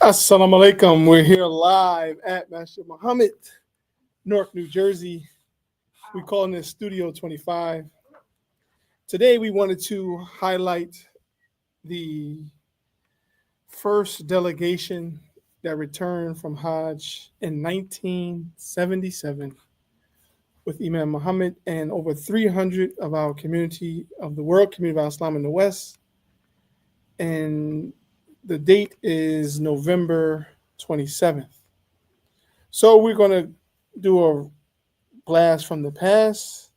Assalamu alaikum. We're here live at Masjid Muhammad, Newark, New Jersey. We call this Studio 25. Today we wanted to highlight the first delegation that returned from Hajj in 1977 with Imam Muhammad and over 300 of our community of the world, community of Islam in the West. And the date is November 27th. So we're going to do a blast from the past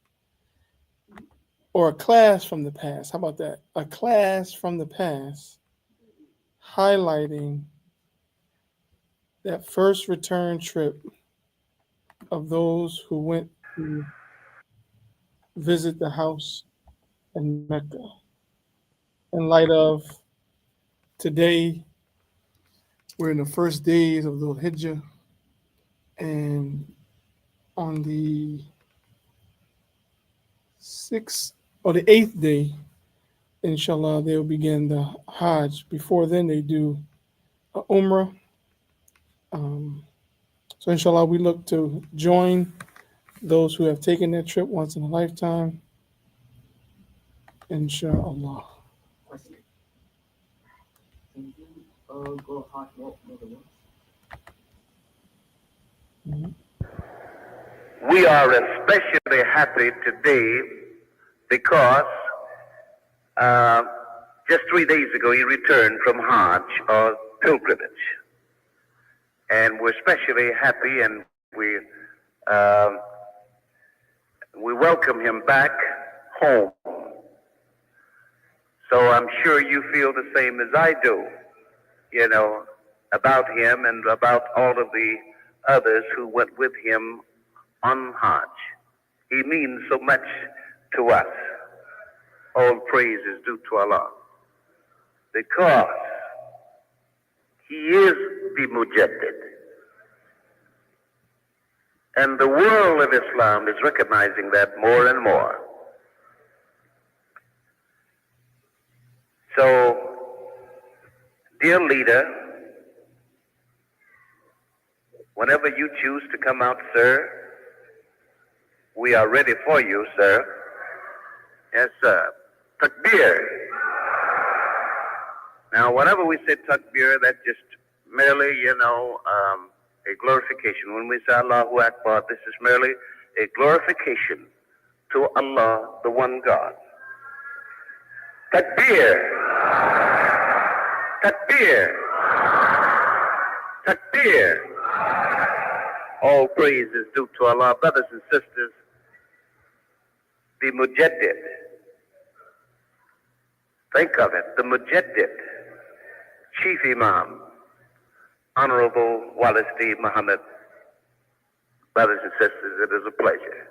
or a class from the past. How about that? A class from the past highlighting that first return trip of those who went to visit the house in Mecca. In light of today, we're in the first days of the Hajj, and on the 6th or the 8th day, inshallah, they'll begin the Hajj. Before then, they do a Umrah. So inshallah, we look to join those who have taken that trip once in a lifetime. Inshallah. Can you go Hajj more than once? We are especially happy today because just 3 days ago he returned from Hajj or pilgrimage. And we're especially happy, and we welcome him back home. So I'm sure you feel the same as I do, about him and about all of the others who went with him on Hajj. He means so much to us. All praise is due to Allah, because he is the Mujaddid. And the world of Islam is recognizing that more and more. So, dear leader, whenever you choose to come out, sir, we are ready for you, sir. Yes, sir. Takbir. Now, whenever we say takbir, that's just merely, a glorification. When we say Allahu Akbar, this is merely a glorification to Allah, the one God. Takbir. Takbir. Takbir. All praise is due to Allah. Brothers and sisters, the Mujaddid. Think of it, the Mujaddid, Chief Imam, Honorable Wallace D. Muhammad. Brothers and sisters, it is a pleasure.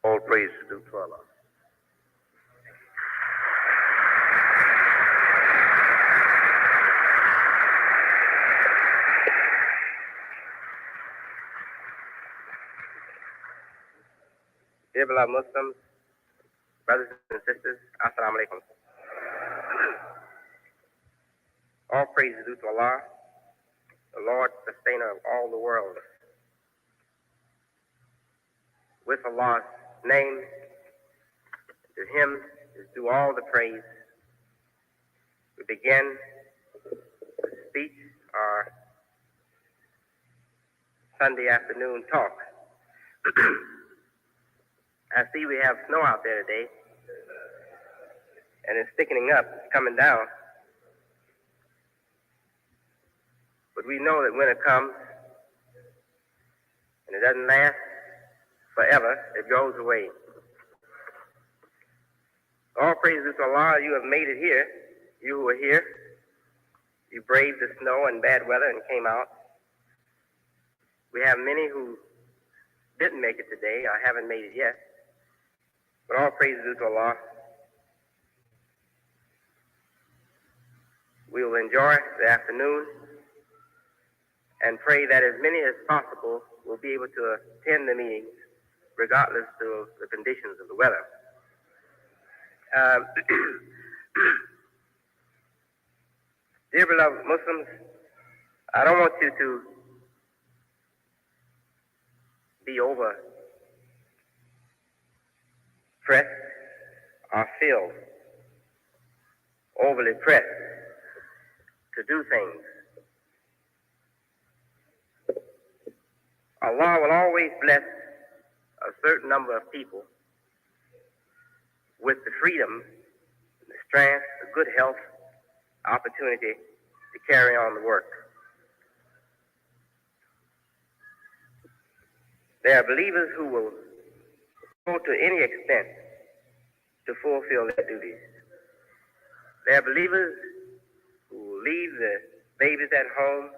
All praise is due to Allah. Dear beloved Muslims, brothers and sisters, Assalamu alaikum. All praise is due to Allah, the Lord, sustainer of all the world. With Allah's name, to Him is due all the praise. We begin the speech, our Sunday afternoon talk. I see we have snow out there today, and it's thickening up, it's coming down. But we know that winter comes, and it doesn't last forever, it goes away. All praise to Allah, you have made it here. You who are here, you braved the snow and bad weather and came out. We have many who didn't make it today or haven't made it yet. But all praise is due to Allah. We will enjoy the afternoon and pray that as many as possible will be able to attend the meetings regardless of the conditions of the weather. Dear beloved Muslims, I don't want you to be over pressed or feel overly pressed to do things. Allah will always bless a certain number of people with the freedom, the strength, the good health, opportunity to carry on the work. There are believers who will go to any extent to fulfill their duties. There are believers who will leave the babies at home,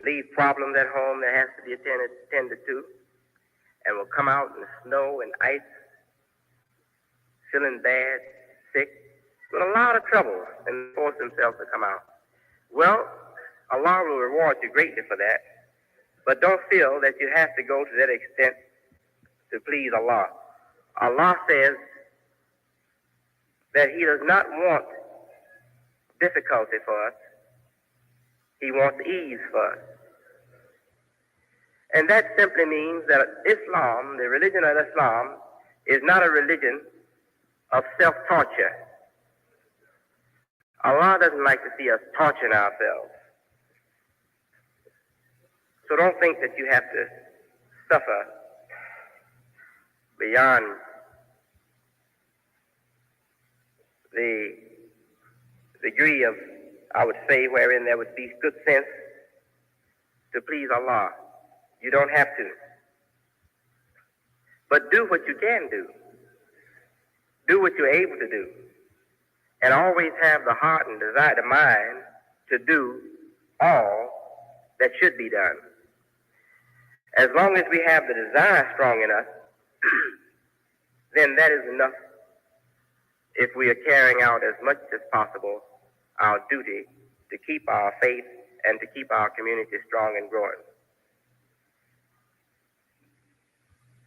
leave problems at home that has to be attended to, and will come out in the snow and ice, feeling bad, sick, with a lot of trouble, and force themselves to come out. Well, Allah will reward you greatly for that, but don't feel that you have to go to that extent to please Allah. Allah says that He does not want difficulty for us. He wants ease for us. And that simply means that Islam, the religion of Islam, is not a religion of self-torture. Allah doesn't like to see us torturing ourselves. So don't think that you have to suffer beyond the degree of, I would say, wherein there would be good sense to please Allah. You don't have to. But do what you can do. Do what you're able to do. And always have the heart and desire, the mind, to do all that should be done. As long as we have the desire strong in us, then that is enough if we are carrying out as much as possible our duty to keep our faith and to keep our community strong and growing.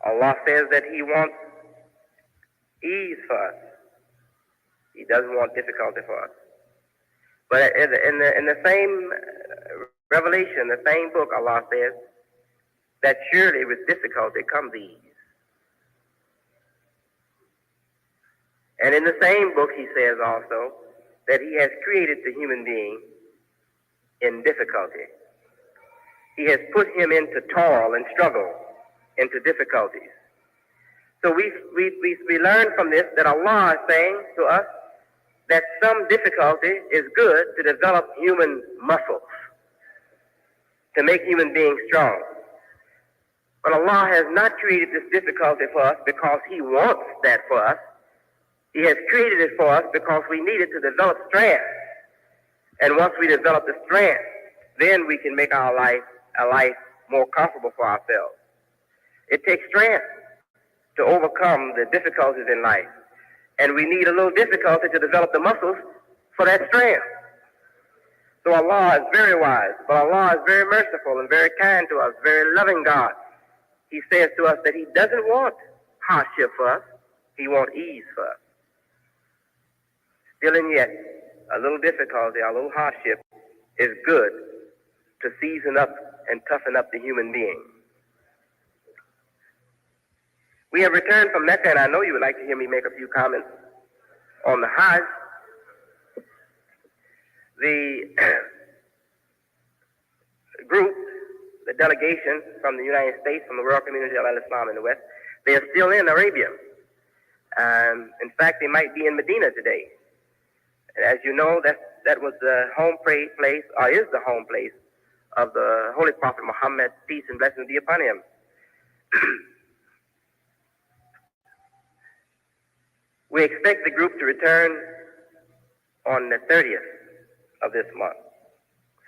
Allah says that He wants ease for us. He doesn't want difficulty for us. But in the same revelation, the same book, Allah says that surely with difficulty comes ease. And in the same book, He says also that He has created the human being in difficulty. He has put him into toil and struggle, into difficulties. So we learn from this that Allah is saying to us that some difficulty is good to develop human muscles, to make human beings strong. But Allah has not created this difficulty for us because He wants that for us. He has created it for us because we need it to develop strength. And once we develop the strength, then we can make our life more comfortable for ourselves. It takes strength to overcome the difficulties in life. And we need a little difficulty to develop the muscles for that strength. So Allah is very wise, but Allah is very merciful and very kind to us, very loving God. He says to us that He doesn't want hardship for us. He wants ease for us. Still and yet, a little difficulty, a little hardship is good to season up and toughen up the human being. We have returned from Mecca, and I know you would like to hear me make a few comments on the Hajj. The group, the delegation from the United States, from the World Community of Al-Islam in the West, they are still in Arabia. In fact, they might be in Medina today. And as you know, that was the home place, or is the home place, of the Holy Prophet Muhammad, peace and blessings be upon him. We expect the group to return on the 30th of this month.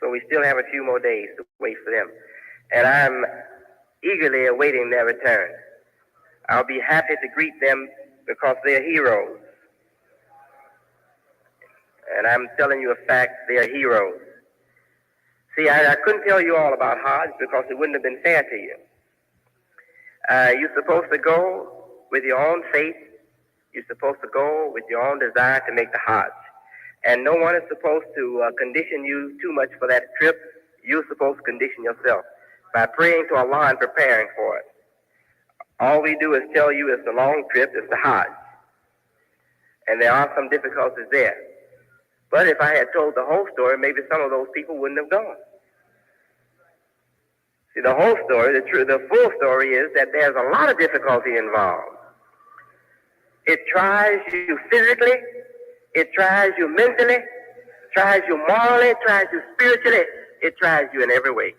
So we still have a few more days to wait for them. And I'm eagerly awaiting their return. I'll be happy to greet them because they're heroes. And I'm telling you a fact, they're heroes. See, I couldn't tell you all about Hajj because it wouldn't have been fair to you. You're supposed to go with your own faith. You're supposed to go with your own desire to make the Hajj. And no one is supposed to condition you too much for that trip. You're supposed to condition yourself by praying to Allah and preparing for it. All we do is tell you it's a long trip, it's the Hajj. And there are some difficulties there. But if I had told the whole story, maybe some of those people wouldn't have gone. See, the whole story, the full story is that there's a lot of difficulty involved. It tries you physically, it tries you mentally, tries you morally, tries you spiritually, it tries you in every way.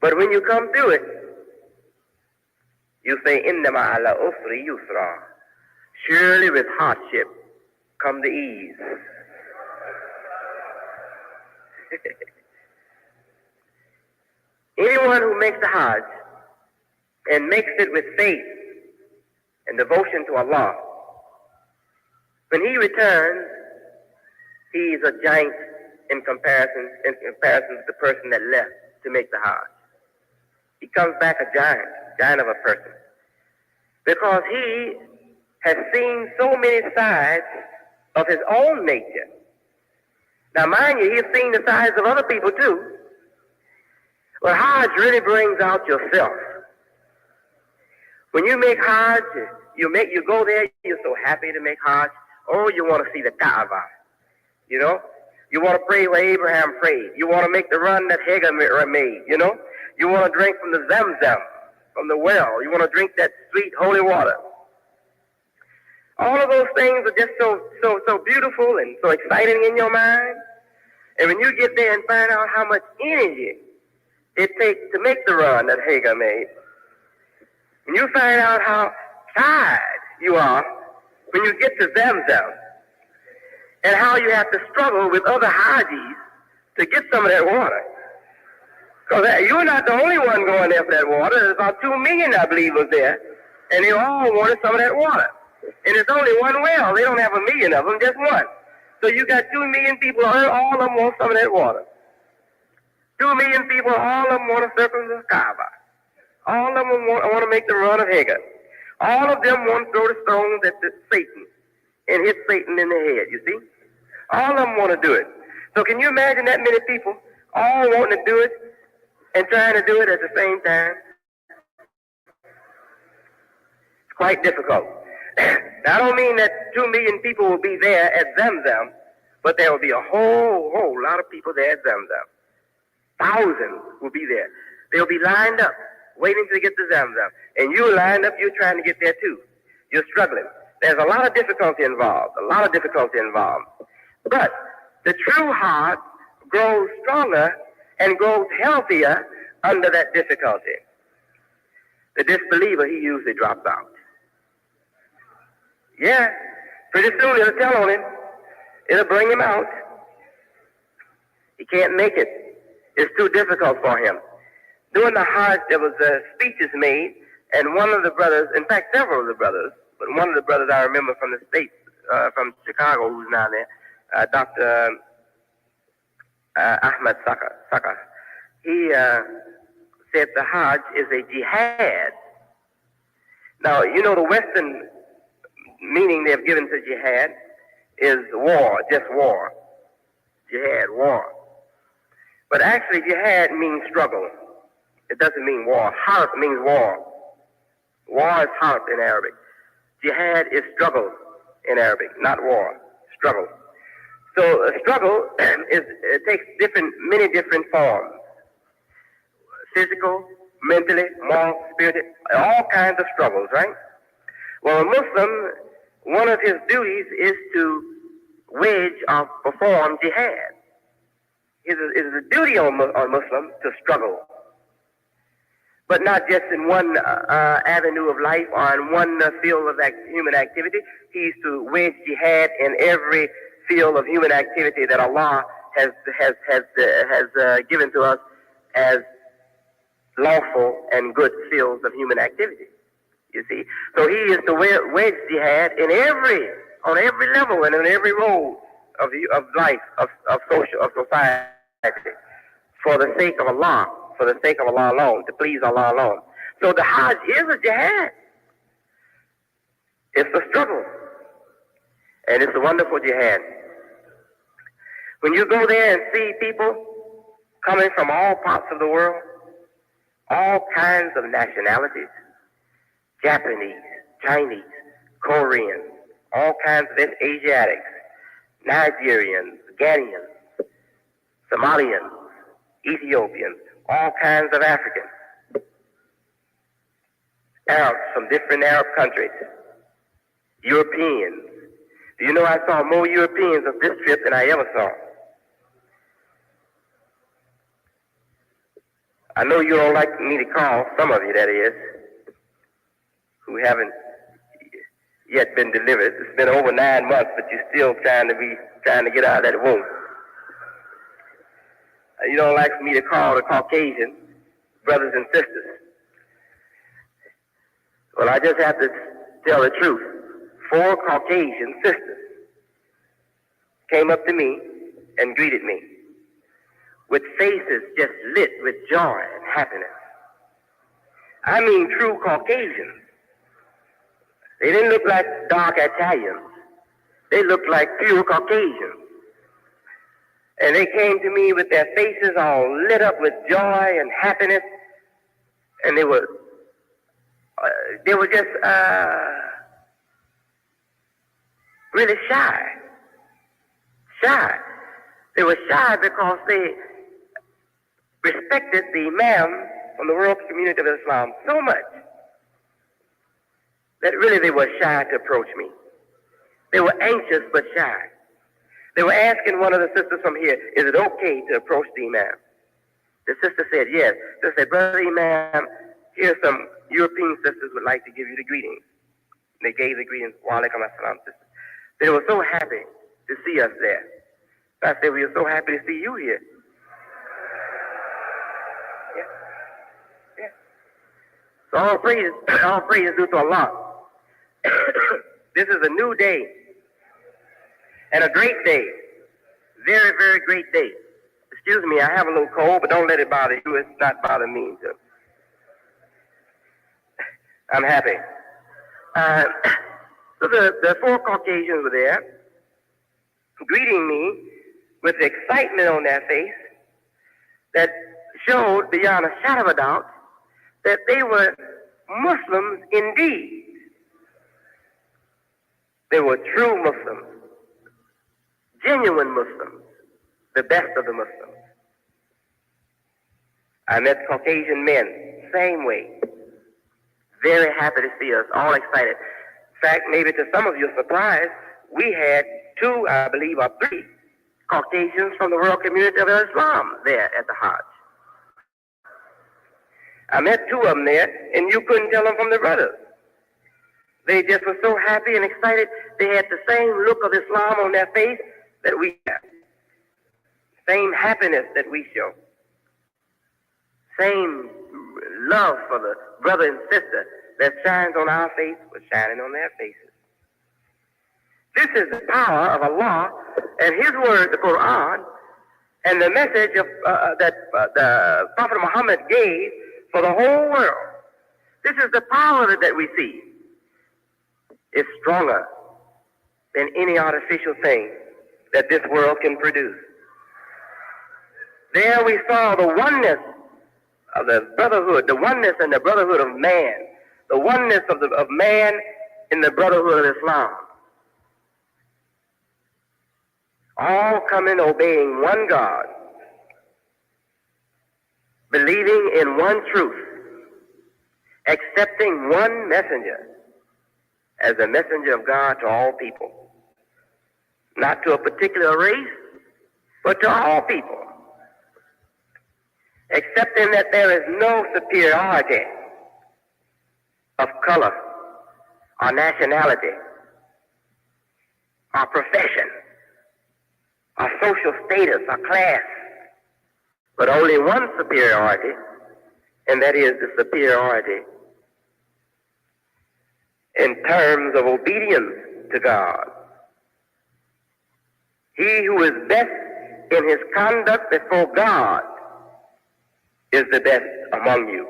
But when you come through it, you say, إِنَّمَا عَلَى أُسْرِ يُسْرًا. Surely with hardship come the ease. Anyone who makes the Hajj and makes it with faith and devotion to Allah, when he returns, he is a giant in comparison to the person that left to make the Hajj. He comes back a giant of a person, because he has seen so many sides of his own nature. Now, mind you, he's seen the sides of other people too. But Hajj really brings out yourself. When you make Hajj, you go there, you're so happy to make Hajj. Oh, you want to see the Kaaba. You know? You want to pray where Abraham prayed. You want to make the run that Hagar made, you know? You want to drink from the Zamzam, from the well. You want to drink that sweet holy water. All of those things are just so beautiful and so exciting in your mind. And when you get there and find out how much energy it takes to make the run that Hagar made, when you find out how tired you are when you get to Zamzam, and how you have to struggle with other Hajis to get some of that water. Because you're not the only one going there for that water. There's about 2 million, I believe, was there, and they all wanted some of that water. And there's only one well. They don't have 1 million of them, just one. So you got 2 million people, all of them want some of that water. 2 million people, all of them want to circle the Kaaba. All of them want to make the run of Hagar. All of them want to throw the stones at Satan and hit Satan in the head, you see? All of them want to do it. So can you imagine that many people all wanting to do it and trying to do it at the same time? It's quite difficult. Now, I don't mean that 2 million people will be there at Zamzam, but there will be a whole lot of people there at Zamzam. Thousands will be there. They'll be lined up, waiting to get to Zamzam. And you're lined up, you're trying to get there too. You're struggling. There's a lot of difficulty involved, But the true heart grows stronger and grows healthier under that difficulty. The disbeliever, he usually drops out. Yeah, pretty soon it'll tell on him. It'll bring him out. He can't make it. It's too difficult for him. During the Hajj, there was speeches made, and one of the brothers, in fact, several of the brothers, but one of the brothers I remember from the States, from Chicago, who's now there, Dr. Ahmed Saka, he said the Hajj is a jihad. Now, you know, the Western meaning they've given to jihad is war, just war. Jihad, war. But actually, jihad means struggle. It doesn't mean war. Harb means war. War is harb in Arabic. Jihad is struggle in Arabic, not war. Struggle. So a struggle it takes many different forms. Physical, mentally, moral, spiritual, all kinds of struggles, right? Well, a Muslim, one of his duties is to wage or perform jihad. It is a duty on Muslim to struggle. But not just in one avenue of life or in one field of human activity. He's to wage jihad in every field of human activity that Allah has given to us as lawful and good fields of human activity. You see, so he is to wage jihad on every level and in every role of life, of society, for the sake of Allah. For the sake of Allah alone, to please Allah alone. So the Hajj is a jihad. It's a struggle. And it's a wonderful jihad. When you go there and see people coming from all parts of the world, all kinds of nationalities, Japanese, Chinese, Koreans, all kinds of Asiatics, Nigerians, Ghanaians, Somalians, Ethiopians, all kinds of Africans, Arabs from different Arab countries, Europeans. Do you know I saw more Europeans of this trip than I ever saw? I know you don't like me to call, some of you that is, who haven't yet been delivered. It's been over 9 months, but you're still trying to get out of that womb. You don't like me to call the Caucasian brothers and sisters. Well, I just have to tell the truth. 4 Caucasian sisters came up to me and greeted me with faces just lit with joy and happiness. I mean true Caucasians. They didn't look like dark Italians. They looked like pure Caucasians. And they came to me with their faces all lit up with joy and happiness. And they were just really shy. Shy. They were shy because they respected the Imam from the World Community of Islam so much that really they were shy to approach me. They were anxious but shy. They were asking one of the sisters from here, is it okay to approach the Imam? The sister said yes. They said, Brother Imam, here's some European sisters would like to give you the greetings. And they gave the greetings, wa alaikum assalam, sisters. They were so happy to see us there. I said, we are so happy to see you here. Yeah. So all praise due to Allah. This is a new day and a great day. Very, very great day. Excuse me, I have a little cold, but don't let it bother you. It's not bothering me. So. I'm happy. So the 4 Caucasians were there, greeting me with excitement on their face that showed beyond a shadow of a doubt that they were Muslims indeed. They were true Muslims, genuine Muslims, the best of the Muslims. I met Caucasian men, same way. Very happy to see us, all excited. In fact, maybe to some of your surprise, we had 2, I believe, or 3 Caucasians from the World Community of Islam there at the Hajj. I met 2 of them there, and you couldn't tell them from the brothers. They just were so happy and excited. They had the same look of Islam on their face that we have. Same happiness that we show. Same love for the brother and sister that shines on our face was shining on their faces. This is the power of Allah and His word, the Quran, and the message of, that the Prophet Muhammad gave for the whole world. This is the power that we see. It's stronger than any artificial thing that this world can produce. There we saw the oneness of the brotherhood, the oneness and the brotherhood of man, the oneness of man in the brotherhood of Islam. All coming obeying one God, believing in one truth, accepting one messenger as a messenger of God to all people. Not to a particular race, but to all people. Accepting that there is no superiority of color, or nationality, or profession, or social status, or class, but only one superiority, and that is the superiority in terms of obedience to God. He who is best in his conduct before God is the best among you.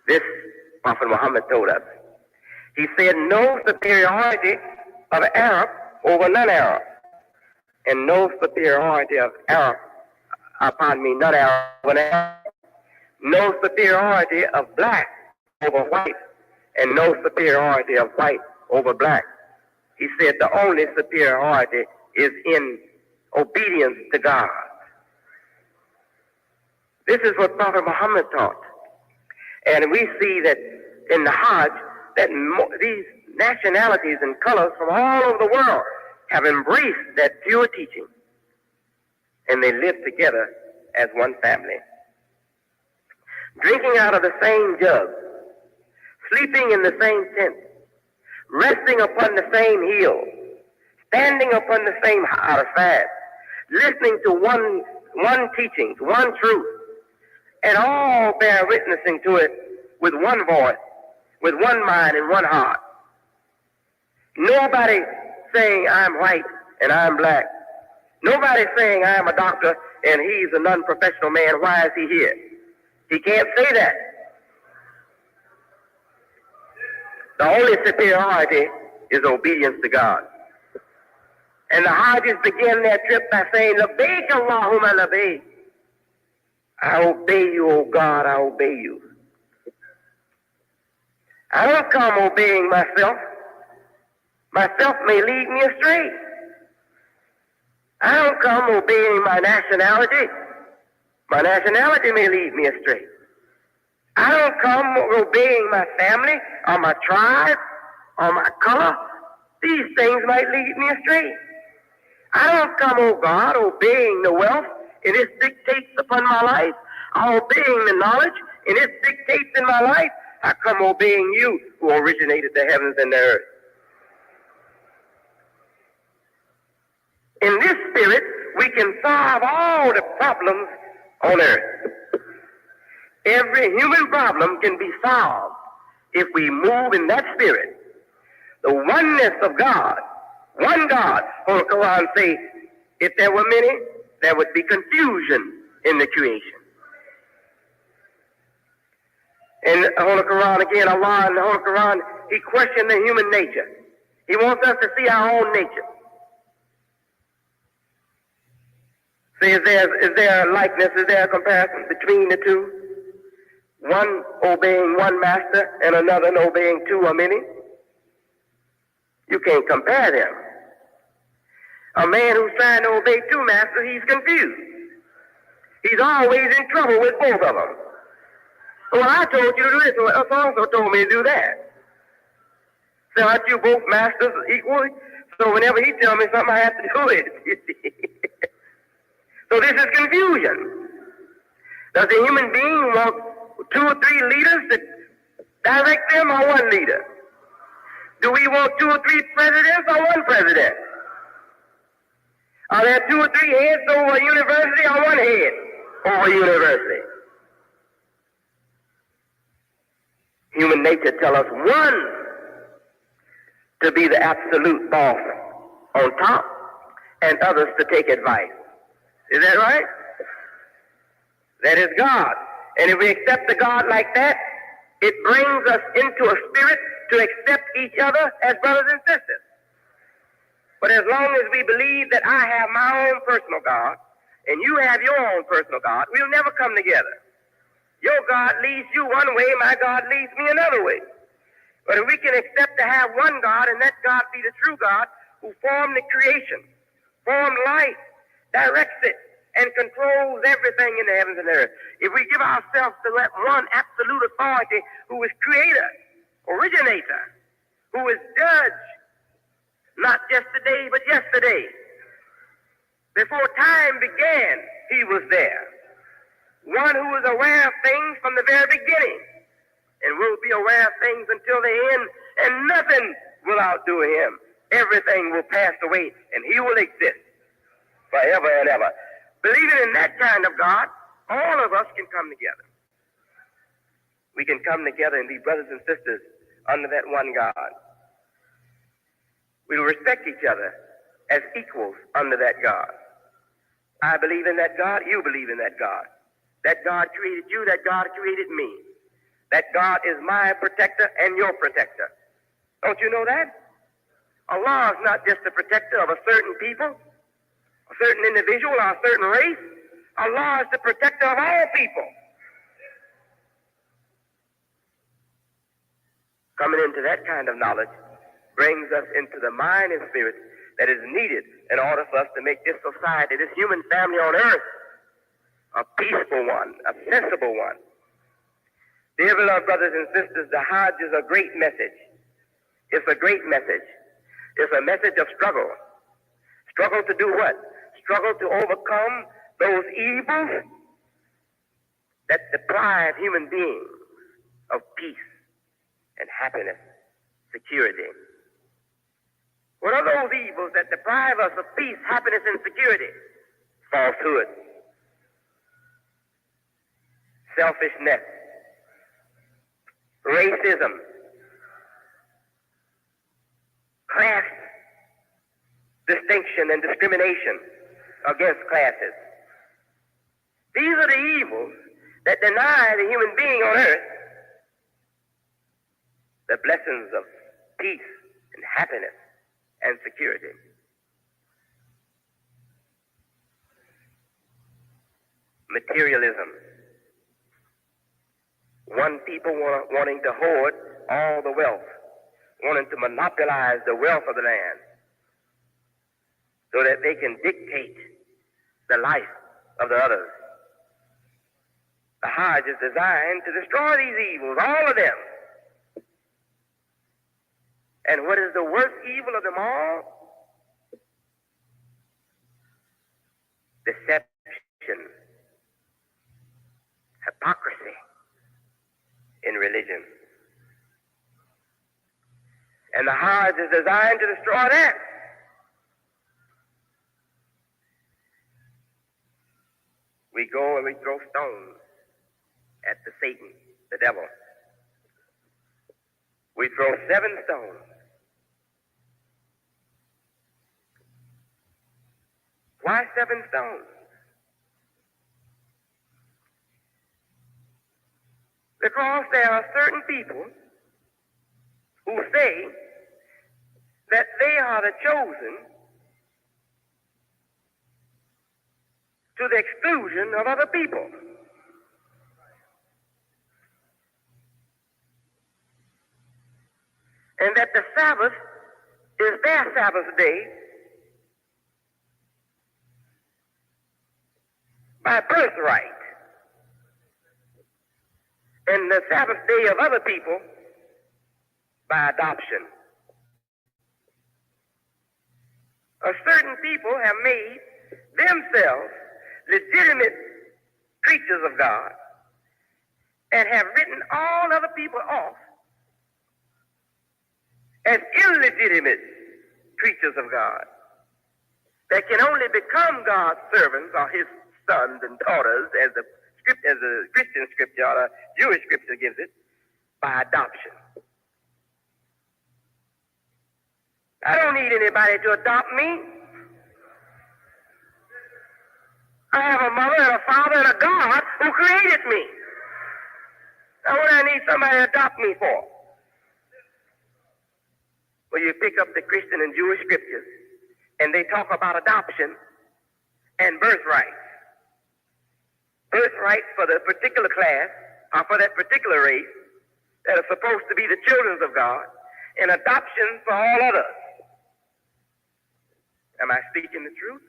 This Prophet Muhammad told us. He said no superiority of Arab over non-Arab, and no superiority of non-Arab over Arab. No superiority of black over white, and no superiority of white over black. He said the only superiority is in obedience to God. This is what Prophet Muhammad taught. And we see that in the Hajj, that these nationalities and colors from all over the world have embraced that pure teaching. And they live together as one family. Drinking out of the same jug, sleeping in the same tent, resting upon the same hill, standing upon the same fast, listening to one teachings, one truth, and all bear witnessing to it with one voice, with one mind and one heart. Nobody saying I'm white and I'm black. Nobody saying I'm a doctor and he's a non-professional man. Why is he here? He can't say that. The only superiority is obedience to God. And the Hajjis begin their trip by saying, Labbaik Allahumma labbaik. I obey you, O God, I obey you. I don't come obeying myself. Myself may lead me astray. I don't come obeying my nationality. My nationality may lead me astray. I don't come obeying my family or my tribe or my color. These things might lead me astray. I don't come, oh God, obeying the wealth and its dictates upon my life, or obeying the knowledge and its dictates in my life. I come obeying you who originated the heavens and the earth. In this spirit, we can solve all the problems on earth. Every human problem can be solved if we move in that spirit. The oneness of God, one God. Holy Quran say, if there were many, there would be confusion in the creation. In the Holy Quran, again, Allah in the Holy Quran, He questioned the human nature. He wants us to see our own nature. See, is there a likeness? Is there a comparison between the two? One obeying one master and another obeying two or many? You can't compare them. A man who's trying to obey two masters, he's confused. He's always in trouble with both of them. Well, I told you to do this, so also told me to do that. So aren't you both masters equally? So whenever he tells me something, I have to do it. So this is confusion. Does a human being want 2 or 3 leaders to direct them, or one leader? Do we want 2 or 3 presidents or one president? Are there 2 or 3 heads over a university or one head over a university? Human nature tells us one to be the absolute boss on top and others to take advice. Is that right? That is God. And if we accept a God like that, it brings us into a spirit to accept each other as brothers and sisters. But as long as we believe that I have my own personal God and you have your own personal God, we'll never come together. Your God leads you one way, my God leads me another way. But if we can accept to have one God and that God be the true God who formed the creation, formed life, directs it, and controls everything in the heavens and the earth. If we give ourselves to that one absolute authority who is creator, originator, who is judge, not just today, but yesterday. Before time began, he was there. One who is aware of things from the very beginning and will be aware of things until the end, and nothing will outdo him. Everything will pass away, and he will exist forever and ever. Believing in that kind of God, all of us can come together. We can come together and be brothers and sisters under that one God. We will respect each other as equals under that God. I believe in that God, you believe in that God. That God created you, that God created me. That God is my protector and your protector. Don't you know that? Allah is not just the protector of a certain people, a certain individual, or a certain race. Allah is the protector of all people. Coming into that kind of knowledge brings us into the mind and spirit that is needed in order for us to make this society, this human family on earth, a peaceful one, a sensible one. Dear beloved brothers and sisters, the Hajj is a great message. It's a great message. It's a message of struggle. Struggle to do what? Struggle to overcome those evils that deprive human beings of peace and happiness, security. What are those evils that deprive us of peace, happiness, and security? Falsehood, selfishness, racism, class distinction and discrimination against classes. These are the evils that deny the human being on earth the blessings of peace and happiness and security. Materialism. One people wanting to hoard all the wealth, wanting to monopolize the wealth of the land so that they can dictate the life of the others. The Hajj is designed to destroy these evils, all of them. And what is the worst evil of them all? Deception, hypocrisy in religion. And the Hajj is designed to destroy that. We go and we throw stones at the Satan, the devil. We throw 7 stones. Why 7 stones? Because there are certain people who say that they are the chosen to the exclusion of other people. And that the Sabbath is their Sabbath day by birthright, and the Sabbath day of other people by adoption. Certain people have made themselves legitimate creatures of God and have written all other people off as illegitimate creatures of God that can only become God's servants or his sons and daughters, as the Christian scripture or the Jewish scripture gives it, by adoption. I don't need anybody to adopt me. I have a mother and a father and a God who created me. Now what do I need somebody to adopt me for? Well, you pick up the Christian and Jewish scriptures, and they talk about adoption and birthright. Birthright for the particular class, or for that particular race, that are supposed to be the children of God, and adoption for all others. Am I speaking the truth?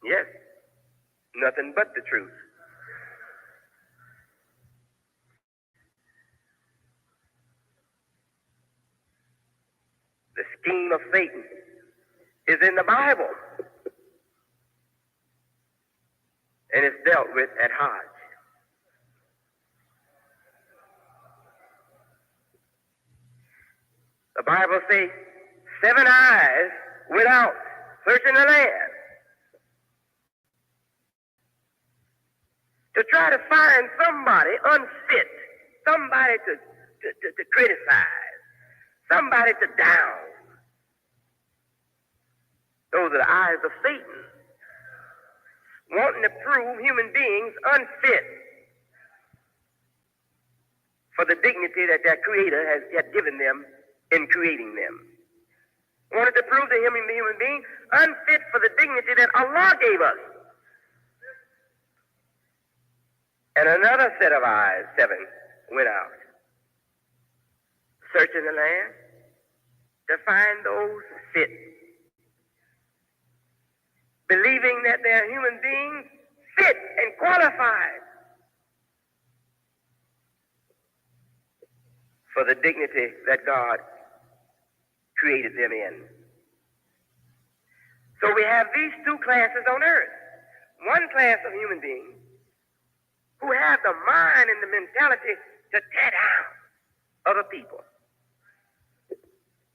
Yes, nothing but the truth. The scheme of Satan is in the Bible, and it's dealt with at Hajj. The Bible says 7 eyes without searching the land to try to find somebody unfit, somebody to criticize, somebody to down. Those are the eyes of Satan, wanting to prove human beings unfit for the dignity that their Creator has yet given them in creating them. Wanted to prove the human being unfit for the dignity that Allah gave us. And another set of eyes, 7, went out, searching the land to find those fit, believing that they're human beings fit and qualified for the dignity that God created them in. So we have these two classes on earth. One class of human beings who have the mind and the mentality to tear down other people.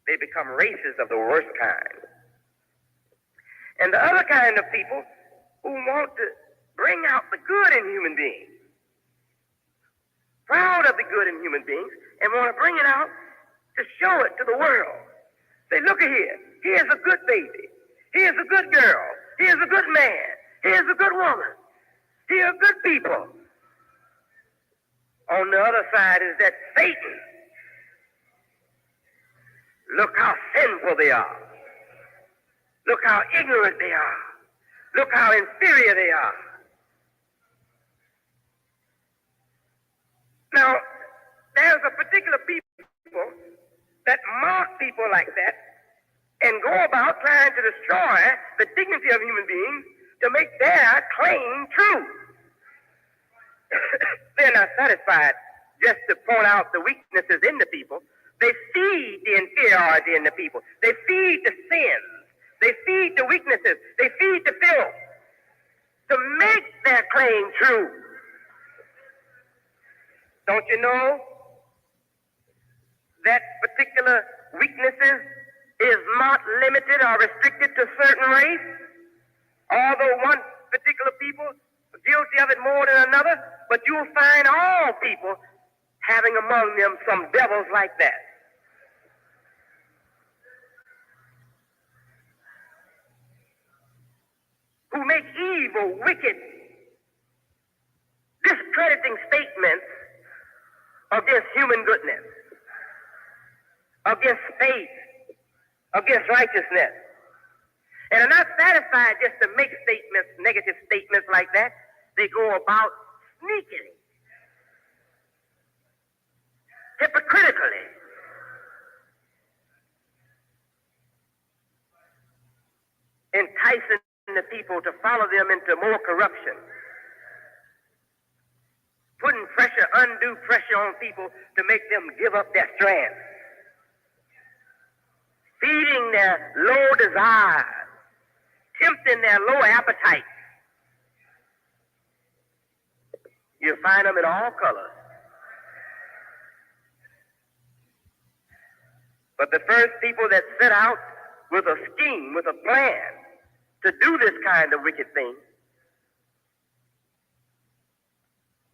They become races of the worst kind. And the other kind of people who want to bring out the good in human beings, proud of the good in human beings, and want to bring it out to show it to the world. Say, look at here. Here's a good baby. Here's a good girl. Here's a good man. Here's a good woman. Here are good people. On the other side is that Satan. Look how sinful they are. Look how ignorant they are. Look how inferior they are. Now, there's a particular people that mock people like that and go about trying to destroy the dignity of human beings to make their claim true. They're not satisfied just to point out the weaknesses in the people. They feed the inferiority in the people. They feed the sins. They feed the weaknesses. They feed the filth to make their claim true. Don't you know that particular weaknesses is not limited or restricted to certain race? Although one particular people are guilty of it more than another, but you'll find all people having among them some devils like that. Who make evil, wicked, discrediting statements against human goodness, against faith, against righteousness. And are not satisfied just to make statements, negative statements like that. They go about sneakily, hypocritically, enticing the people to follow them into more corruption, putting pressure, undue pressure on people to make them give up their strength, feeding their low desires, tempting their low appetites. You find them in all colors. But the first people that set out with a scheme, with a plan to do this kind of wicked thing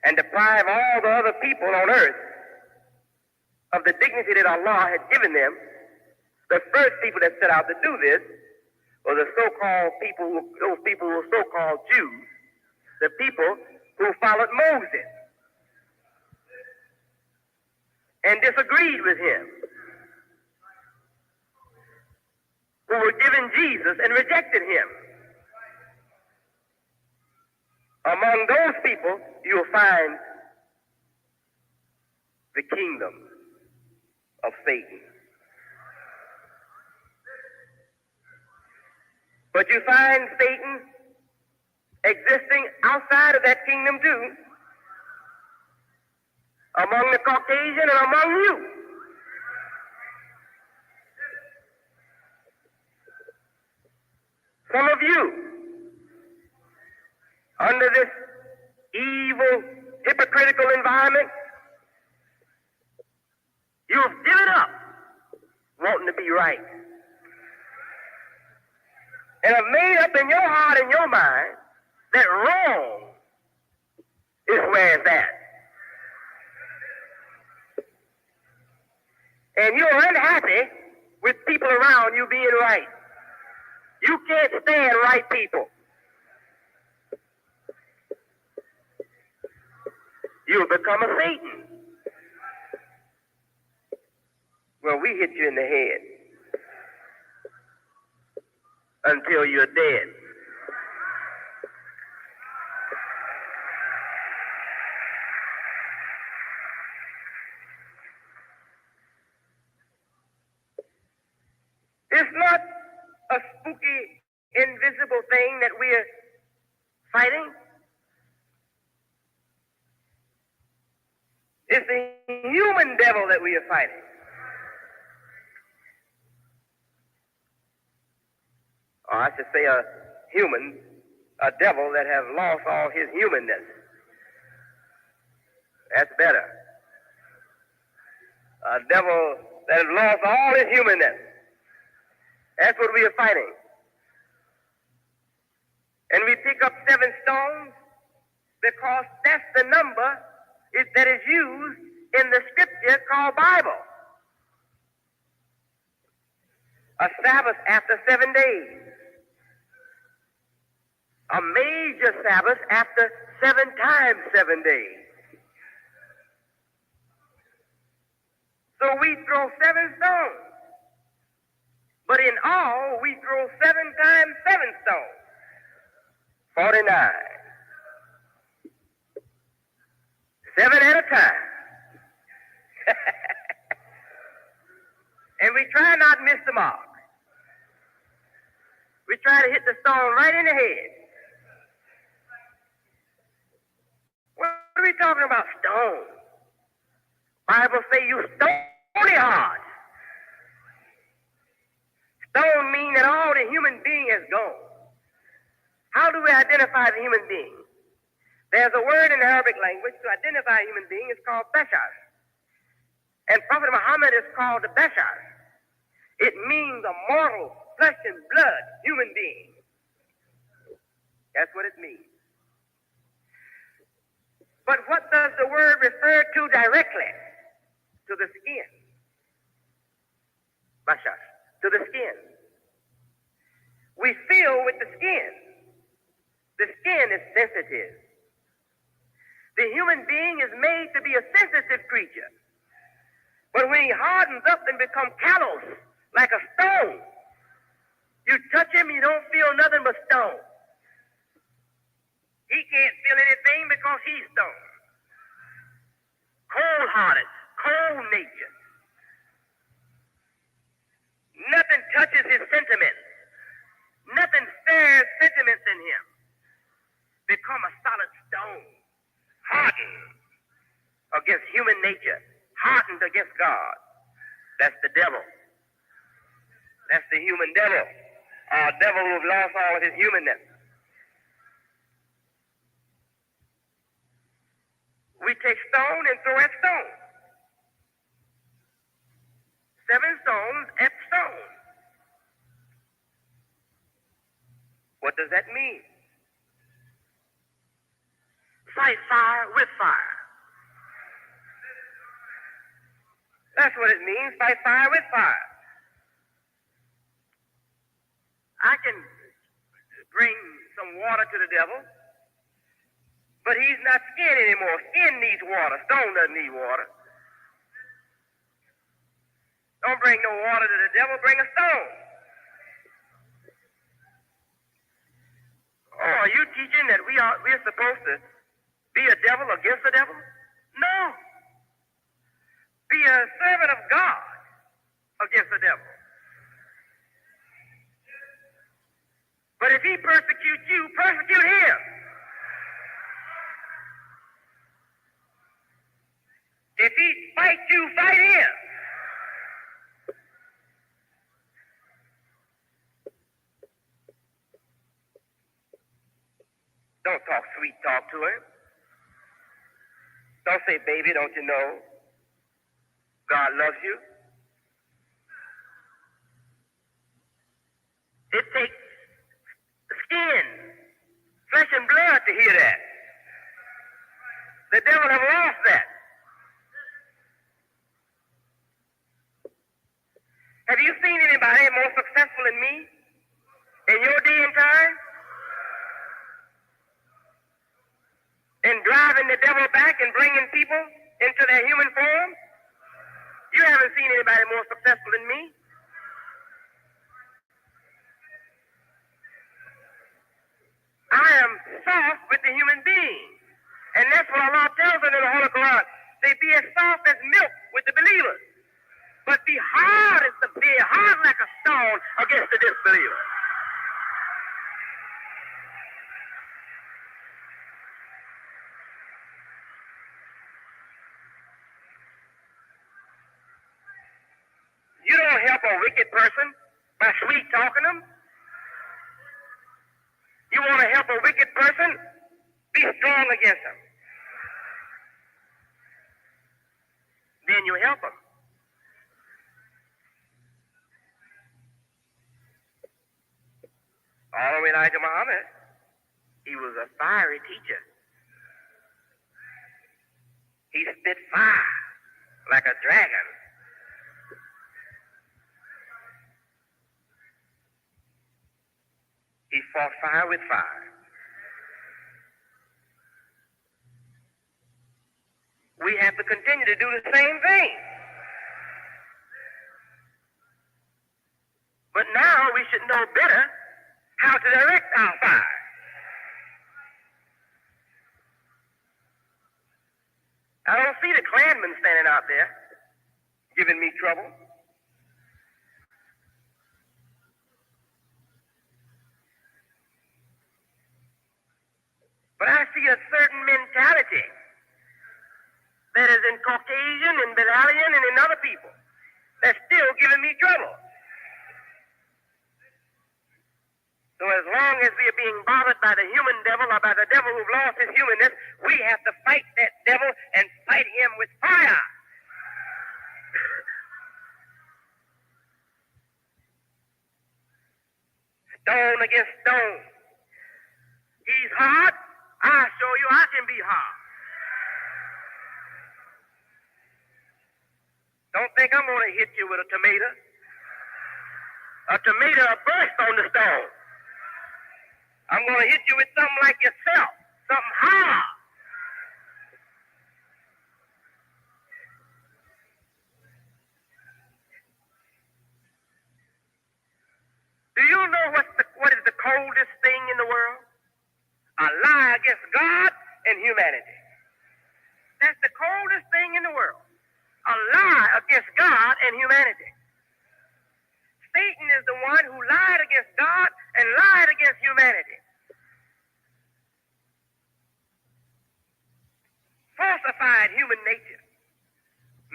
and deprive all the other people on earth of the dignity that Allah had given them, the first people that set out to do this were the so-called people, those people who were so-called Jews, the people who followed Moses and disagreed with him, who were given Jesus and rejected him. Among those people, you'll find the kingdom of Satan. But you find Satan existing outside of that kingdom too, among the Caucasian and among you. Some of you, under this evil, hypocritical environment, you've given up wanting to be right. And have made up in your heart and your mind that wrong is where it's at. And you're unhappy with people around you being right. You can't stand right people. You'll become a Satan Well, we hit you in the head until you're dead. It's not a spooky, invisible thing that we're fighting. It's the human devil that we are fighting. Or I should say a devil that has lost all his humanness. That's better. A devil that has lost all his humanness. That's what we are fighting. And we pick up 7 stones because that's the number that is used in the scripture called Bible. A Sabbath after 7 days. A major Sabbath after 7 times 7 days. So we throw 7 stones. But in all, we throw 7 times 7 stones. 49. 7 at a time. And we try not to miss the mark. We try to hit the stone right in the head. What are we talking about? Stone. Bible say you stony hard. Stone mean that all the human being is gone. How do we identify the human being? There's a word in the Arabic language to identify a human being. It's called bashar. And Prophet Muhammad is called the bashar. It means a mortal, flesh and blood human being. That's what it means. But what does the word refer to directly? To the skin. Bashar. To the skin. We feel with the skin. The skin is sensitive. The human being is made to be a sensitive creature. But when he hardens up and becomes callous, like a stone, you touch him, you don't feel nothing but stone. He can't feel anything because he's stone. Cold-hearted, cold nature. Nothing touches his sentiments. Nothing stirs sentiments in him. Become a solid stone. Hardened against human nature. Hardened against God. That's the devil. That's the human devil. A devil who's lost all of his humanness. We take stone and throw at stone. 7 stones at stone. What does that mean? Fight fire with fire. That's what it means, fight fire with fire. I can bring some water to the devil, but he's not skin anymore. Skin needs water. Stone doesn't need water. Don't bring no water to the devil, bring a stone. Oh, are you teaching that we're supposed to be a devil against the devil? No. Be a servant of God against the devil. But if he persecutes you, persecute him. If he fights you, fight him. Don't talk sweet talk to him. Don't say, baby, don't you know God loves you? It takes skin, flesh and blood to hear that. The devil have lost that. Have you seen anybody more successful than me in your day and time? In driving the devil back and bringing people into their human form? You haven't seen anybody more successful than me. I am soft with the human being. And that's what Allah tells us in the Holy Quran. They be as soft as milk with the believers, but be hard like a stone against the disbeliever. You don't help a wicked person by sweet talking them. You want to help a wicked person? Be strong against them. Then you help them. All with Elijah Muhammad, he was a fiery teacher. He spit fire like a dragon. He fought fire with fire. We have to continue to do the same thing. But now we should know better how to direct our fire. I don't see the Klanmen standing out there giving me trouble. But I see a certain mentality that is in Caucasian and Bavarian and in other people that's still giving me trouble. So as long as we are being bothered by the human devil or by the devil who've lost his humanness, we have to fight that devil and fight him with fire. Stone against stone. He's hard. I'll show you I can be hard. Don't think I'm going to hit you with a tomato. A tomato will burst on the stone. I'm going to hit you with something like yourself, something hard. Do you know what is the coldest thing in the world? A lie against God and humanity. That's the coldest thing in the world. A lie against God and humanity. Satan is the one who lied against God and lied against humanity. Falsified human nature.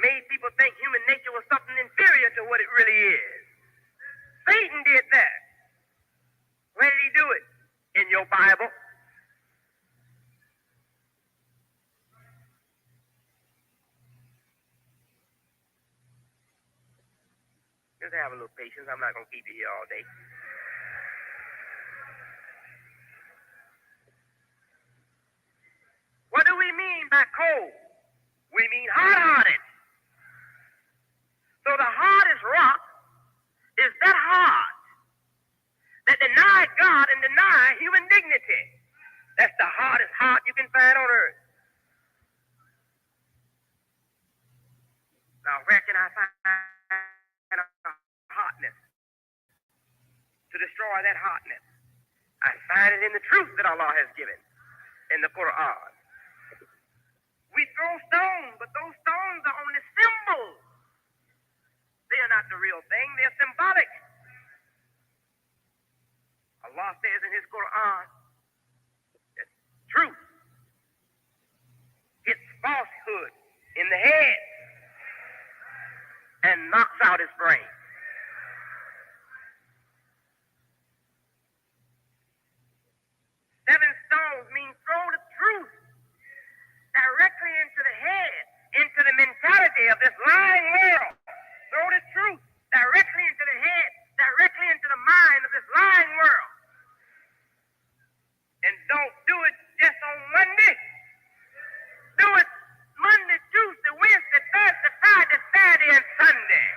Made people think human nature was something inferior to what it really is. Satan did that. Where did he do it? In your Bible. Just have a little patience. I'm not going to keep you here all day. What do we mean by cold? We mean hard-hearted. So the hardest rock is that hard that denied God and denied human dignity. That's the hardest heart you can find on earth. Now, where can I find a hardness to destroy that hardness? I find it in the truth that Allah has given in the Quran. We throw stones, but those stones are only symbols. They are not the real thing. They are symbolic. Allah says in his Quran that truth hits falsehood in the head and knocks out his brain. Seven stones mean throw the truth directly into the head, into the mentality of this lying world. Throw the truth directly into the head, directly into the mind of this lying world. And don't do it just on Monday. Do it Monday, Tuesday, Wednesday, Thursday, Friday, Saturday, and Sunday.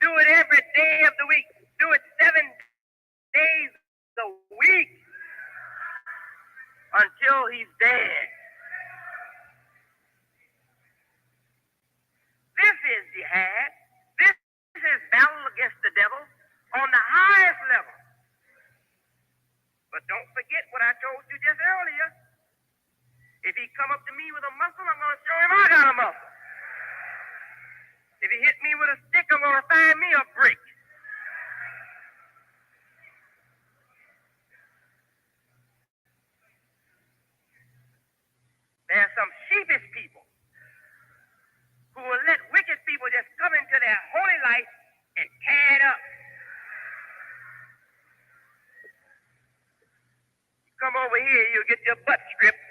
Do it every day of the week. Do it 7 days a week. until he's dead. This is jihad. This is battle against the devil on the highest level. But don't forget what I told you just earlier. If he come up to me with a muscle, I'm going to show him I got a muscle. If he hit me with a stick, I'm going to find me a brick. There are some sheepish people who will let wicked people just come into their holy life and tear it up. You come over here, you'll get your butt stripped.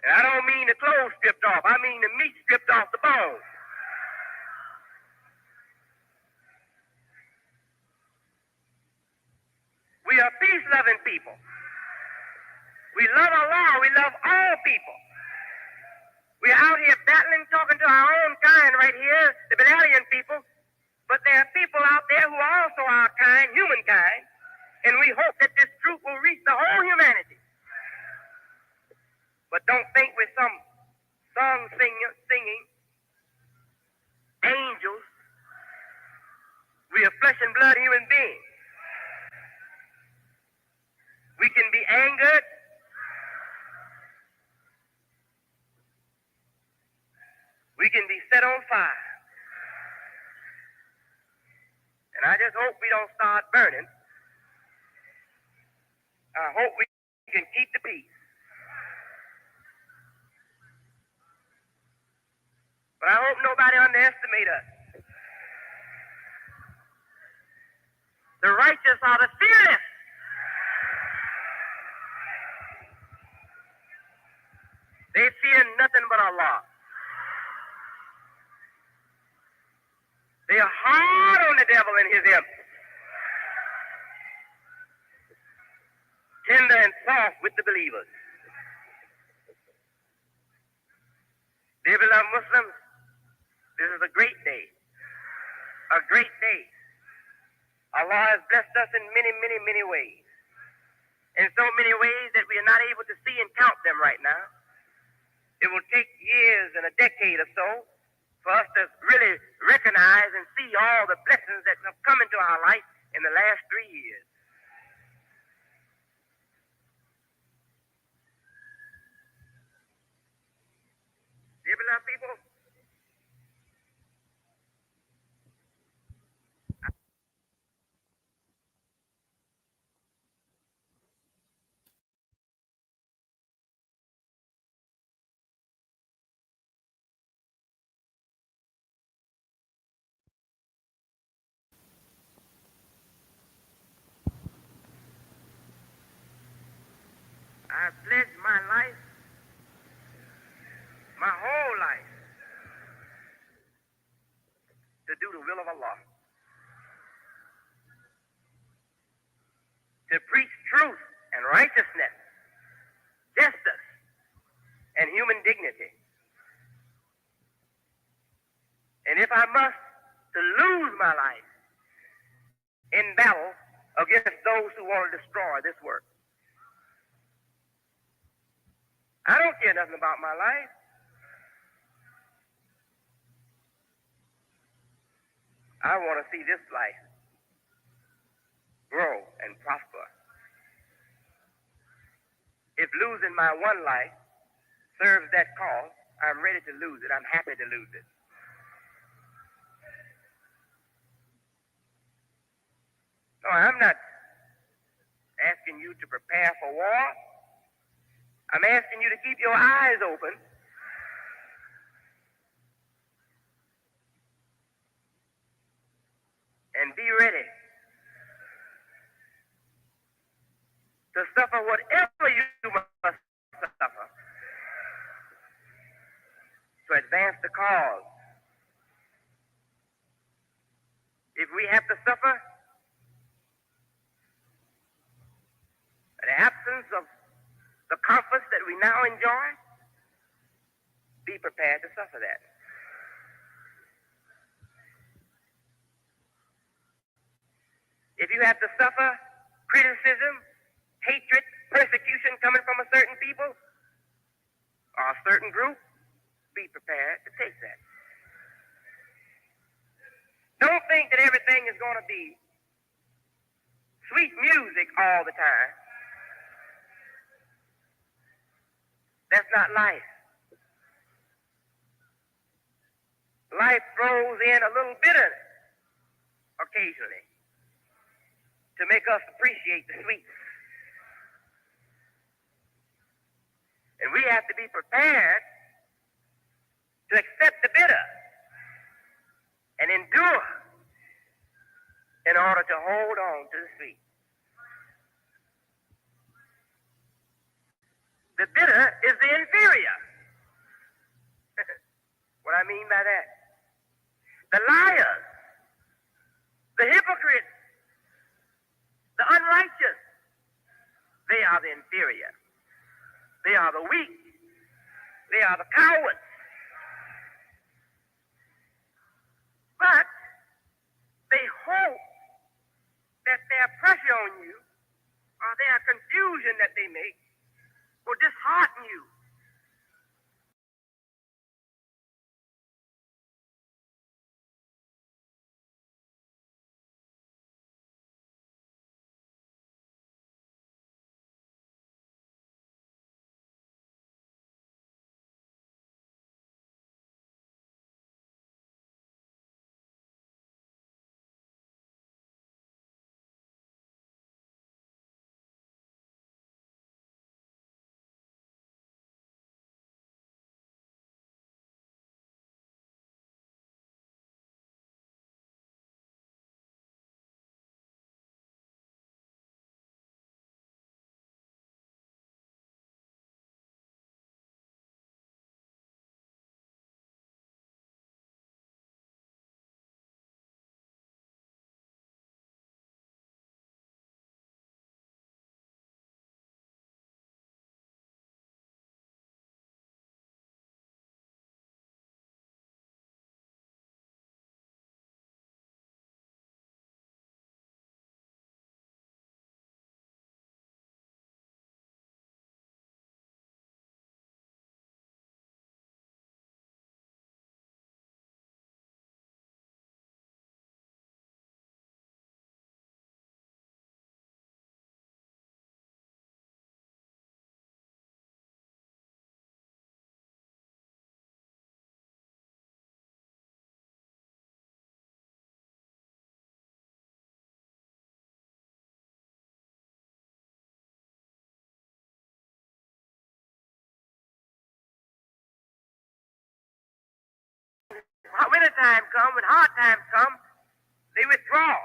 And I don't mean the clothes stripped off. I mean the meat stripped off the bone. We are peace-loving people. We love Allah. We love all people. We are out here battling, talking to our own kind right here, the Belalian people. But there are people out there who are also our kind, humankind. And we hope that this truth will reach the whole humanity. But don't think we're some song singing angels. We are flesh and blood human beings. We can be angered. We can be set on fire. And I just hope we don't start burning. I hope we can keep the peace. But I hope nobody underestimate us. The righteous are the fearless. They fear nothing but Allah. They are hard on the devil and his imps. Tender and soft with the believers. Dear beloved Muslims, this is a great day. A great day. Allah has blessed us in many, many, many ways. In so many ways that we are not able to see and count them right now. It will take years and a decade or so for us to really recognize and see all the blessings that have come into our life in the last 3 years. Dear beloved people, I pledged my life, my whole life, to do the will of Allah. To preach truth and righteousness, justice, and human dignity. And if I must, to lose my life in battle against those who want to destroy this work. I don't care nothing about my life. I want to see this life grow and prosper. If losing my one life serves that cause, I'm ready to lose it. I'm happy to lose it. No, I'm not asking you to prepare for war. I'm asking you to keep your eyes open and be ready to suffer whatever you must suffer to advance the cause. If we have to suffer the absence of the comforts that we now enjoy, be prepared to suffer that. if you have to suffer criticism, hatred, persecution coming from a certain people or a certain group, be prepared to take that. Don't think that everything is going to be sweet music all the time. That's not life. Life throws in a little bitterness occasionally to make us appreciate the sweet. And we have to be prepared to accept the bitter and endure in order to hold on to the sweet. The bitter is the inferior. What I mean by that? The liars, the hypocrites, the unrighteous, they are the inferior. They are the weak. They are the cowards. But they hope that their pressure on you or their confusion that they make will dishearten you. When the time comes, when hard times come, they withdraw.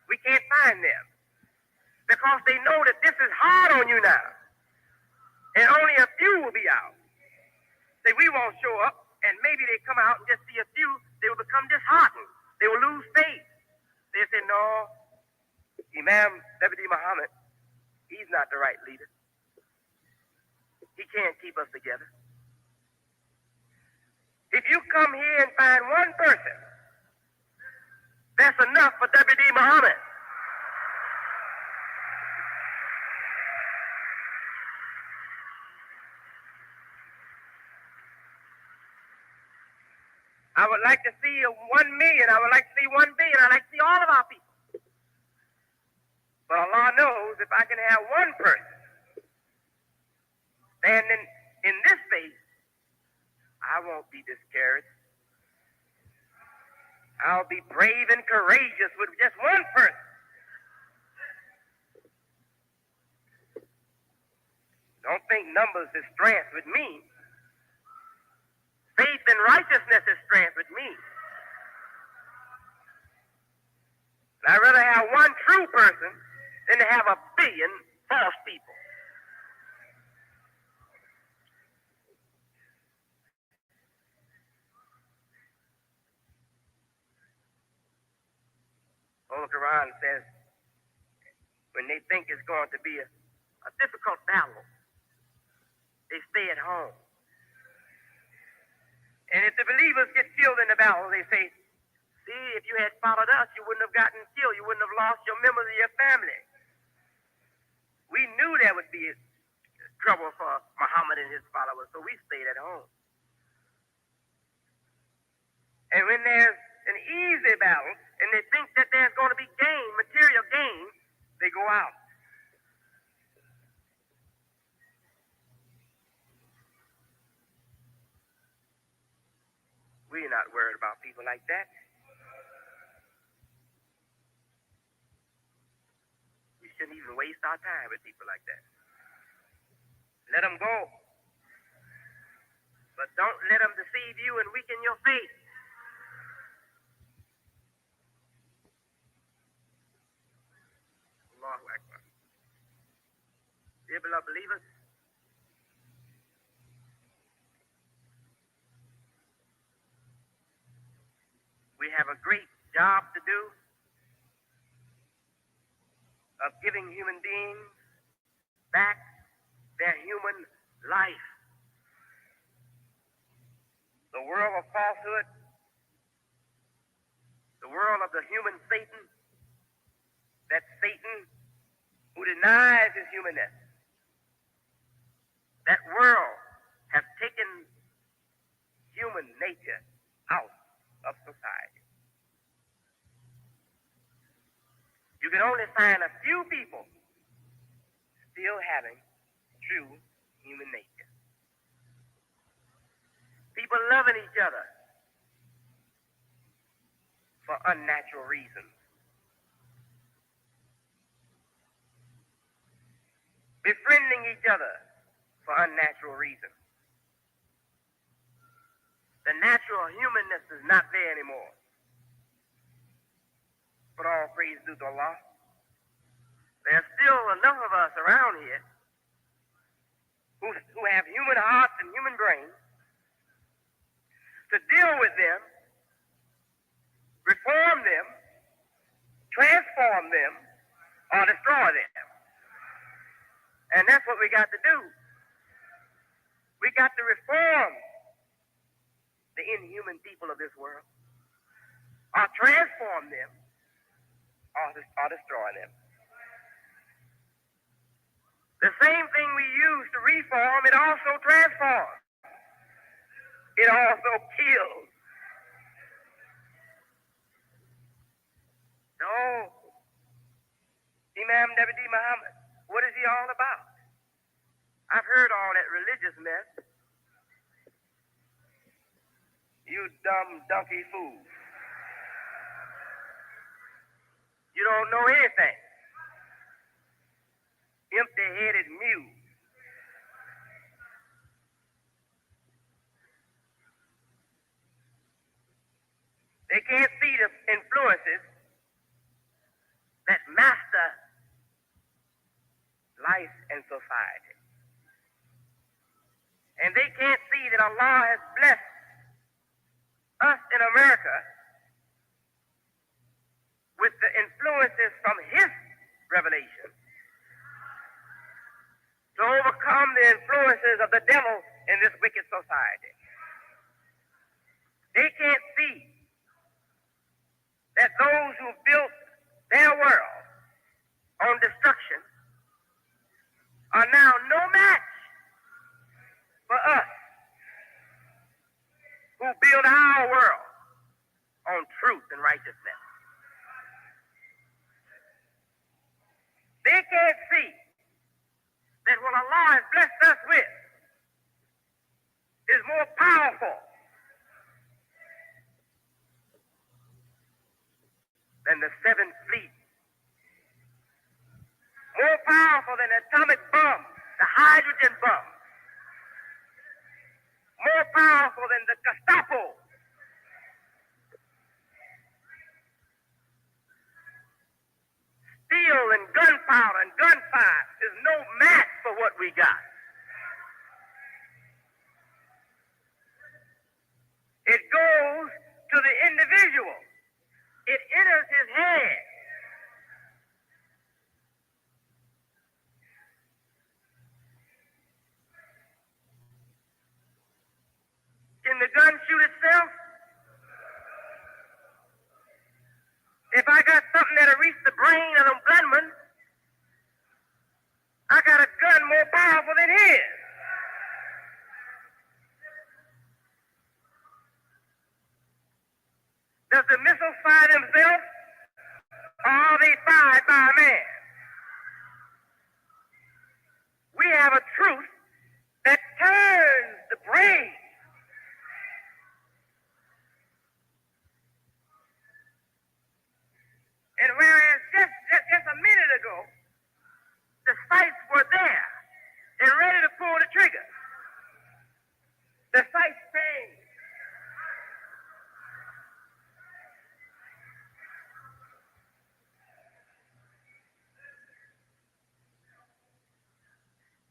We can't find them because they know that this is hard on you now, and only a few will be out. Say we won't show up, and maybe they come out and just see a few. They will become disheartened. They will lose faith. They say, "No, Imam Deputy Muhammad, he's not the right leader. He can't keep us together." If you come here and find one person, that's enough for Deputy Muhammad. I would like to see 1 million. I would like to see 1 billion. I'd like to see all of our people. But Allah knows if I can have one person standing in this space, I won't be discouraged. I'll be brave and courageous with just one person. Don't think numbers is strength with me. Faith and righteousness is strength with me. I'd rather have one true person than to have 1 billion false people. The Quran says when they think it's going to be a difficult battle, they stay at home. And if the believers get killed in the battle, they say, See, if you had followed us, you wouldn't have gotten killed. You wouldn't have lost your members of your family. We knew there would be trouble for Muhammad and his followers, so we stayed at home. And when there's an easy battle, and they think that there's going to be gain, material gain, they go out. We're not worried about people like that. We shouldn't even waste our time with people like that. Let them go. But don't let them deceive you and weaken your faith. Allahu Akbar. Dear beloved believers, we have a great job to do of giving human beings back their human life. The world of falsehood, the world of the human Satan, that Satan who denies his humanness, that world has taken human nature out of society. You can only find a few people still having true human nature. People loving each other for unnatural reasons. Befriending each other for unnatural reasons. The natural humanness is not there anymore. But all praise due to Allah. There's still enough of us around here who have human hearts and human brains to deal with them, reform them, transform them, or destroy them. And that's what we got to do. We got to reform the inhuman people of this world, or transform them, or destroy them. The same thing we use to reform, it also transforms. It also kills. So, Imam Deputy Muhammad, what is he all about? I've heard all that religious mess. You dumb donkey fool. You don't know anything. Empty-headed mule. They can't see the influences that master life and society. And they can't see that Allah has blessed us in America with the influences from His revelation to overcome the influences of the devil in this wicked society. They can't see that those who built their world on destruction are now no match for us who build our world on truth and righteousness. They can't see that what Allah has blessed us with is more powerful than the seventh fleet, more powerful than the atomic bomb, the hydrogen bomb, more powerful than the Gestapo. Steel and gunpowder and gunfire is no match for what we got. It goes to the individual. It enters his head. Can the gun shoot itself? brain of them gunmen, I got a gun more powerful than his. Does the missiles fire themselves, or are they fired by a man? We have a truth that turns the brain. And whereas just a minute ago, the sights were there and ready to pull the trigger, the sights changed.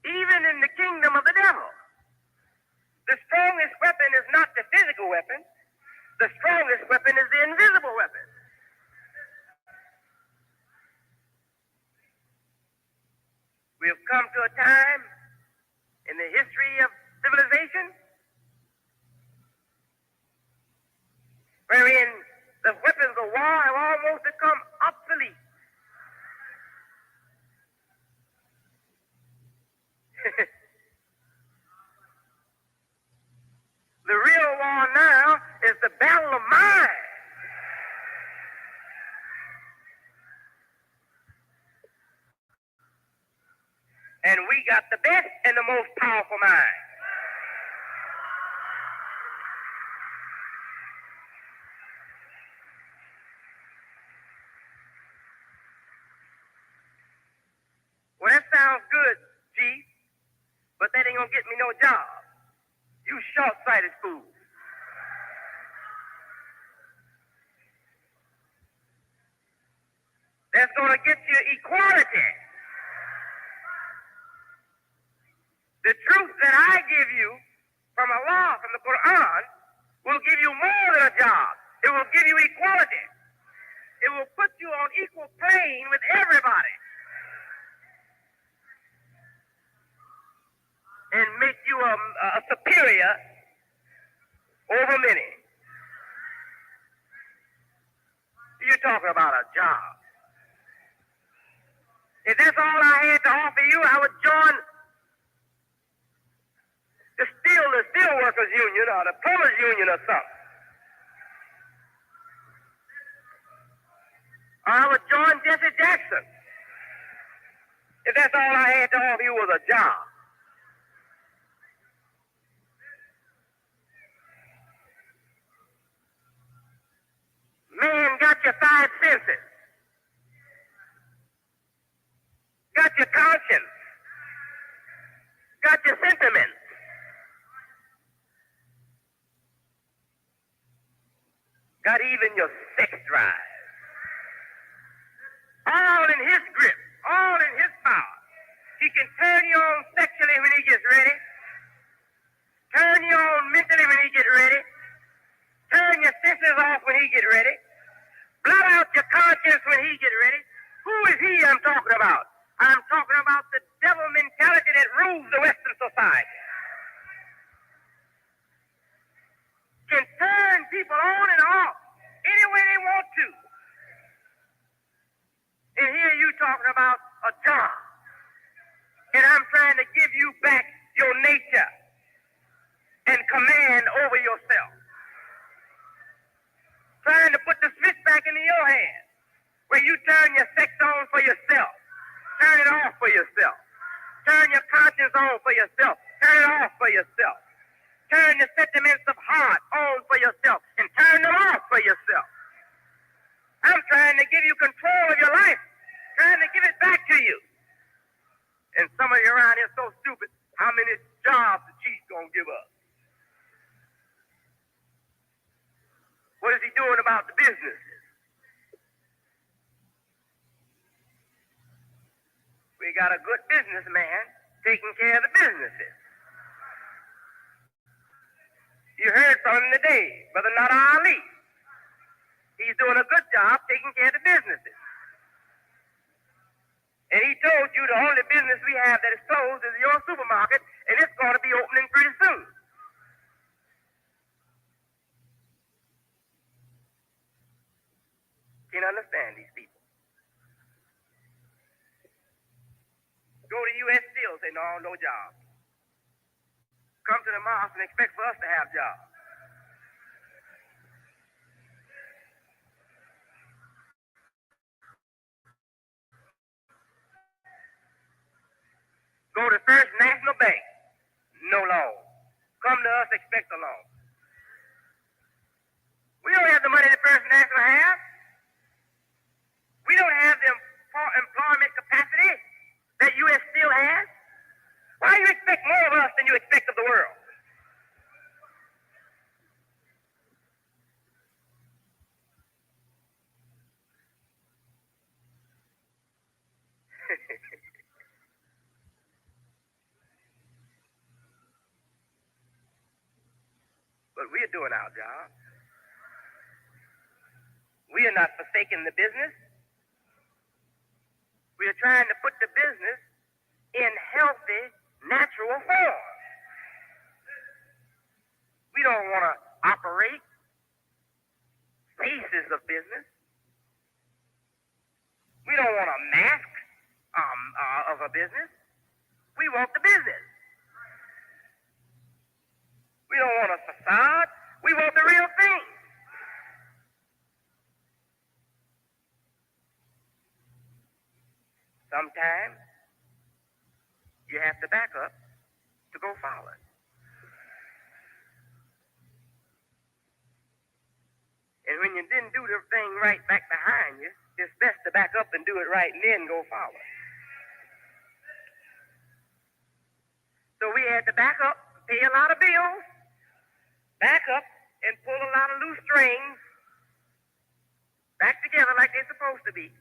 Even in the kingdom of the devil, the strongest weapon is not the physical weapon. The strongest weapon is the invisible weapon. We have come to a time in the history of civilization wherein the weapons of war have almost become obsolete. The real war now is the battle of mind. And we got the best and the most powerful mind. Well, that sounds good, Chief, but that ain't gonna get me no job. You short-sighted fool. That's gonna get you equality. The truth that I give you from Allah, from the Quran, will give you more than a job. It will give you equality. It will put you on equal plane with everybody and make you a superior over many. You're talking about a job. If that's all I had to offer you, I would join the Steelworkers Union or the Plumbers Union or something. Or I would join Jesse Jackson. If that's all I had to offer you was a job. Man got your five senses. Got your conscience. Got your sentiments. Got even your sex drive. All in his grip, all in his power. He can turn you on sexually when he gets ready, turn you on mentally when he gets ready, turn your senses off when he gets ready, blot out your conscience when he gets ready. Who is he I'm talking about? I'm talking about the devil mentality that rules the Western society. Can turn people on and off any way they want to. And here you talking about a job. And I'm trying to give you back your nature and command over yourself. Trying to put the switch back into your hand, where you turn your sex on for yourself, turn it off for yourself, turn your conscience on for yourself, turn it off for yourself, turn the sentiments of heart on for yourself, and turn them off for yourself. I'm trying to give you control of your life, trying to give it back to you. And some of you around here so stupid, how many jobs the chief gonna give us? What is he doing about the businesses? We got a good businessman taking care of the businesses. You heard from him today, Brother Nada Ali. He's doing a good job taking care of the businesses. And he told you the only business we have that is closed is your supermarket, and it's going to be opening pretty soon. Can't understand these people. say, no job. Come to the mosque and expect for us to have jobs. Go to First National Bank, no loan. Come to us, expect a loan. We don't have the money that First National has. We don't have the employment capacity that U.S. still has. Why do you expect more of us than you expect of the world? But we are doing our job. We are not forsaking the business. We are trying to put the business in healthy, natural form. We don't want to operate pieces of business. We don't want a mask of a business. We want the business. We don't want a facade. We want the real thing. Sometimes you have to back up to go forward. And when you didn't do the thing right back behind you, it's best to back up and do it right and then go forward. So we had to back up, pay a lot of bills, back up and pull a lot of loose strings back together like they're supposed to be.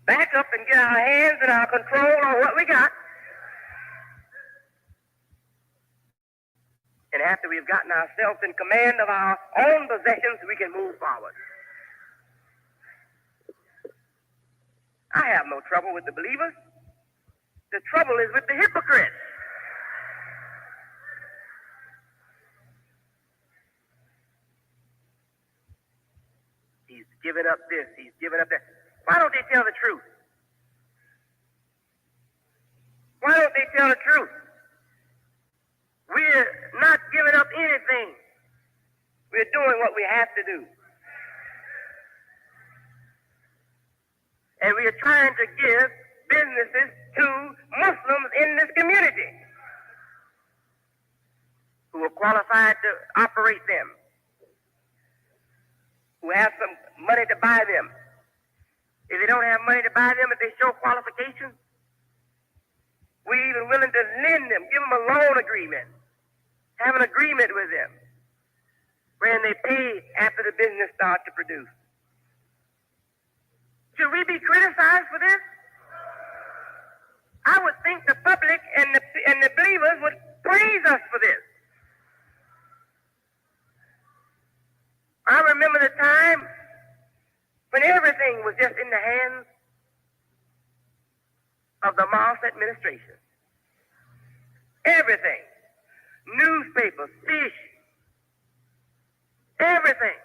Back up and get our hands and our control on what we got. And after we've gotten ourselves in command of our own possessions, we can move forward. I have no trouble with the believers. The trouble is with the hypocrites. He's given up this, he's given up that. Why don't they tell the truth? Why don't they tell the truth? We're not giving up anything. We're doing what we have to do. And we are trying to give businesses to Muslims in this community who are qualified to operate them, who have some money to buy them. If they don't have money to buy them, if they show qualifications, we're even willing to lend them, give them a loan agreement, have an agreement with them, when they pay after the business starts to produce. Should we be criticized for this? I would think the public and the believers would praise us for this. I remember the time when everything was just in the hands of the mosque administration. Everything. Newspapers, fish, everything.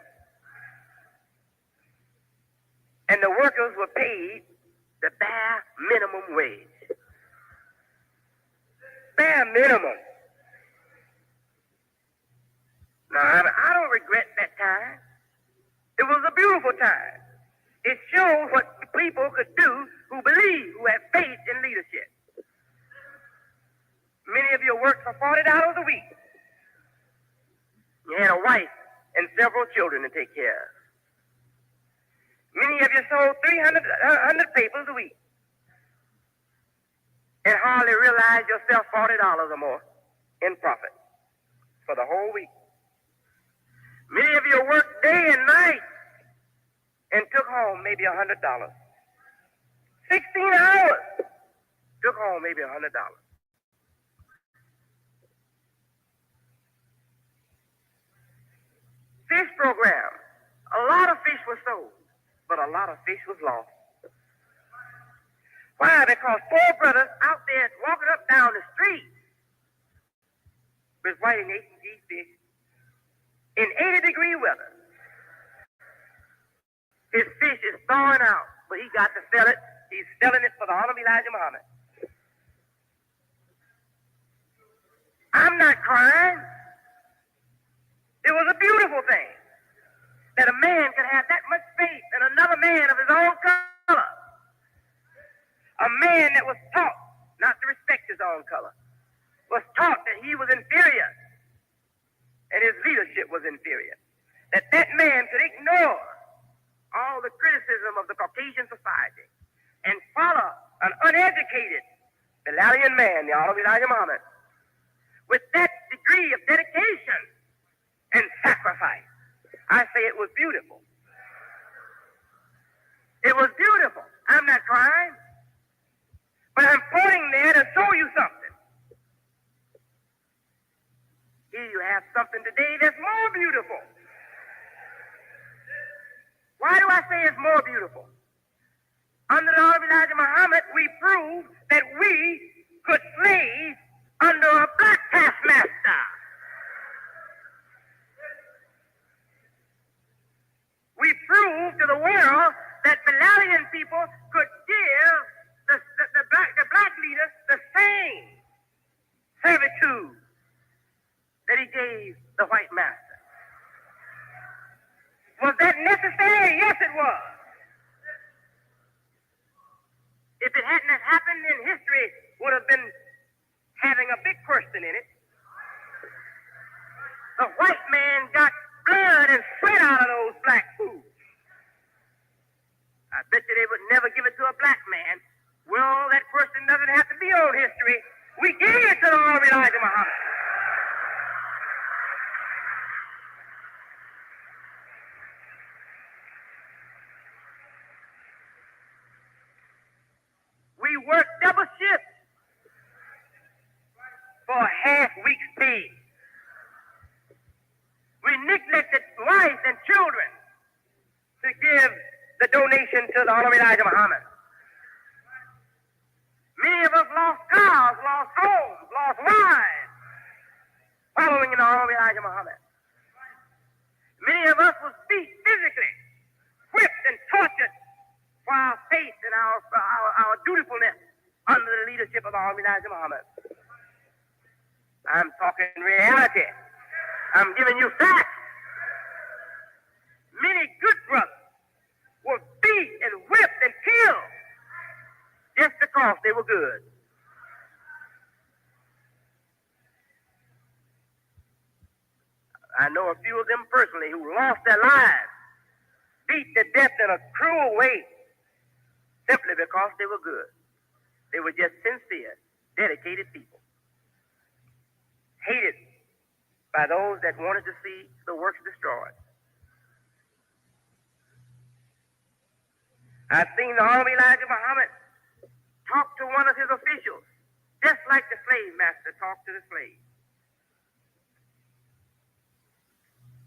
And the workers were paid the bare minimum wage. Bare minimum. Now, I don't regret that time. It was a beautiful time. It shows what people could do who believe, who have faith in leadership. Many of you worked for $40 a week. You had a wife and several children to take care of. Many of you sold 300 papers a week and hardly realized yourself $40 or more in profit for the whole week. Many of you worked day and night and took home maybe $100. 16 hours, took home maybe $100. Fish program, a lot of fish was sold, but a lot of fish was lost. Why? Because poor brothers out there walking up down the street with white and H&G fish in 80-degree weather. His fish is thawing out, but he got to sell it. He's selling it for the honor of Elijah Muhammad. I'm not crying. It was a beautiful thing that a man could have that much faith in another man of his own color. A man that was taught not to respect his own color, was taught that he was inferior and his leadership was inferior. That man could ignore all the criticism of the Caucasian society and follow an uneducated Bilalian man, the Honorable Elijah Muhammad, with that degree of dedication and sacrifice. I say it was beautiful. It was beautiful. I'm not crying, but I'm pointing there to show you something. Here you have something today that's more beautiful. Why do I say it's more beautiful? Under the Honorable Elijah Muhammad, we proved that we could slave under a black taskmaster. We proved to the world that Bilalian people could give the black leaders the same servitude that he gave the white master. Was that necessary? Yes, it was. If it hadn't happened, then history would have been having a big person in it. The white man got blood and sweat out of those black fools. I bet you they would never give it to a black man. Well, that person doesn't have to be on history. We gave it to the Honorable Elijah Muhammad. We worked double shifts for a half week's pay. We neglected wives and children to give the donation to the Honorable Elijah Muhammad. Many of us lost cars, lost homes, lost wives, following in the Honorable Elijah Muhammad. Many of us was beat physically, whipped and tortured for our faith and our dutifulness under the leadership of the Honorable Elijah Muhammad. I'm talking reality. I'm giving you facts. Many good brothers were beat and whipped and killed just because they were good. I know a few of them personally who lost their lives, beat to death in a cruel way, simply because they were good. They were just sincere, dedicated people, hated by those that wanted to see the works destroyed. I've seen the Honorable Elijah Muhammad talk to one of his officials, just like the slave master talked to the slave.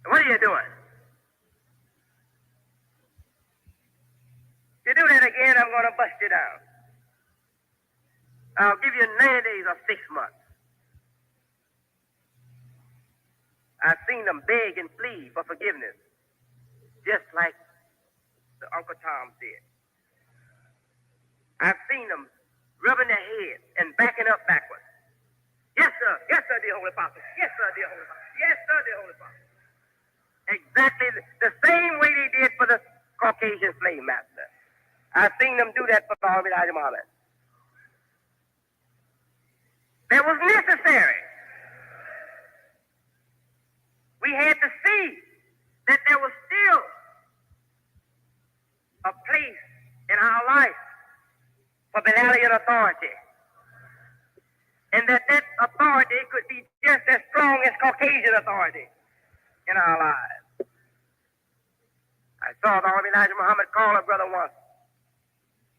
What are you doing? If you do that again, I'm going to bust you down. I'll give you 90 days or 6 months. I've seen them beg and plead for forgiveness, just like the Uncle Tom did. I've seen them rubbing their heads and backing up backwards. Yes, sir. Yes, sir, dear Holy Apostle. Yes, sir, dear Holy Apostle. Yes, sir, dear Holy Apostle. Exactly the same way they did for the Caucasian slave master. I've seen them do that for the Honorable Elijah Muhammad. That was necessary. We had to see that there was still a place in our life for Bilalian authority, and that authority could be just as strong as Caucasian authority in our lives. I saw the Honorable Elijah Muhammad call a brother once.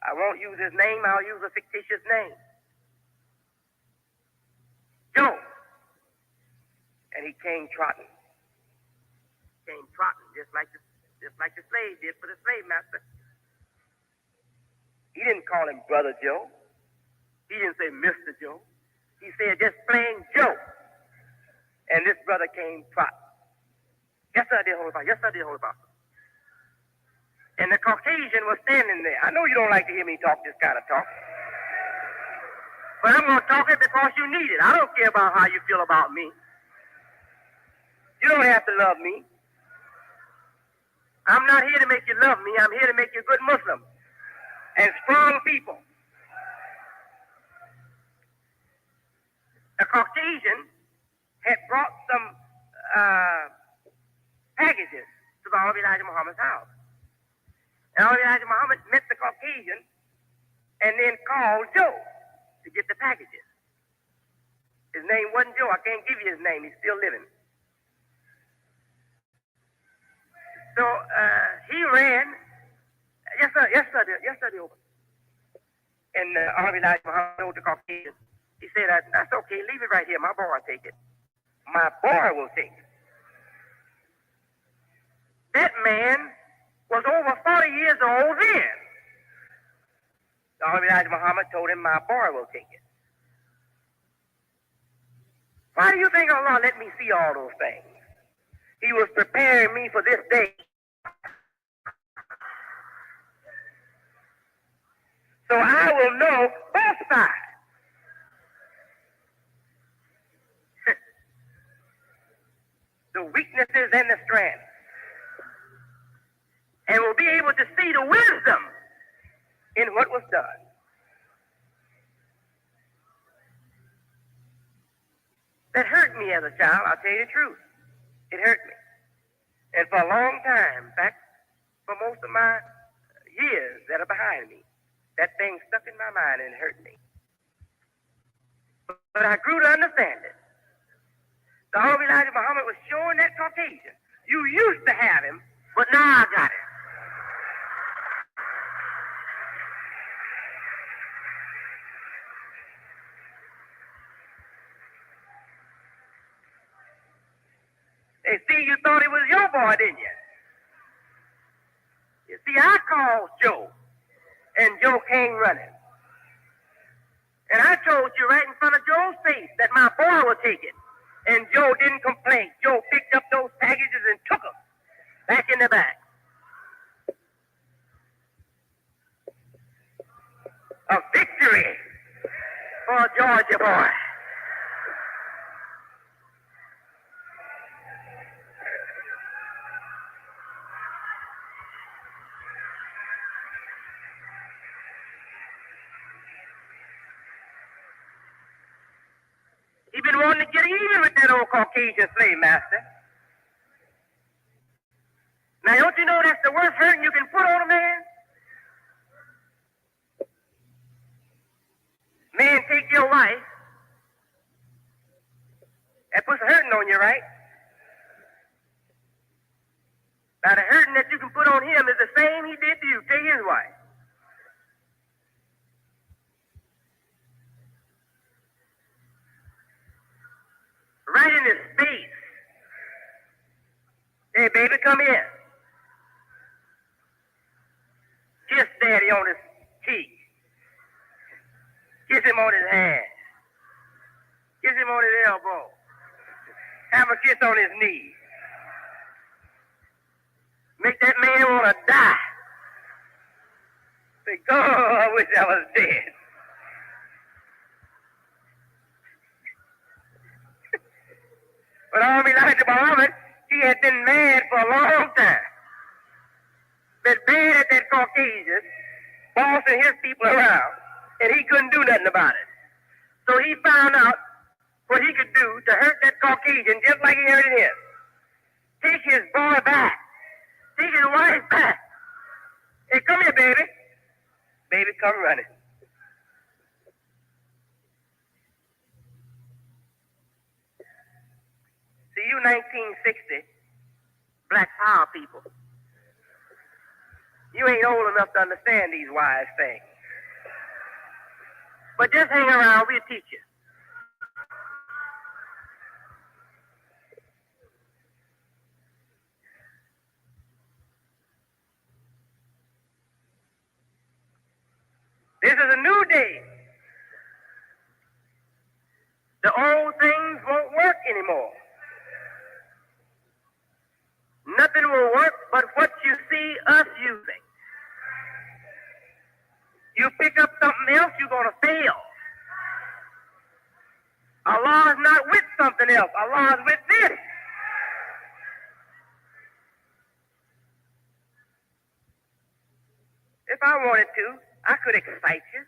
I won't use his name, I'll use a fictitious name. Joe. And he came trotting. Came trotting just like the slave did for the slave master. He didn't call him Brother Joe. He didn't say Mr. Joe. He said just plain Joe. And this brother came trotting. Yes, sir, dear Holy Apostle. Yes, sir, dear Holy Apostle. And the Caucasian was standing there. I know you don't like to hear me talk this kind of talk. But I'm going to talk it because you need it. I don't care about how you feel about me. You don't have to love me. I'm not here to make you love me. I'm here to make you a good Muslim and strong people. A Caucasian had brought some packages to the Honorable Elijah Muhammad's house. And Honorable Elijah Muhammad met the Caucasian and then called Joe to get the packages. His name wasn't Joe. I can't give you his name. He's still living. So he ran. Yes, sir. Yes, sir. Yes, sir. They opened. And Honorable Elijah Muhammad told the Caucasian, he said, "That's okay. Leave it right here. My boy will take it. My boy will take it." That man was over 40 years old then. The Honorable Elijah Muhammad told him, "My boy will take it." Why do you think Allah let me see all those things? He was preparing me for this day. So I will know both sides. The weaknesses and the strengths. And will be able to see the wisdom in what was done. That hurt me as a child, I'll tell you the truth. It hurt me. And for a long time, in fact, for most of my years that are behind me, that thing stuck in my mind and hurt me. But I grew to understand it. The Honorable Elijah Muhammad was showing that Caucasian, you used to have him, but now I got him. They see you thought it was your boy, didn't you? You see, I called Joe, and Joe came running. And I told you right in front of Joe's face that my boy would take it. And Joe didn't complain. Joe picked up those packages and took them back in the back. A victory for a Georgia boy. He been wanting to get even with that old Caucasian slave master. Now, don't you know that's the worst hurting you can put on a man? Man, take your wife. That puts a hurting on you, right? Now, the hurting that you can put on him is the same he did to you. Take his wife. Right in his face. Hey, baby, come here. Kiss daddy on his cheek. Kiss him on his hand. Kiss him on his elbow. Have a kiss on his knee. Make that man want to die. Say, God, I wish I was dead. But Honorable Elijah Muhammad, he had been mad for a long time. Been mad at that Caucasian, bossing his people around, and he couldn't do nothing about it. So he found out what he could do to hurt that Caucasian just like he hurted him. Take his boy back. Take his wife back. Hey, come here, baby. Baby, come running. See, you 1960 black power people. You ain't old enough to understand these wise things. But just hang around, we'll teach you. This is a new day. The old things won't work anymore. Nothing will work but what you see us using. You pick up something else, you're going to fail. If I wanted to, I could excite you.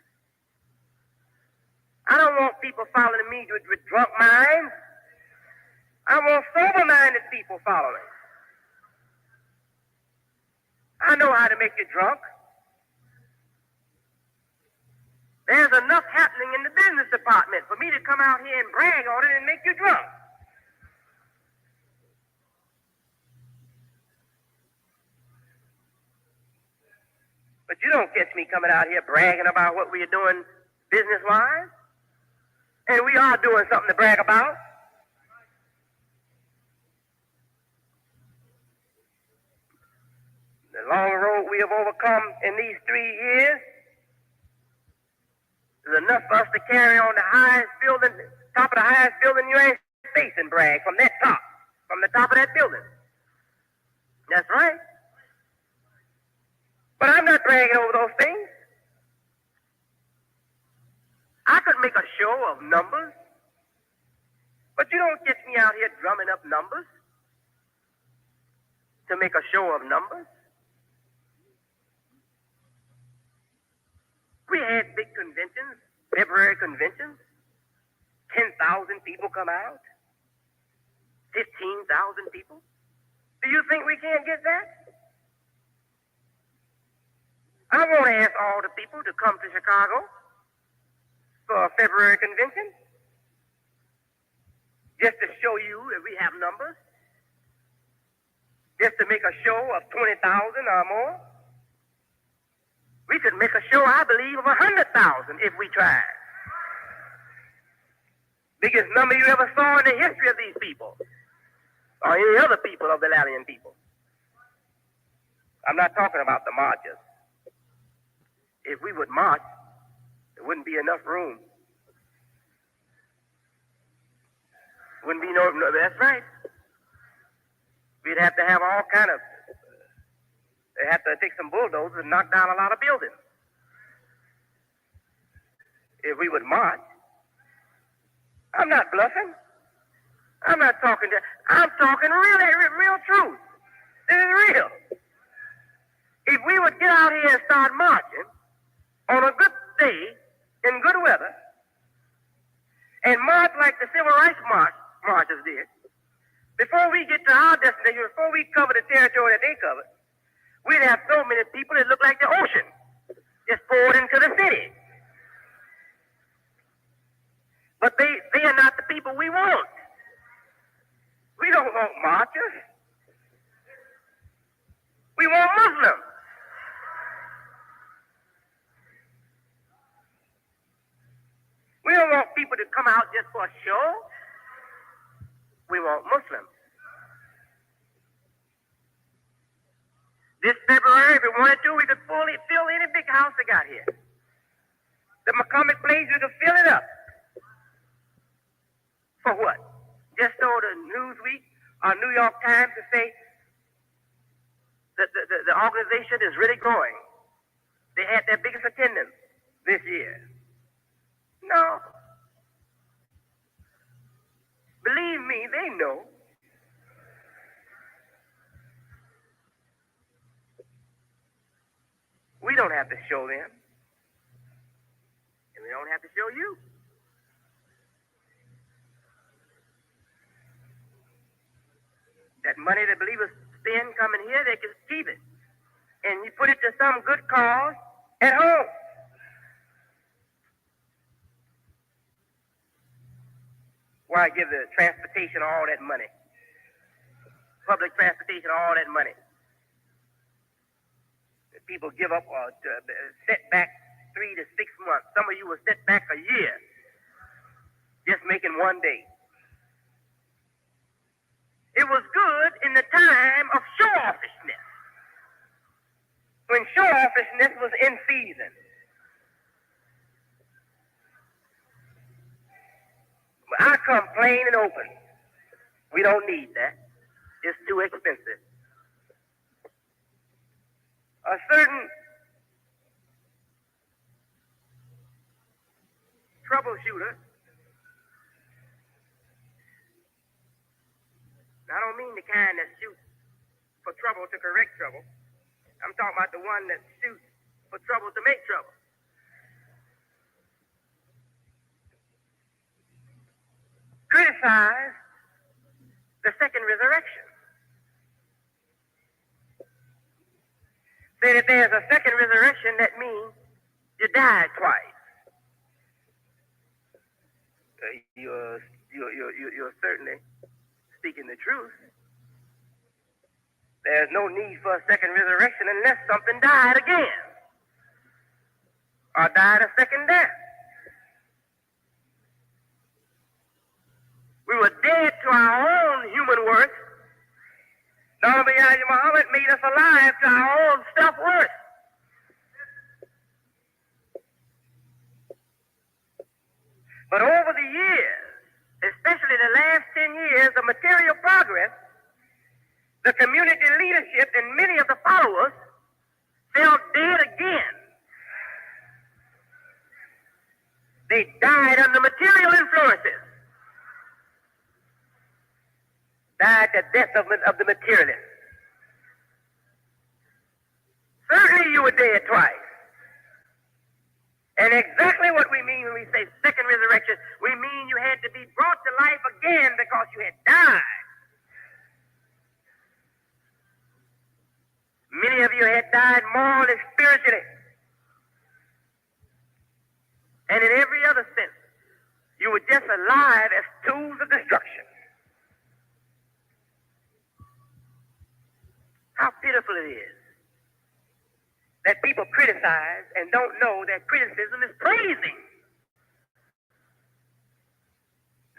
I don't want people following me with drunk minds. I want sober-minded people following. I know how to make you drunk. There's enough happening in the business department for me to come out here and brag on it and make you drunk. But you don't catch me coming out here bragging about what we are doing business-wise. And we are doing something to brag about. The long road we have overcome in these 3 years is enough for us to carry on the highest building, top of the highest building in the United States and brag from that top, from the top of that building. That's right. But I'm not bragging over those things. I could make a show of numbers, but you don't get me out here drumming up numbers to make a show of numbers. We had big conventions, February conventions. 10,000 people come out. 15,000 people. Do you think we can't get that? I want to ask all the people to come to Chicago for a February convention, just to show you that we have numbers, just to make a show of 20,000 or more. We could make a show, I believe, of 100,000 if we tried. Biggest number you ever saw in the history of these people, or any other people of the Lalian people. I'm not talking about the marchers. If we would march, there wouldn't be enough room. Wouldn't be no, that's right. We'd have to have all kind of, they'd have to take some bulldozers and knock down a lot of buildings. If we would march. I'm not bluffing. I'm not talking I'm talking real truth. This is real. If we would get out here and start marching on a good day, in good weather, and march like the civil rights marchers did, before we get to our destination, before we cover the territory that they covered, we'd have so many people that look like the ocean just poured into the city. But they are not the people we want. We don't want marchers. We want Muslims. We don't want people to come out just for a show. We want Muslims. This February, if we wanted to, we could fully fill any big house they got here. The McCormick Place, we could fill it up. For what? Just so the Newsweek or New York Times to say that the organization is really growing. They had their biggest attendance this year. No. Believe me, they know. We don't have to show them. And we don't have to show you. That money that believers spend coming here, they can keep it. And you put it to some good cause at home. Why give the transportation all that money? Public transportation all that money. People give up or set back 3 to 6 months. Some of you will set back a year just making one day. It was good in the time of show-offishness, when show-offishness was in season. But I come plain and open. We don't need that. It's too expensive. A certain troubleshooter, I don't mean the kind that shoots for trouble to correct trouble. I'm talking about the one that shoots for trouble to make trouble. Criticize the second resurrection. Say that there's a second resurrection, that means you died twice. You're certainly speaking the truth. There's no need for a second resurrection unless something died again or died a second death. We were dead to our own human worth. Nabi Muhammad made us alive to our own self-worth. But over the years, especially the last 10 years of material progress, the community leadership and many of the followers fell dead again. They died under material influences. Died the death of the materialists. Certainly you were dead twice. And exactly what we mean when we say second resurrection, we mean you had to be brought to life again because you had died. Many of you had died morally, spiritually, and in every other sense. You were just alive as tools of destruction. How pitiful it is that people criticize and don't know that criticism is praising.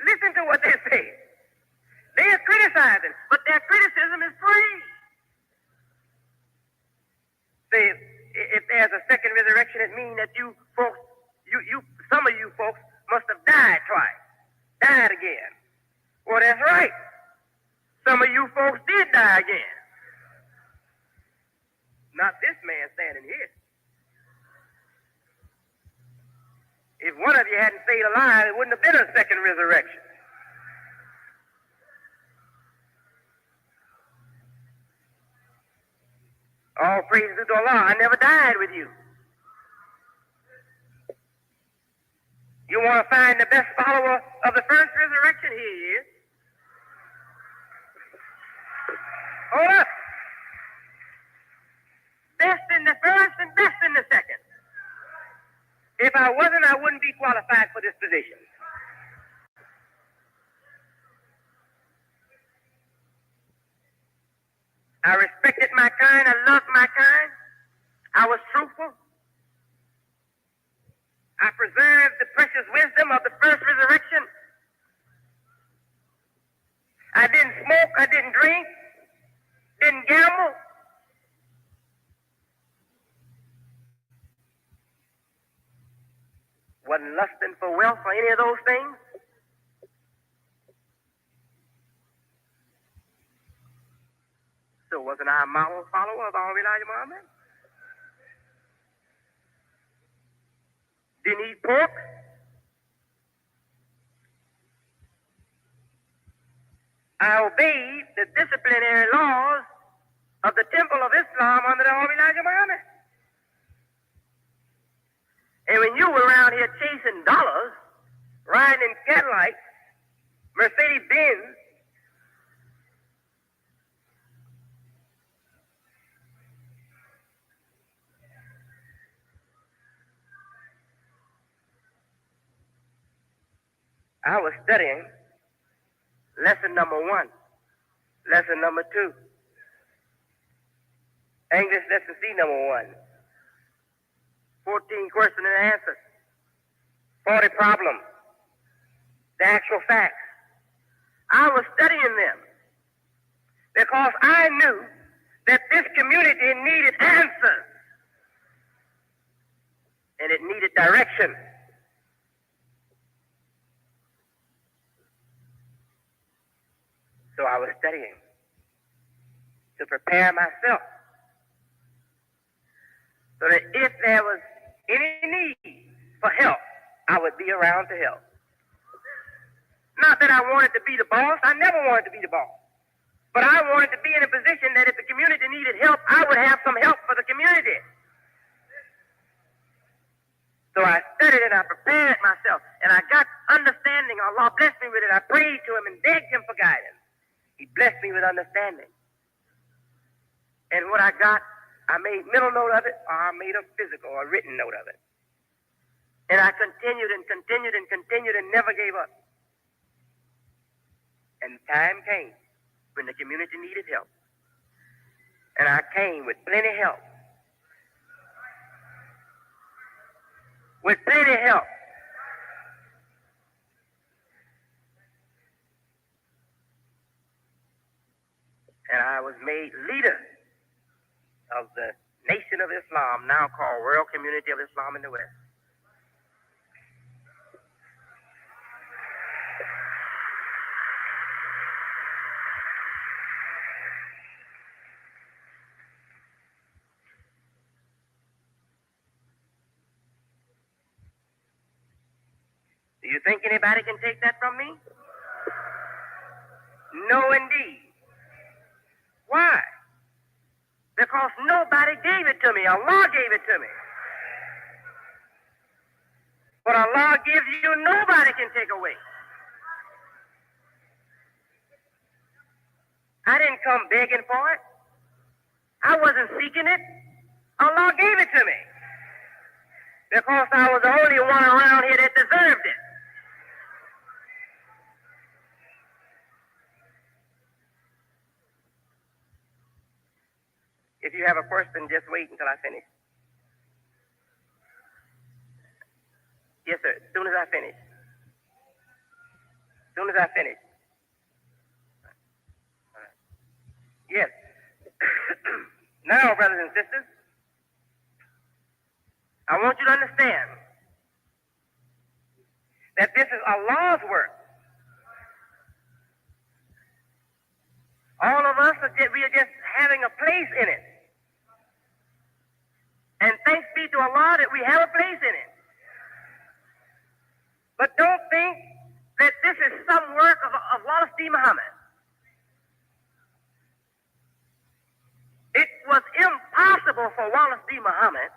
Listen to what they say. They are criticizing, but their criticism is praise. Say, if there's a second resurrection, it means that you folks, some of you folks must have died twice, died again. Well, that's right. Some of you folks did die again. Not this man standing here. If one of you hadn't stayed alive, it wouldn't have been a second resurrection. All praise to Allah. I never died with you. You want to find the best follower of the first resurrection? Here he is. Hold up. Best in the first and best in the second. If I wasn't, I wouldn't be qualified for this position. I respected my kind. I loved my kind. I was truthful. I preserved the precious wisdom of the first resurrection. I didn't smoke. I didn't drink. Didn't gamble. Wasn't lusting for wealth or any of those things. So wasn't I a model follower of our Elijah Muhammad? Didn't eat pork. I obeyed the disciplinary laws of the Temple of Islam under the Holy Elijah Muhammad. And when you were around here chasing dollars, riding in Cadillacs, Mercedes-Benz, I was studying lesson number 1, lesson number 2, English lesson C number 1, 14 questions and answers, 40 problems, the actual facts. I was studying them because I knew that this community needed answers and it needed direction. So I was studying to prepare myself so that if there was any need for help, I would be around to help. Not that I wanted to be the boss. I never wanted to be the boss. But I wanted to be in a position that if the community needed help, I would have some help for the community. So I studied and I prepared myself, and I got understanding. Allah blessed me with it. I prayed to him and begged him for guidance. He blessed me with understanding. And what I got, I made mental note of it, or I made a physical or written note of it. And I continued and continued and continued and never gave up. And time came when the community needed help. And I came with plenty help. With plenty help. And I was made leader of the Nation of Islam, now called World Community of Islam in the West. Do you think anybody can take that from me? No, indeed. Why? Because nobody gave it to me. Allah gave it to me. What Allah gives you, nobody can take away. I didn't come begging for it. I wasn't seeking it. Allah gave it to me. Because I was the only one around here that deserved it. If you have a question, just wait until I finish. Yes, sir. As soon as I finish. As soon as I finish. All right. Yes. Now, brothers and sisters, I want you to understand that this is Allah's work. All of us, we are just having a place in it. And thanks be to Allah that we have a place in it. But don't think that this is some work of Wallace D. Muhammad. It was impossible for Wallace D. Muhammad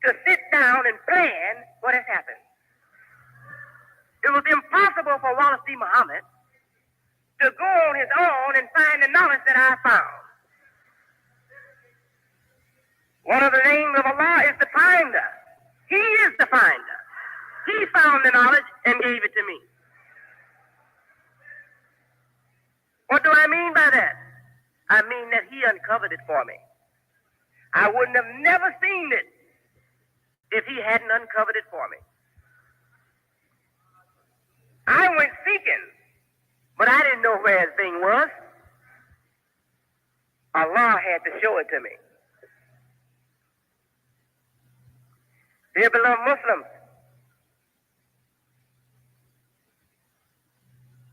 to sit down and plan what has happened. It was impossible for Wallace D. Muhammad to go on his own and find the knowledge that I found. One of the names of Allah is the finder. He is the finder. He found the knowledge and gave it to me. What do I mean by that? I mean that he uncovered it for me. I wouldn't have never seen it if he hadn't uncovered it for me. I went seeking, but I didn't know where the thing was. Allah had to show it to me. Dear beloved Muslims,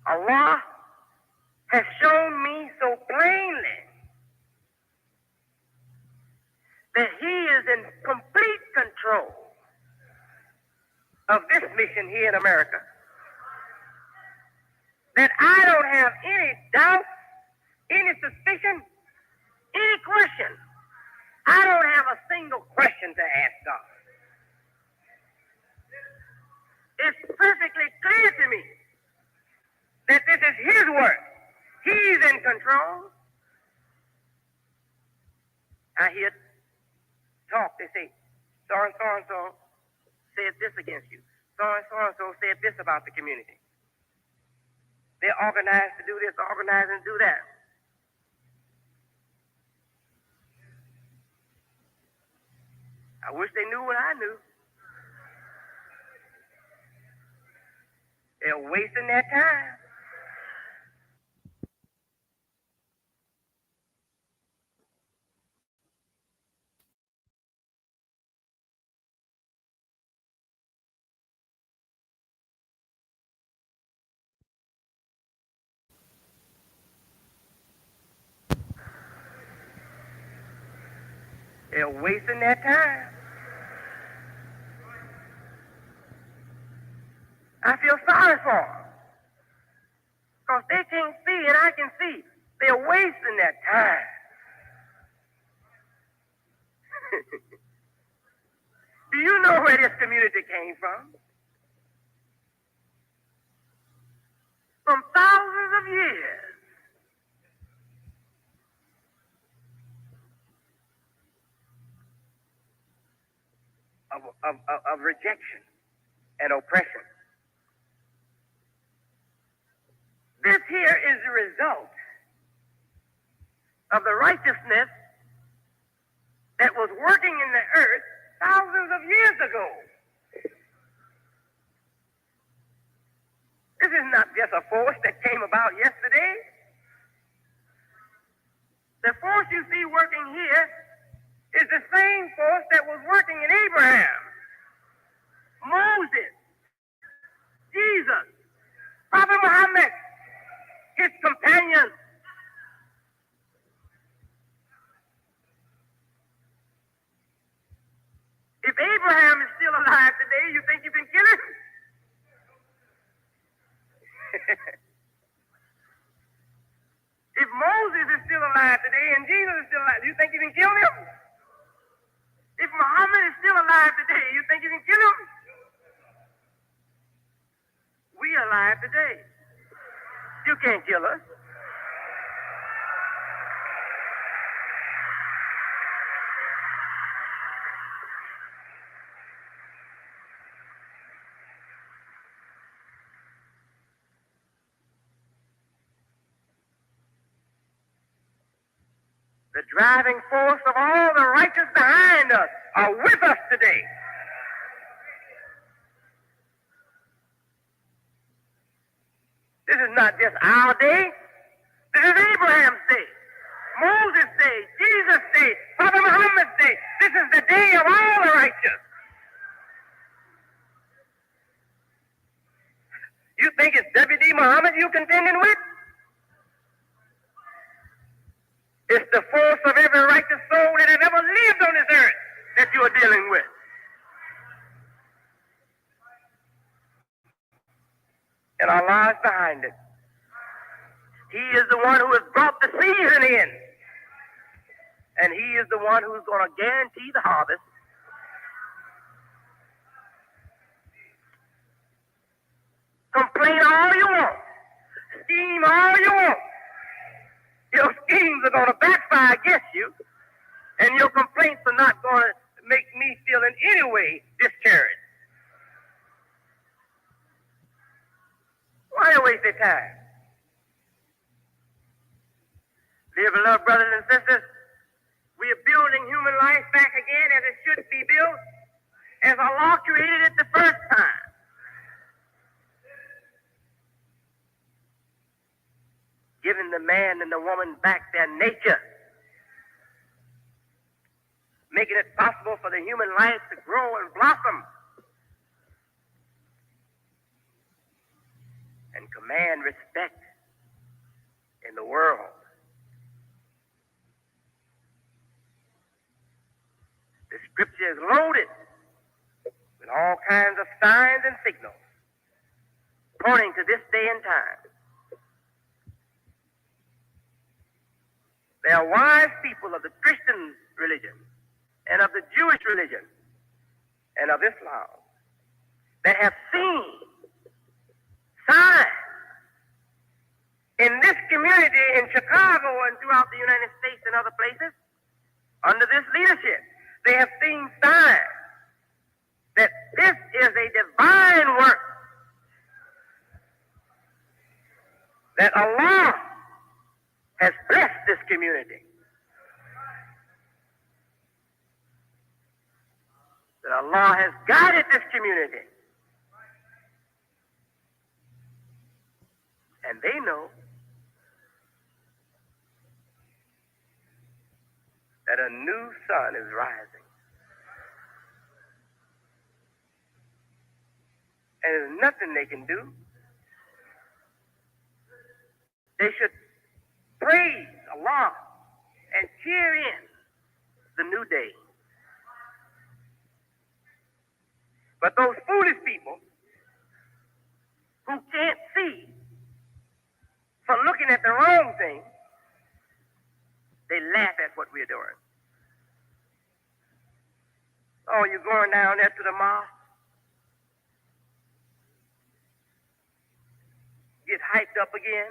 Allah has shown me so plainly that He is in complete control of this mission here in America, that I don't have any doubt, any suspicion, any question. I don't have a single question to ask God. It's perfectly clear to me that this is His work. He's in control. I hear talk. They say, so-and-so said this against you. So-and-so said this about the community. They're organized to do this, organized and do that. I wish they knew what I knew. They're wasting their time. They're wasting their time. I feel sorry for them. Because they can't see and I can see. They're wasting their time. Do you know where this came from. From thousands of years. Of rejection and oppression. This here is the result of the righteousness that was working in the earth thousands of years ago. This is not just a force that came about yesterday. The force you see working here is the same force that was working in Abraham, Moses, Jesus, Prophet Muhammad, his companions. If Abraham is still alive today, you think you can kill him? If Moses is still alive today and Jesus is still alive, do you think you can kill him? If Muhammad is still alive today, you think you can kill him? We are alive today. You can't kill us. The driving force of all the righteous behind us are with us today. This is not just our day. This is Abraham's day, Moses' day, Jesus' day, Prophet Muhammad's day. This is the day of all the righteous. You think it's W.D. Muhammad you contending with? It's the force of every righteous soul that has ever lived on this earth that you are dealing with. And Allah is behind it. He is the one who has brought the season in. And He is the one who's going to guarantee the harvest. Complain all you want. Scheme all you want. Your schemes are going to backfire against you, and your complaints are not going to make me feel in any way discouraged. Why waste their time? Dear beloved brothers and sisters, we are building human life back again as it should be built, as Allah created it the first time. Giving the man and the woman back their nature, making it possible for the human life to grow and blossom, and command respect in the world. The scripture is loaded with all kinds of signs and signals pointing to this day and time. There are wise people of the Christian religion and of the Jewish religion and of Islam that have seen signs in this community in Chicago and throughout the United States and other places under this leadership. They have seen signs that this is a divine work, that Allah has blessed this community, that Allah has guided this community, and they know that a new sun is rising, and there's nothing they can do. They should praise Allah and cheer in the new day. But those foolish people who can't see from looking at the wrong thing, they laugh at what we're doing. Oh, you're going down there to the mosque get hyped up again,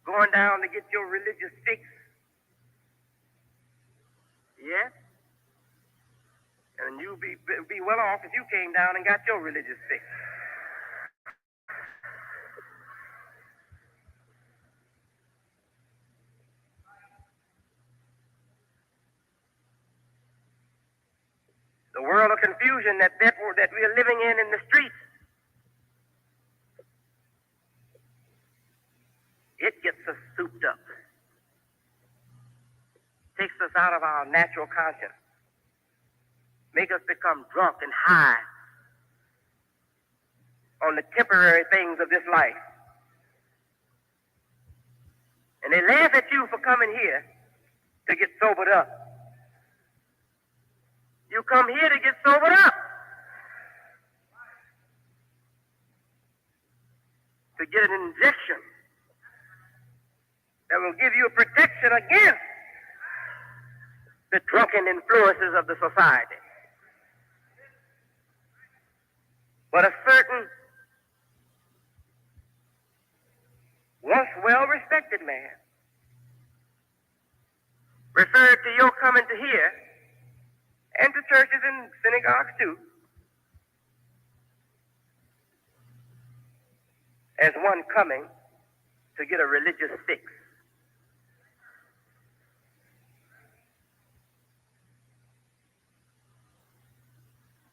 going down to get your religious fix. Yes? And you'd be well off if you came down and got your religious fix. The world of confusion that we are living in the streets, it gets us souped up, takes us out of our natural conscience, make us become drunk and high on the temporary things of this life. And they laugh at you for coming here to get sobered up. You come here to get sobered up, to get an injection that will give you a protection against the drunken influences of the society. But a certain once well-respected man referred to your coming to here and to churches and synagogues too as one coming to get a religious fix.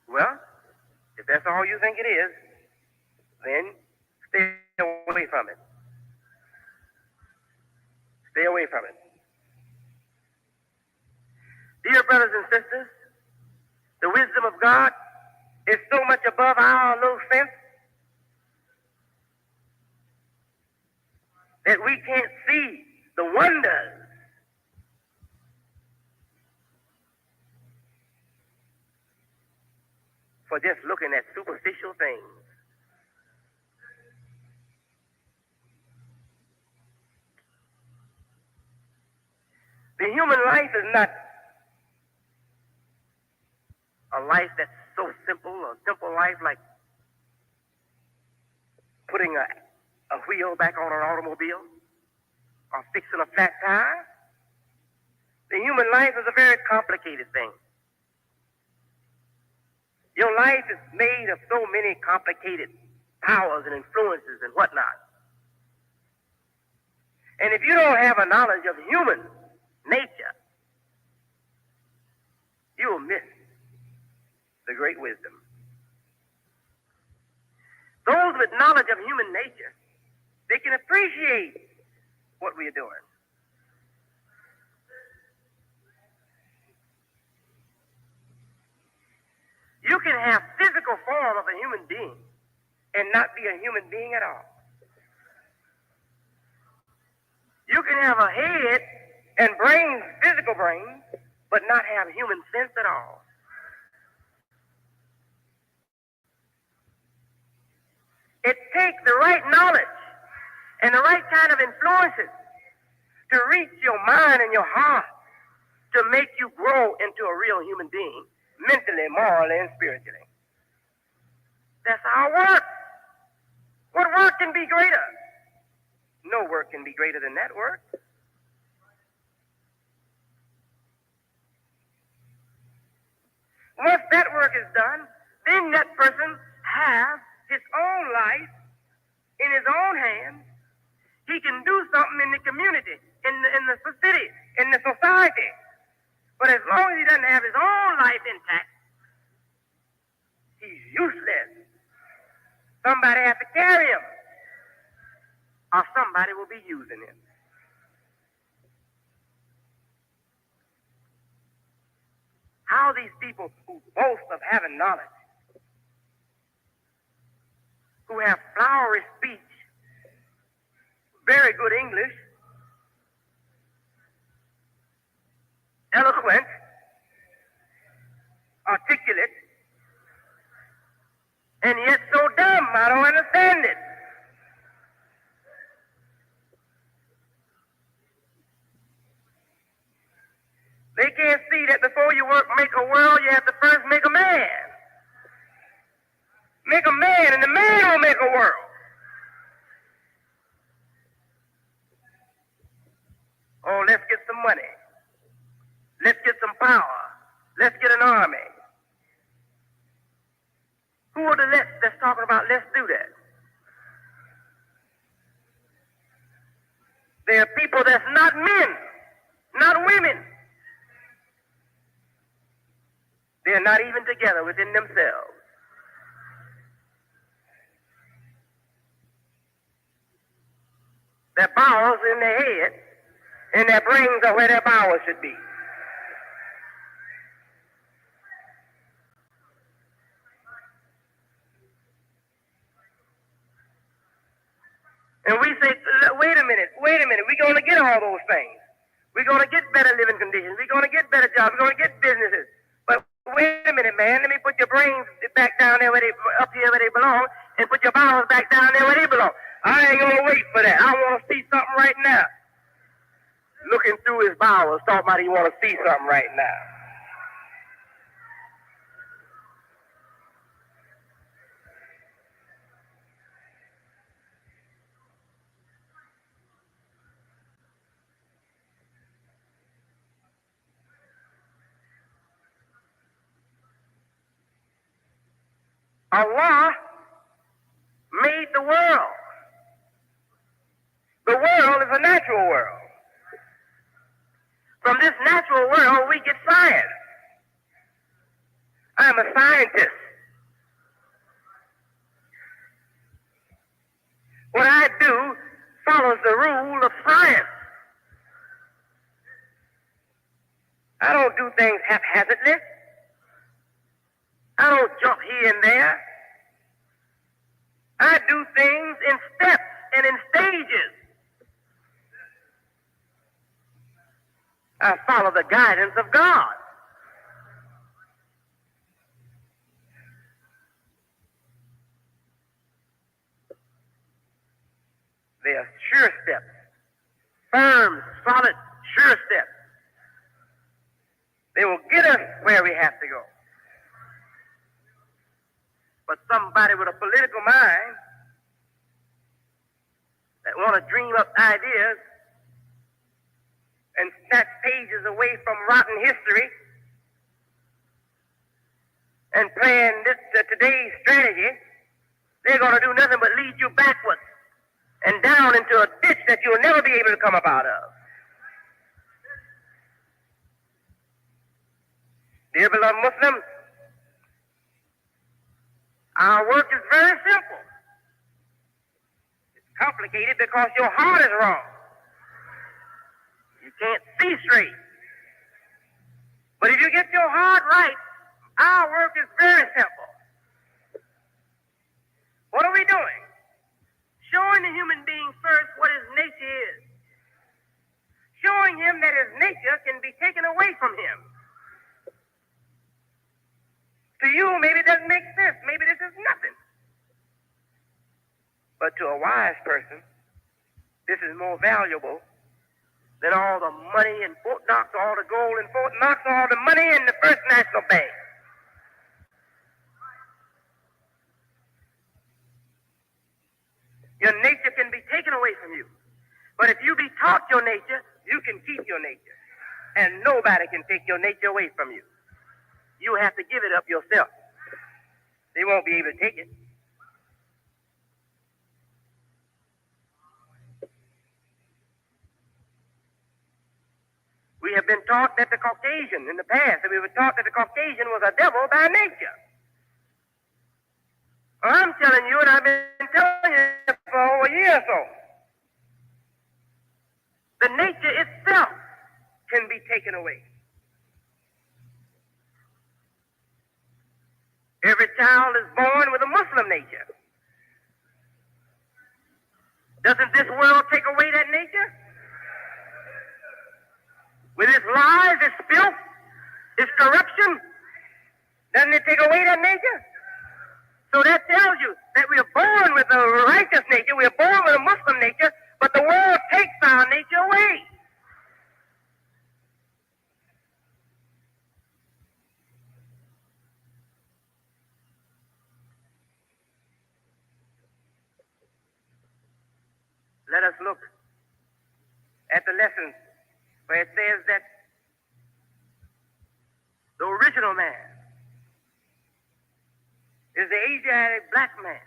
Well, if that's all you think it is, then stay away from it. Stay away from it. Dear brothers and sisters, the wisdom of God is so much above our little sense that we can't see the wonders for just looking at superficial things. The human life is not a life that's so simple, a simple life like putting a wheel back on an automobile or fixing a flat tire. The human life is a very complicated thing. Your life is made of so many complicated powers and influences and whatnot. And if you don't have a knowledge of human nature, you will miss the great wisdom. Those with knowledge of human nature, they can appreciate what we are doing. You can have physical form of a human being and not be a human being at all. You can have a head and brains, physical brains, but not have human sense at all. It takes the right knowledge and the right kind of influences to reach your mind and your heart to make you grow into a real human being, mentally, morally, and spiritually. That's our work. What work can be greater? No work can be greater than that work. Once that work is done, then that person has his own life in his own hands. He can do something in the community, in the city, in the society. But as long as he doesn't have his own life intact, he's useless. Somebody has to carry him, or somebody will be using him. How these people who boast of having knowledge, who have flowery speech, very good English, eloquent, articulate, and yet so dumb, I don't understand it. They can't see that before you make a world, you have to first make a man. Make a man, and the man some money. Let's get some power. Let's get an army. Who are the let's that's talking about let's do that? There are people that's not men, not women. They're not even together within themselves. Their bowels in their head and their brains are where their bowels should be. And we say, wait a minute, we're going to get all those things. We're going to get better living conditions. We're going to get better jobs. We're going to get businesses. But wait a minute, man, let me put your brains back down there up here where they belong, and put your bowels back down there where they belong. I ain't going to wait for that. I want to see something right now. Looking through his bowels, talking about he want to see something right now. Allah made the world. The world is a natural world. From this natural world, we get science. I'm a scientist. What I do follows the rule of science. I don't do things haphazardly. I don't jump here and there. I do things in steps and in stages. I follow the guidance of God. They are sure steps, firm, solid, sure steps. They will get us where we have to go. But somebody with a political mind that want to dream up ideas and snatch pages away from rotten history and playing today's strategy, they're going to do nothing but lead you backwards and down into a ditch that you'll never be able to come up out of. Dear beloved Muslims, our work is very simple. It's complicated because your heart is wrong. You can't see straight. But if you get your heart right, our work is very simple. What are we doing? Showing the human being first what his nature is. Showing him that his nature can be taken away from him. To you, maybe it doesn't make sense. Maybe this is nothing. But to a wise person, this is more valuable than all the money in Fort Knox, all the gold in Fort Knox, all the money in the First National Bank. Your nature can be taken away from you. But if you be taught your nature, you can keep your nature. And nobody can take your nature away from you. You have to give it up yourself. They won't be able to take it. We have been taught that the Caucasian, in the past, that we were taught that the Caucasian was a devil by nature. Well, I'm telling you, and I've been telling you for over a year or so, the nature itself can be taken away. Every child is born with a Muslim nature. Doesn't this world take away that nature? With its lies, its filth, its corruption, doesn't it take away that nature? So that tells you that we are born with a righteous nature, we are born with a Muslim nature, but the world takes our nature away. Let us look at the lessons where it says that the original man is the Asiatic black man,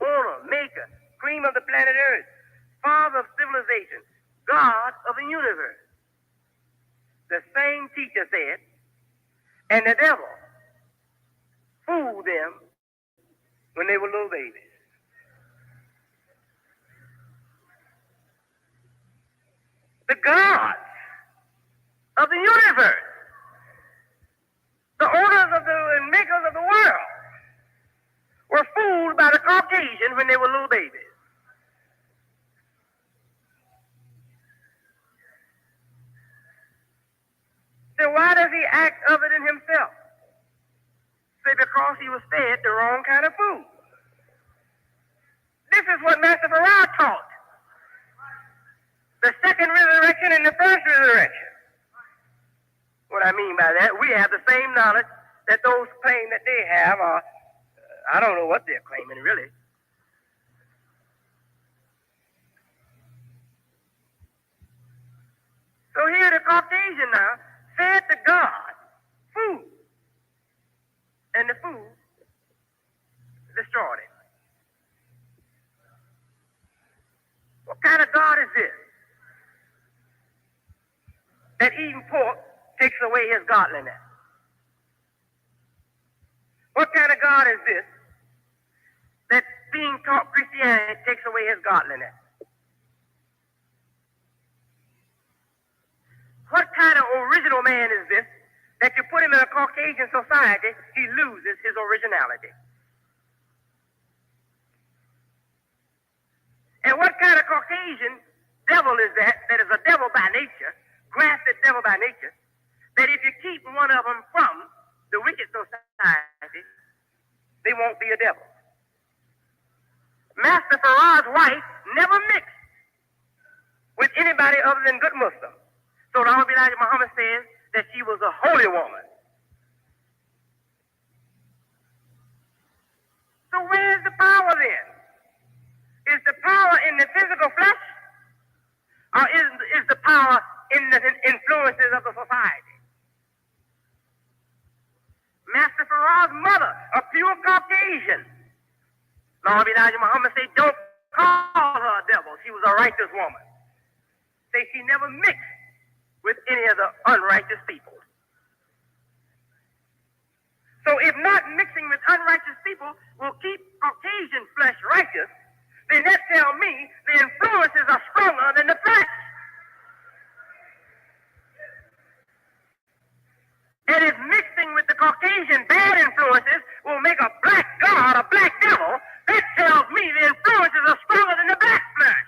owner, maker, cream of the planet Earth, father of civilization, God of the universe. The same teacher said, and the devil fooled them when they were little babies. The gods of the universe, the owners of the and makers of the world, were fooled by the Caucasian when they were little babies. So why does he act other than himself? Say because he was fed the wrong kind of food. This is what Master Farrar taught. The second resurrection and the first resurrection. What I mean by that, we have the same knowledge that those claim that they have, or I don't know what they're claiming really. So here the Caucasian now fed the God food, and the food destroyed him. What kind of God is this? That eating pork takes away his godliness. What kind of God is this? That being taught Christianity takes away his godliness. What kind of original man is this that you put him in a Caucasian society, he loses his originality? And what kind of Caucasian devil is that is a devil by nature, grafted devil by nature, that if you keep one of them from the wicked society, they won't be a devil? Master Farrar's wife never mixed with anybody other than good Muslims. So the Honorable Elijah Muhammad says that she was a holy woman. So where's the power then? Is the power in the physical flesh, or is the power in the influences of the society? Master Farrar's mother, a pure Caucasian. Lord Elijah Muhammad said, don't call her a devil. She was a righteous woman. Say she never mixed with any of the unrighteous people. So if not mixing with unrighteous people will keep Caucasian flesh righteous, then that tells me the influences are stronger than the flesh. And if mixing with the Caucasian bad influences will make a black god, a black devil, that tells me the influences are stronger than the black flesh.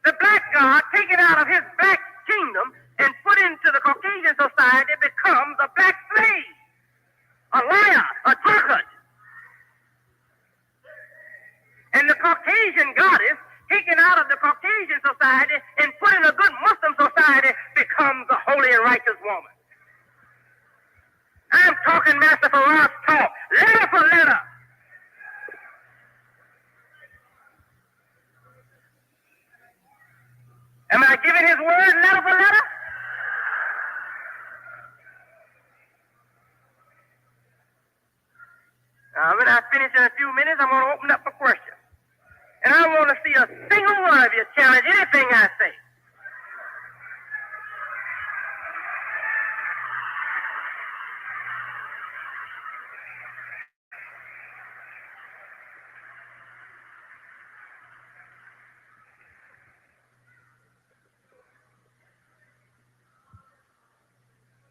The black god taken out of his black kingdom and put into the Caucasian society becomes a black slave, a liar, a drunkard. And the Caucasian goddess taken out of the Caucasian society and put in a good Muslim society becomes a holy and righteous woman. I'm talking Master Farrar's talk, letter for letter. Am I giving his word letter for letter? Now, when I finish in a few minutes, I'm going to open up for questions. And I want to see a single one of you challenge anything I say.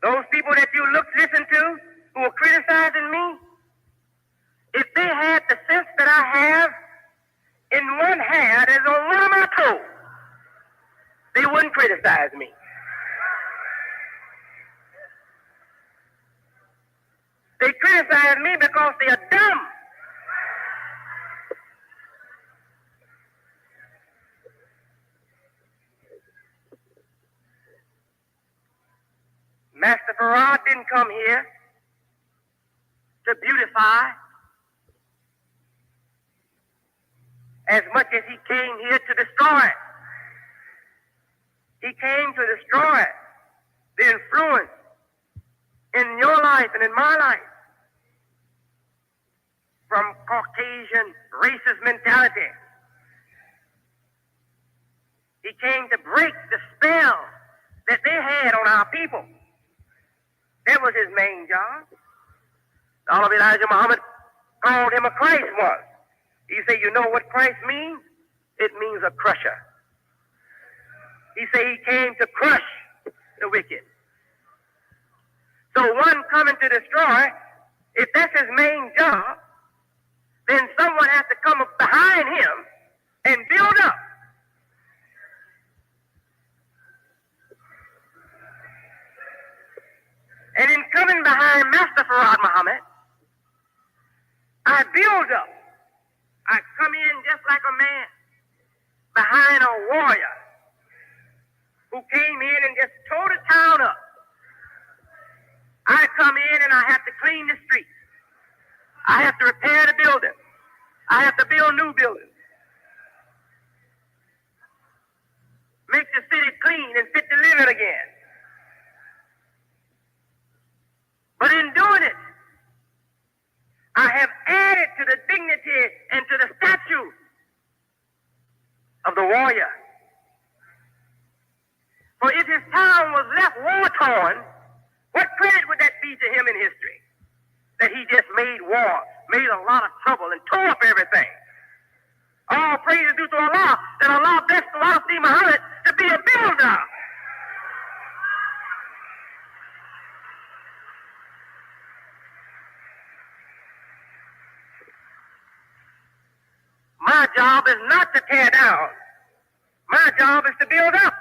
Those people that you listen to who are criticizing me, if they had the sense that I have in one hair that's on one of my toes, they wouldn't criticize me. They criticize me because they are dumb. Master Farrar didn't come here to as much as he came here to destroy it. He came to destroy the influence in your life and in my life from Caucasian racist mentality. He came to break the spell that they had on our people. That was his main job. The Honorable Elijah Muhammad called him a Christ once. He said, you know what Christ means? It means a crusher. He said he came to crush the wicked. So one coming to destroy, if that's his main job, then someone has to come up behind him and build up. And in coming behind Master Farad Muhammad, I build up. I come in just like a man behind a warrior who came in and just tore the town up. I come in and I have to clean the streets. I have to repair the building. I have to build new buildings. Make the city clean and fit to live in again. But in doing it, I have added to the dignity and to the statue of the warrior. For if his town was left war-torn, what credit would that be to him in history? That he just made war, made a lot of trouble, and tore up everything. All praise is due to Allah, that Allah blessed Muhammad Muhammad to be a builder. My job is not to tear down. My job is to build up.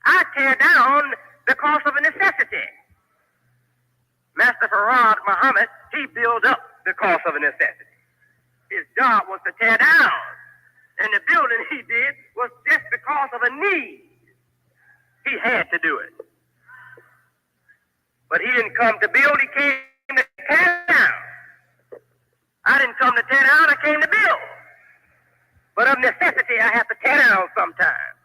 I tear down because of a necessity. Master Farad Muhammad, he built up because of a necessity. His job was to tear down. And the building he did was just because of a need. He had to do it. But he didn't come to build, he came to tear down. I didn't come to tear down, I came to build. But of necessity, I have to tear down sometimes.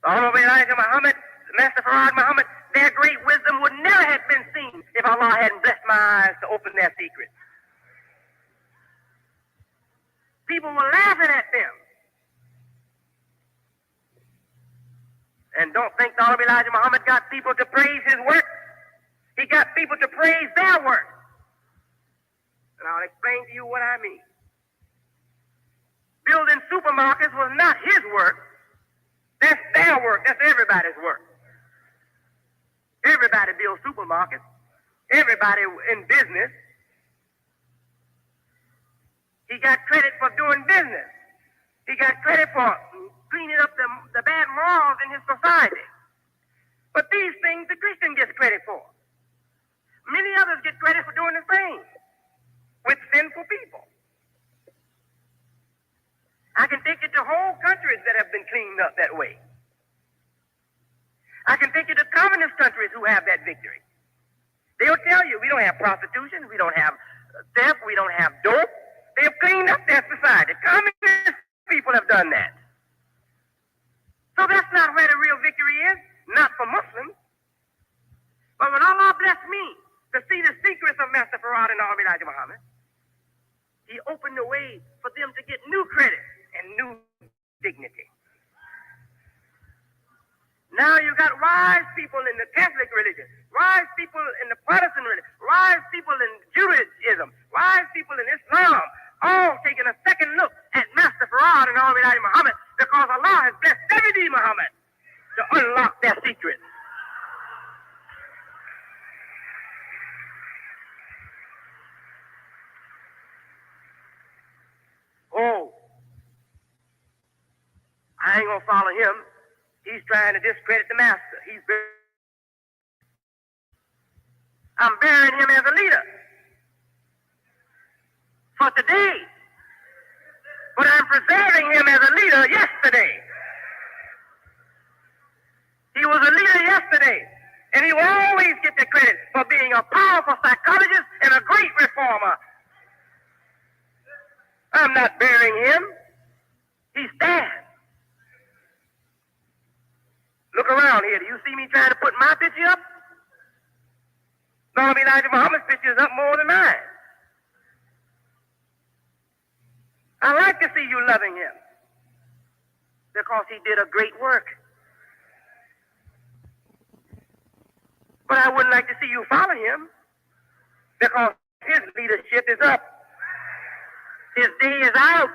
The Honorable Elijah Muhammad, Master Farad Muhammad, their great wisdom would never have been seen if Allah hadn't blessed my eyes to open their secrets. People were laughing at them. And don't think the Honorable Elijah Muhammad got people to praise his work. He got people to praise their work. And I'll explain to you what I mean. Building supermarkets was not his work. That's their work. That's everybody's work. Everybody builds supermarkets. Everybody in business. He got credit for doing business. He got credit for cleaning up the bad morals in his society. But these things the Christian gets credit for. Many others get credit for doing the same with sinful people. I can take you to whole countries that have been cleaned up that way. I can take you to communist countries who have that victory. They'll tell you, we don't have prostitution, we don't have theft, we don't have dope. They've cleaned up their society. Communist people have done that. So that's not where the real victory is, not for Muslims. But when Allah blessed me to see the secrets of Master Farad and Honorable Elijah Muhammad, he opened the way for them to get new credit and new dignity. Now you got wise people in the Catholic religion, wise people in the Protestant religion, wise people in Judaism, wise people in Islam, all taking a second look at Master Farad and Honorable Elijah Muhammad because Allah has blessed Delegation Muhammad to unlock their secrets. Oh, I ain't gonna follow him. He's trying to discredit the master. I'm burying him as a leader for today, but I'm preserving him as a leader yesterday. He was a leader yesterday, And he will always get the credit for being a powerful psychologist and a great reformer. I'm not burying him. He stands. Look around here. Do you see me trying to put my picture up? Lord Elijah Muhammad's picture is up more than mine. I like to see you loving him because he did a great work. But I wouldn't like to see you follow him because his leadership is up. His day is out.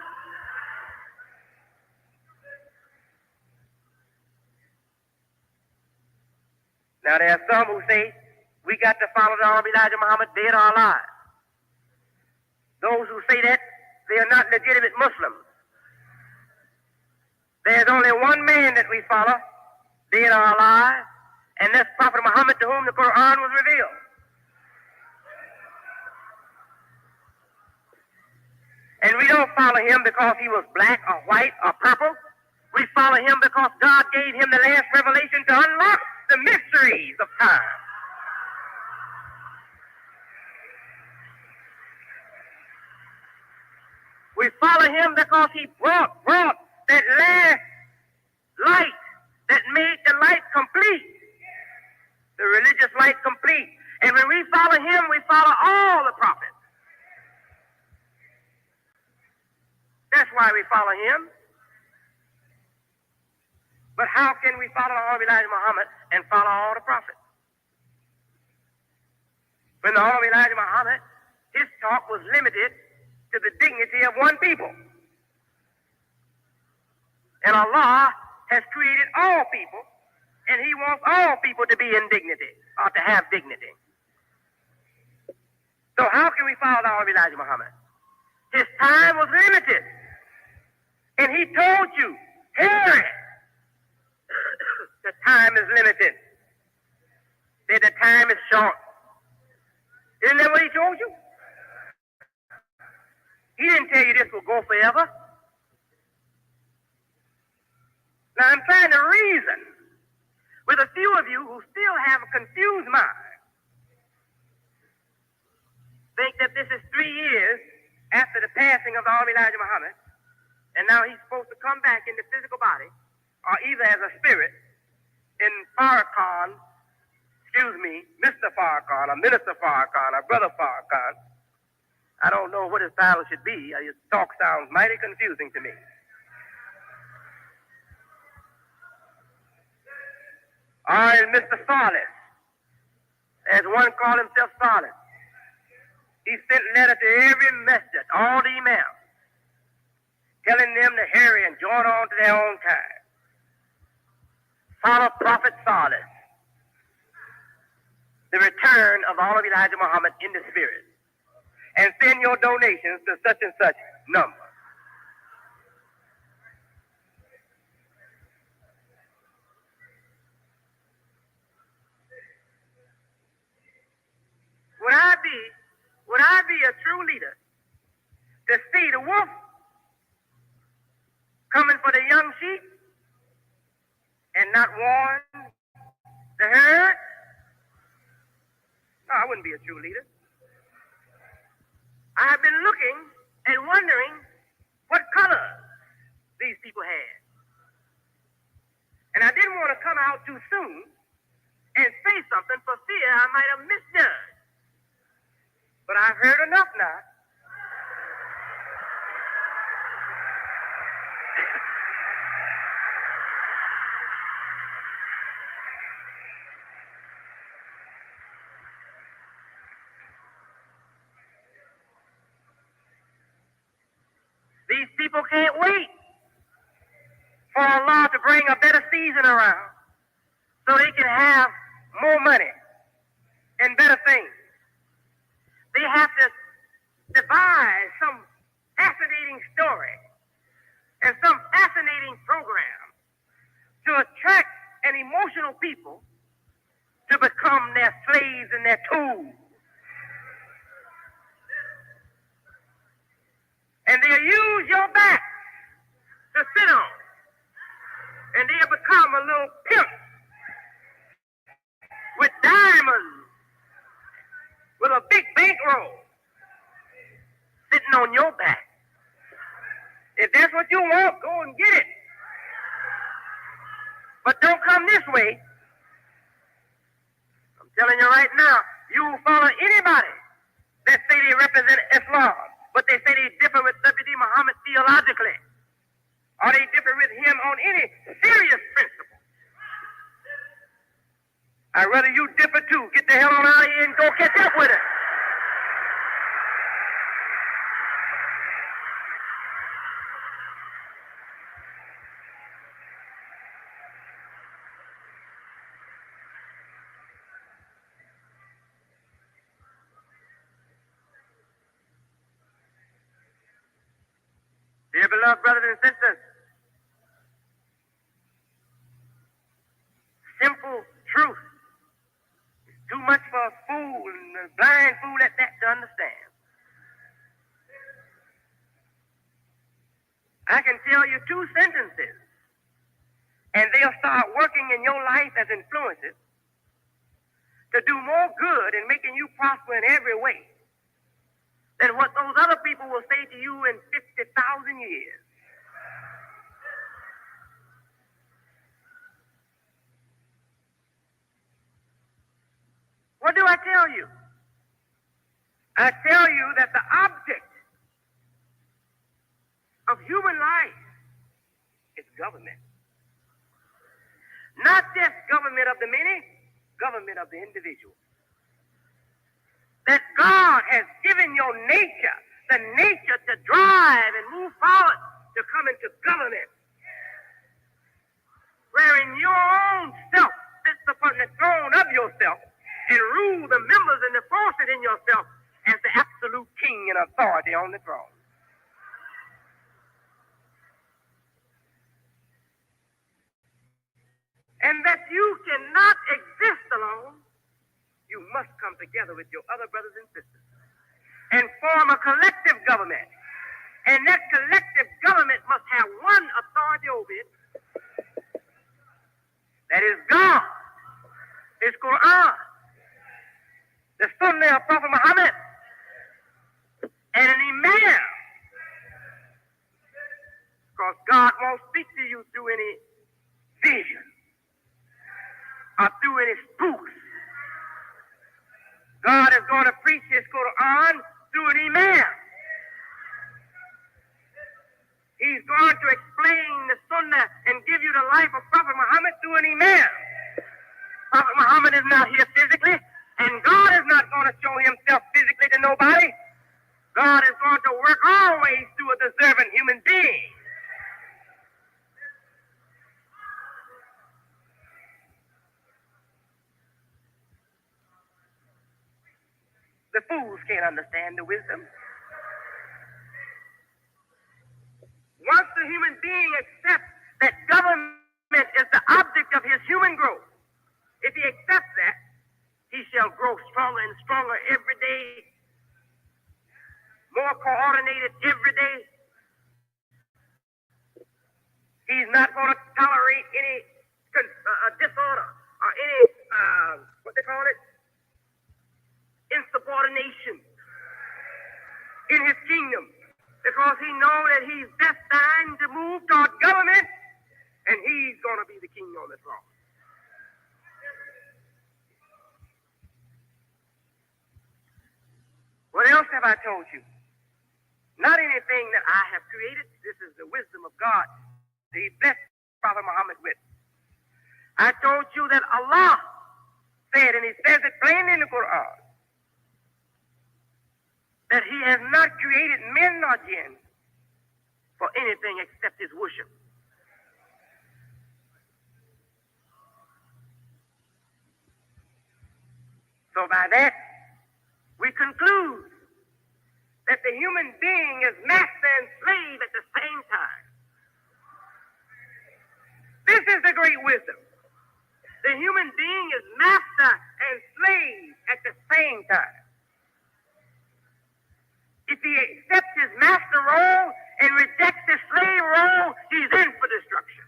Now there are some who say we got to follow the Honorable Elijah Muhammad dead or alive. Those who say that, they are not legitimate Muslims. There's only one man that we follow, dead or alive, and that's Prophet Muhammad, to whom the Quran was revealed. And we don't follow him because he was black or white or purple. We follow him because God gave him the last revelation to unlock the mysteries of time. We follow him because he brought that last light that made the light complete, the religious light complete. And when we follow him, we follow all the prophets. That's why we follow him. But how can we follow the Honorable Elijah Muhammad and follow all the prophets? When the Honorable Elijah Muhammad, his talk was limited to the dignity of one people. And Allah has created all people, and he wants all people to be in dignity, or to have dignity. So how can we follow the Honorable Elijah Muhammad? His time was limited. And he told you, hear it. The time is limited. That the time is short. Isn't that what he told you? He didn't tell you this will go forever. Now I'm trying to reason with a few of you who still have a confused mind. Think that this is 3 years after the passing of the Honorable Elijah Muhammad, and now he's supposed to come back in the physical body, or either as a spirit in Farrakhan, Mr. Farrakhan, or Minister Farrakhan, or Brother Farrakhan. I don't know what his title should be. His talk sounds mighty confusing to me. Or is Mr. Solace, as one called himself Solace. He sent letter to every masjid, all the imams, telling them to hurry and join on to their own time. Follow Prophet Solace, the return of the Honorable Elijah Muhammad in the spirit, and send your donations to such and such number. Would I be a true leader to see the wolf coming for the young sheep and not warn the herd? No, I wouldn't be a true leader. I've been looking and wondering what color these people had. And I didn't want to come out too soon and say something for fear I might have misjudged. But I've heard enough now. These people can't wait for Allah to bring a better season around so they can have more money and better things. They have to devise some fascinating story and some fascinating program to attract an emotional people to become their slaves and their tools. And they'll use your back to sit on. And they'll become a little pimp with telling you right now, you will follow anybody that say they represent Islam, but they say they differ with W.D. Muhammad theologically, or they differ with him on any serious principle. I'd rather you differ too. Get the hell on out of here and go catch up with it. Dear beloved brothers and sisters, simple truth is too much for a fool and a blind fool at that to understand. I can tell you 2 sentences, and they'll start working in your life as influences to do more good in making you prosper in every way than what those other people will say to you in 50,000 years. What do I tell you? I tell you that the object of human life is government. Not just government of the many, government of the individual. That God has given your nature, the nature to drive and move forward to come into government, wherein your own self sits upon the throne of yourself and rule the members and the forces in yourself as the absolute king and authority on the throne. And that you cannot exist alone. You must come together with your other brothers and sisters and form a collective government. And that collective government must have one authority over it. That is God, His Quran, the Sunnah of Prophet Muhammad, and an Imam. Because God won't speak to you through any vision or through any spooks. God is going to preach His Quran through an Imam. He's going to explain the Sunnah and give you the life of Prophet Muhammad through an Imam. Prophet Muhammad is not here physically, and God is not going to show Himself physically to nobody. God is going to work always through a deserving human being. The fools can't understand the wisdom. Once the human being accepts that government is the object of his human growth, if he accepts that, he shall grow stronger and stronger every day, more coordinated every day. He's not going to tolerate any disorder or any, what they call it, insubordination in his kingdom, because he knows that he's destined to move toward government, and he's going to be the king on the throne. What else have I told you? Not anything that I have created. This is the wisdom of God that He blessed Prophet Muhammad with. I told you that Allah said, and He says it plainly in the Quran, that He has not created men nor jinn for anything except His worship. So by that, we conclude that the human being is master and slave at the same time. This is the great wisdom. The human being is master and slave at the same time. If he accepts his master role and rejects his slave role, he's in for destruction.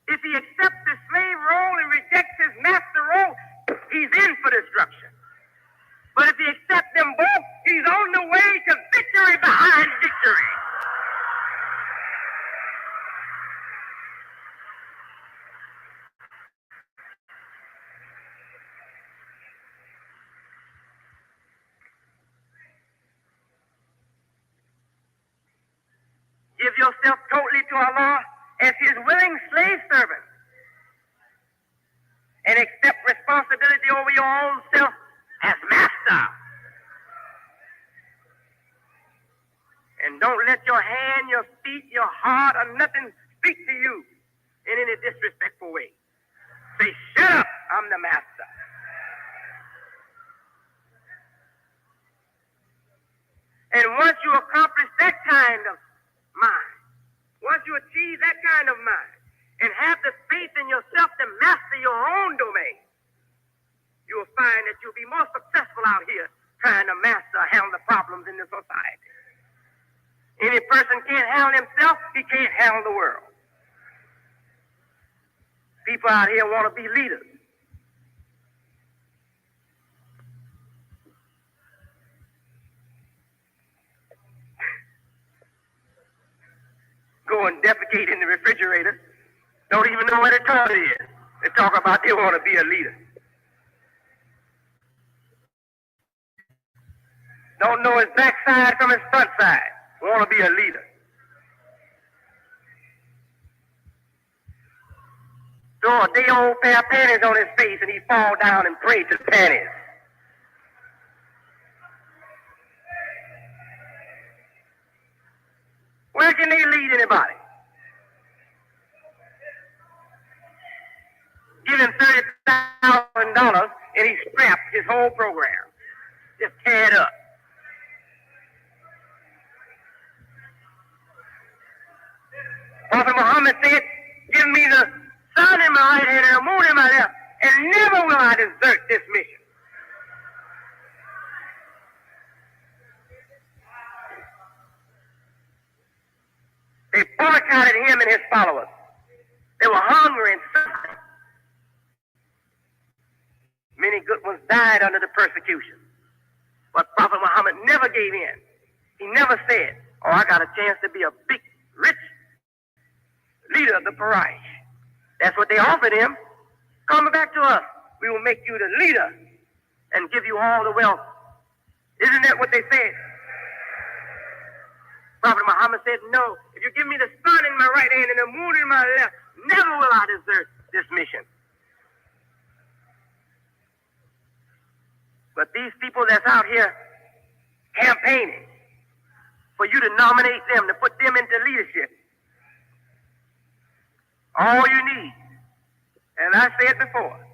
If he accepts his slave role and rejects his master role, he's in for destruction. But if he accepts them both, he's on the way to victory behind victory. give yourself totally to Allah as His willing slave servant and accept responsibility over your own self as master. And don't let your hand, your feet, your heart, or nothing speak to you in any disrespectful way. Say, shut up, I'm the master. And once you accomplish that kind of mind, once you achieve that kind of mind, and have the faith in yourself to master your own domain, you'll find that you'll be more successful out here trying to master, handle the problems in the society. Any person can't handle himself, he can't handle the world. People out here want to be leaders. Go and defecate in the refrigerator. Don't even know where the toilet is. They talk about they want to be a leader. Don't know his backside from his front side. Want to be a leader. Throw a day-old pair of panties on his face and he fall down and pray to the panties. Where can they lead anybody? Give him $30,000 and he scrapped his whole program. Just tear it up. Prophet Muhammad said, give me the sun in my right hand and the moon in my left, and never will I desert this mission. They boycotted him and his followers. They were hungry and suffering. Many good ones died under the persecution. But Prophet Muhammad never gave in. He never said, oh, I got a chance to be a big, rich leader of the Quraysh. That's what they offered him. Come back to us. We will make you the leader and give you all the wealth. Isn't that what they said? Prophet Muhammad said, no, if you give me the sun in my right hand and the moon in my left, never will I desert this mission. But these people that's out here campaigning for you to nominate them, to put them into leadership, all you need, and I said before,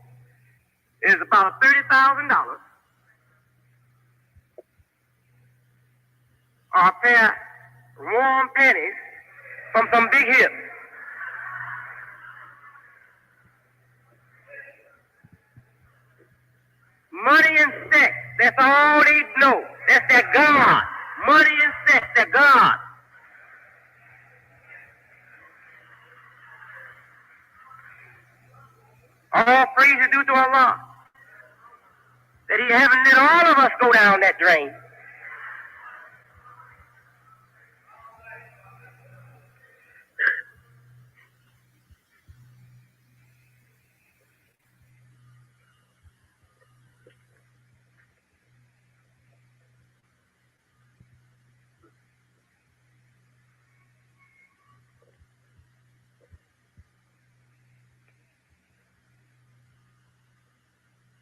is about $30,000 or a pair of warm panties from some big hips. Money and sex, that's all they know. That's their God. Money and sex, their God. All praise is due to Allah, that He haven't let all of us go down that drain.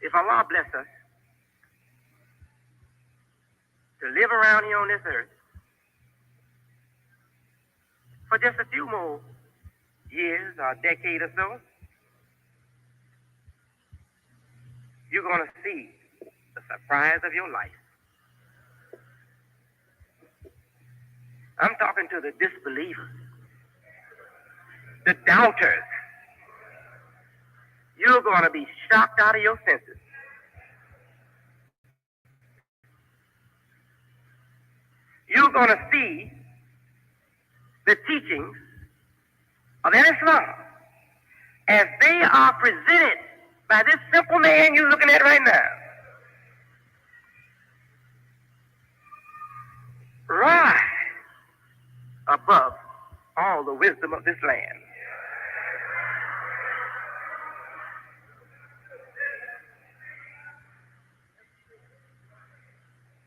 If Allah bless us to live around here on this earth for just a few more years or a decade or so, you're going to see the surprise of your life. I'm talking to the disbelievers, the doubters. You're going to be shocked out of your senses. You're going to see the teachings of Islam as they are presented by this simple man you're looking at right now. Rise above all the wisdom of this land.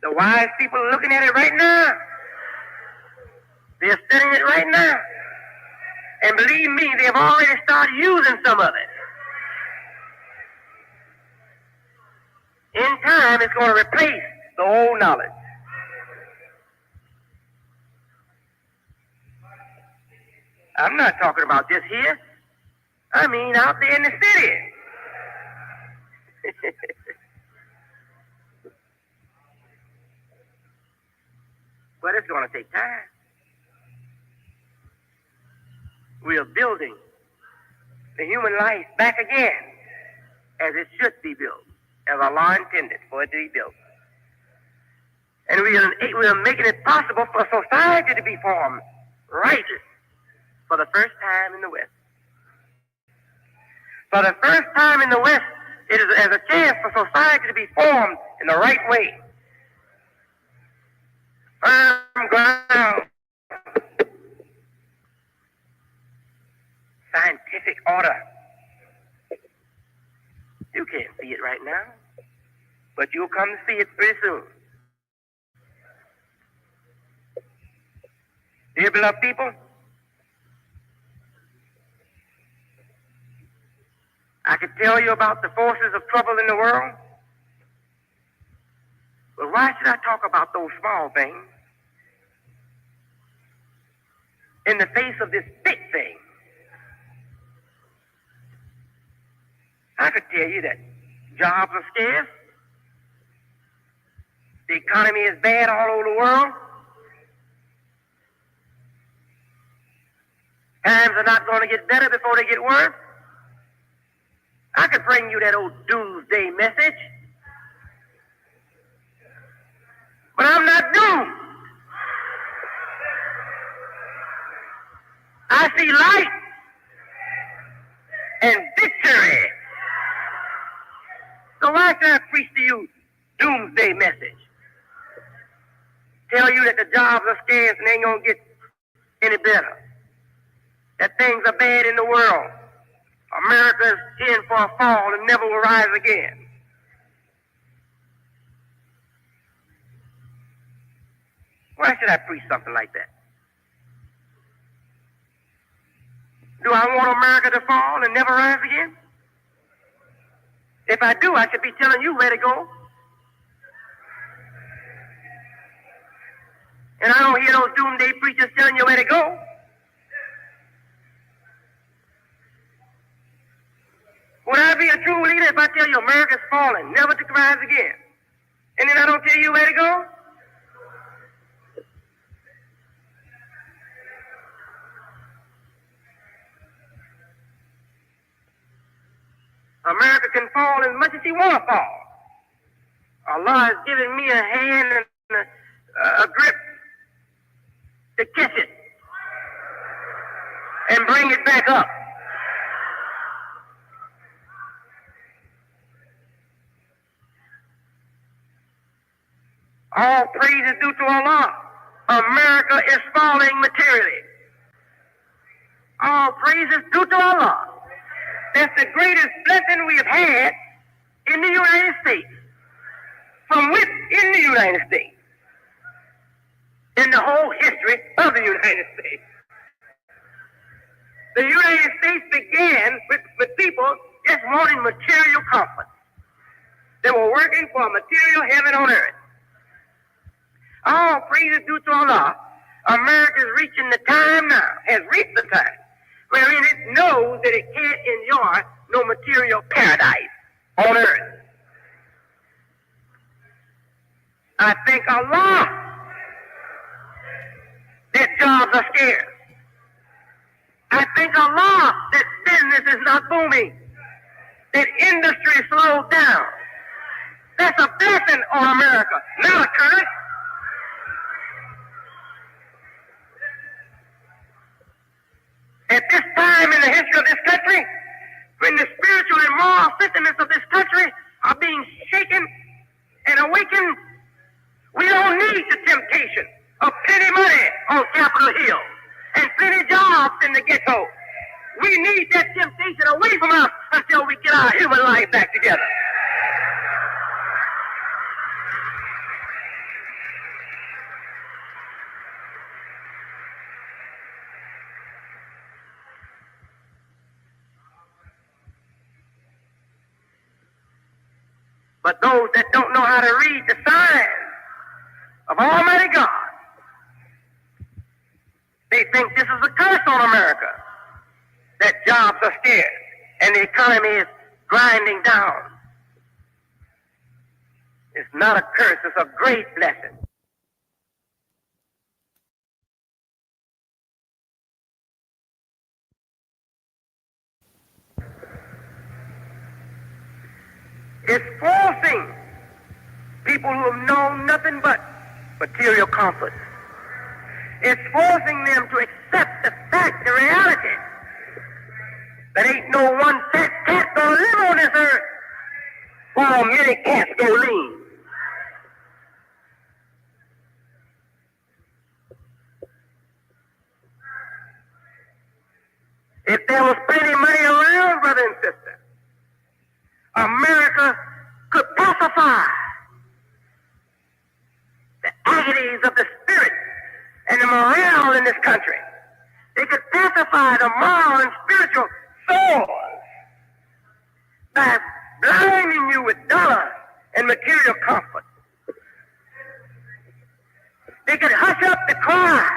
The wise people are looking at it right now. They're studying it right now. And believe me, they've already started using some of it. In time, it's going to replace the old knowledge. I'm not talking about just here. I mean out there in the city. But it's going to take time. We are building the human life back again as it should be built, as Allah intended for it to be built. And we are making it possible for society to be formed rightly for the first time in the West. For the first time in the West, it is as a chance for society to be formed in the right way. Firm ground. Scientific order. You can't see it right now, but you'll come to see it pretty soon. Dear beloved people, I could tell you about the forces of trouble in the world, but why should I talk about those small things in the face of this big thing? I could tell you that jobs are scarce, the economy is bad all over the world, times are not going to get better before they get worse. I could bring you that old doomsday message, but I'm not doomed. I see light and victory. So why should I preach to you doomsday message? Tell you that the jobs are scarce and ain't gonna get any better. That things are bad in the world. America's in for a fall and never will rise again. Why should I preach something like that? Do I want America to fall and never rise again? If I do, I should be telling you where to go. And I don't hear those doomsday preachers telling you where to go. Would I be a true leader if I tell you America's falling, never to rise again? And then I don't tell you where to go? America can fall as much as he wants to fall. Allah has given me a hand and a grip to catch it and bring it back up. All praise is due to Allah. America is falling materially. All praise is due to Allah. That's the greatest blessing we have had in the United States, from within the United States, in the whole history of the United States. The United States began with people just wanting material comfort. They were working for a material heaven on earth. All praise is due to Allah. America is reaching the time now, has reached the time, wherein it knows that it can't enjoy no material paradise on earth. I thank Allah that jobs are scarce. I thank Allah that business is not booming, that industry is slowed down. That's a blessing on America, not a curse. At this time in the history of this country, when the spiritual and moral sentiments of this country are being shaken and awakened, we don't need the temptation of plenty money on Capitol Hill and plenty jobs in the ghetto. We need that temptation away from us until we get our human life back together. But those that don't know how to read the signs of Almighty God, they think this is a curse on America, that jobs are scarce and the economy is grinding down. It's not a curse, it's a great blessing. It's forcing people who have known nothing but material comfort. It's forcing them to accept the fact, the reality, that ain't no one fat cat gonna live on this earth while many cats go lean. If there was plenty of money around, brother and sister, America could pacify the agonies of the spirit and the morale in this country. They could pacify the moral and spiritual sores by blinding you with dollars and material comfort. They could hush up the cry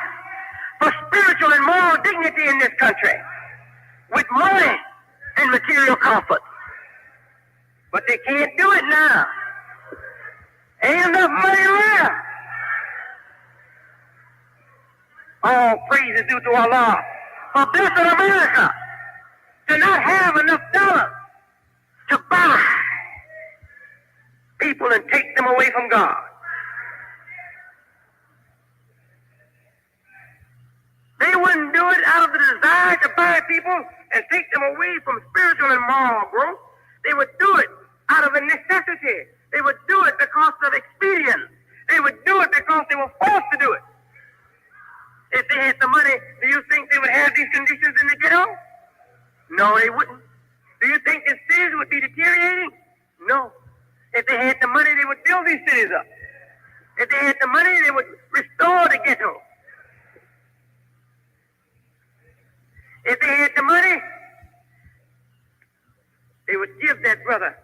for spiritual and moral dignity in this country with money and material comfort. But they can't do it now. Ain't enough money around. All praise is due to Allah for blessing America to not have enough dollars to buy people and take them away from God. They wouldn't do it out of the desire to buy people and take them away from spiritual and moral growth. They would do it out of a necessity. They would do it because of expedience. They would do it because they were forced to do it. If they had the money, do you think they would have these conditions in the ghetto? No, they wouldn't. Do you think the cities would be deteriorating? No. If they had the money, they would build these cities up. If they had the money, they would restore the ghetto. If they had the money, they would give that brother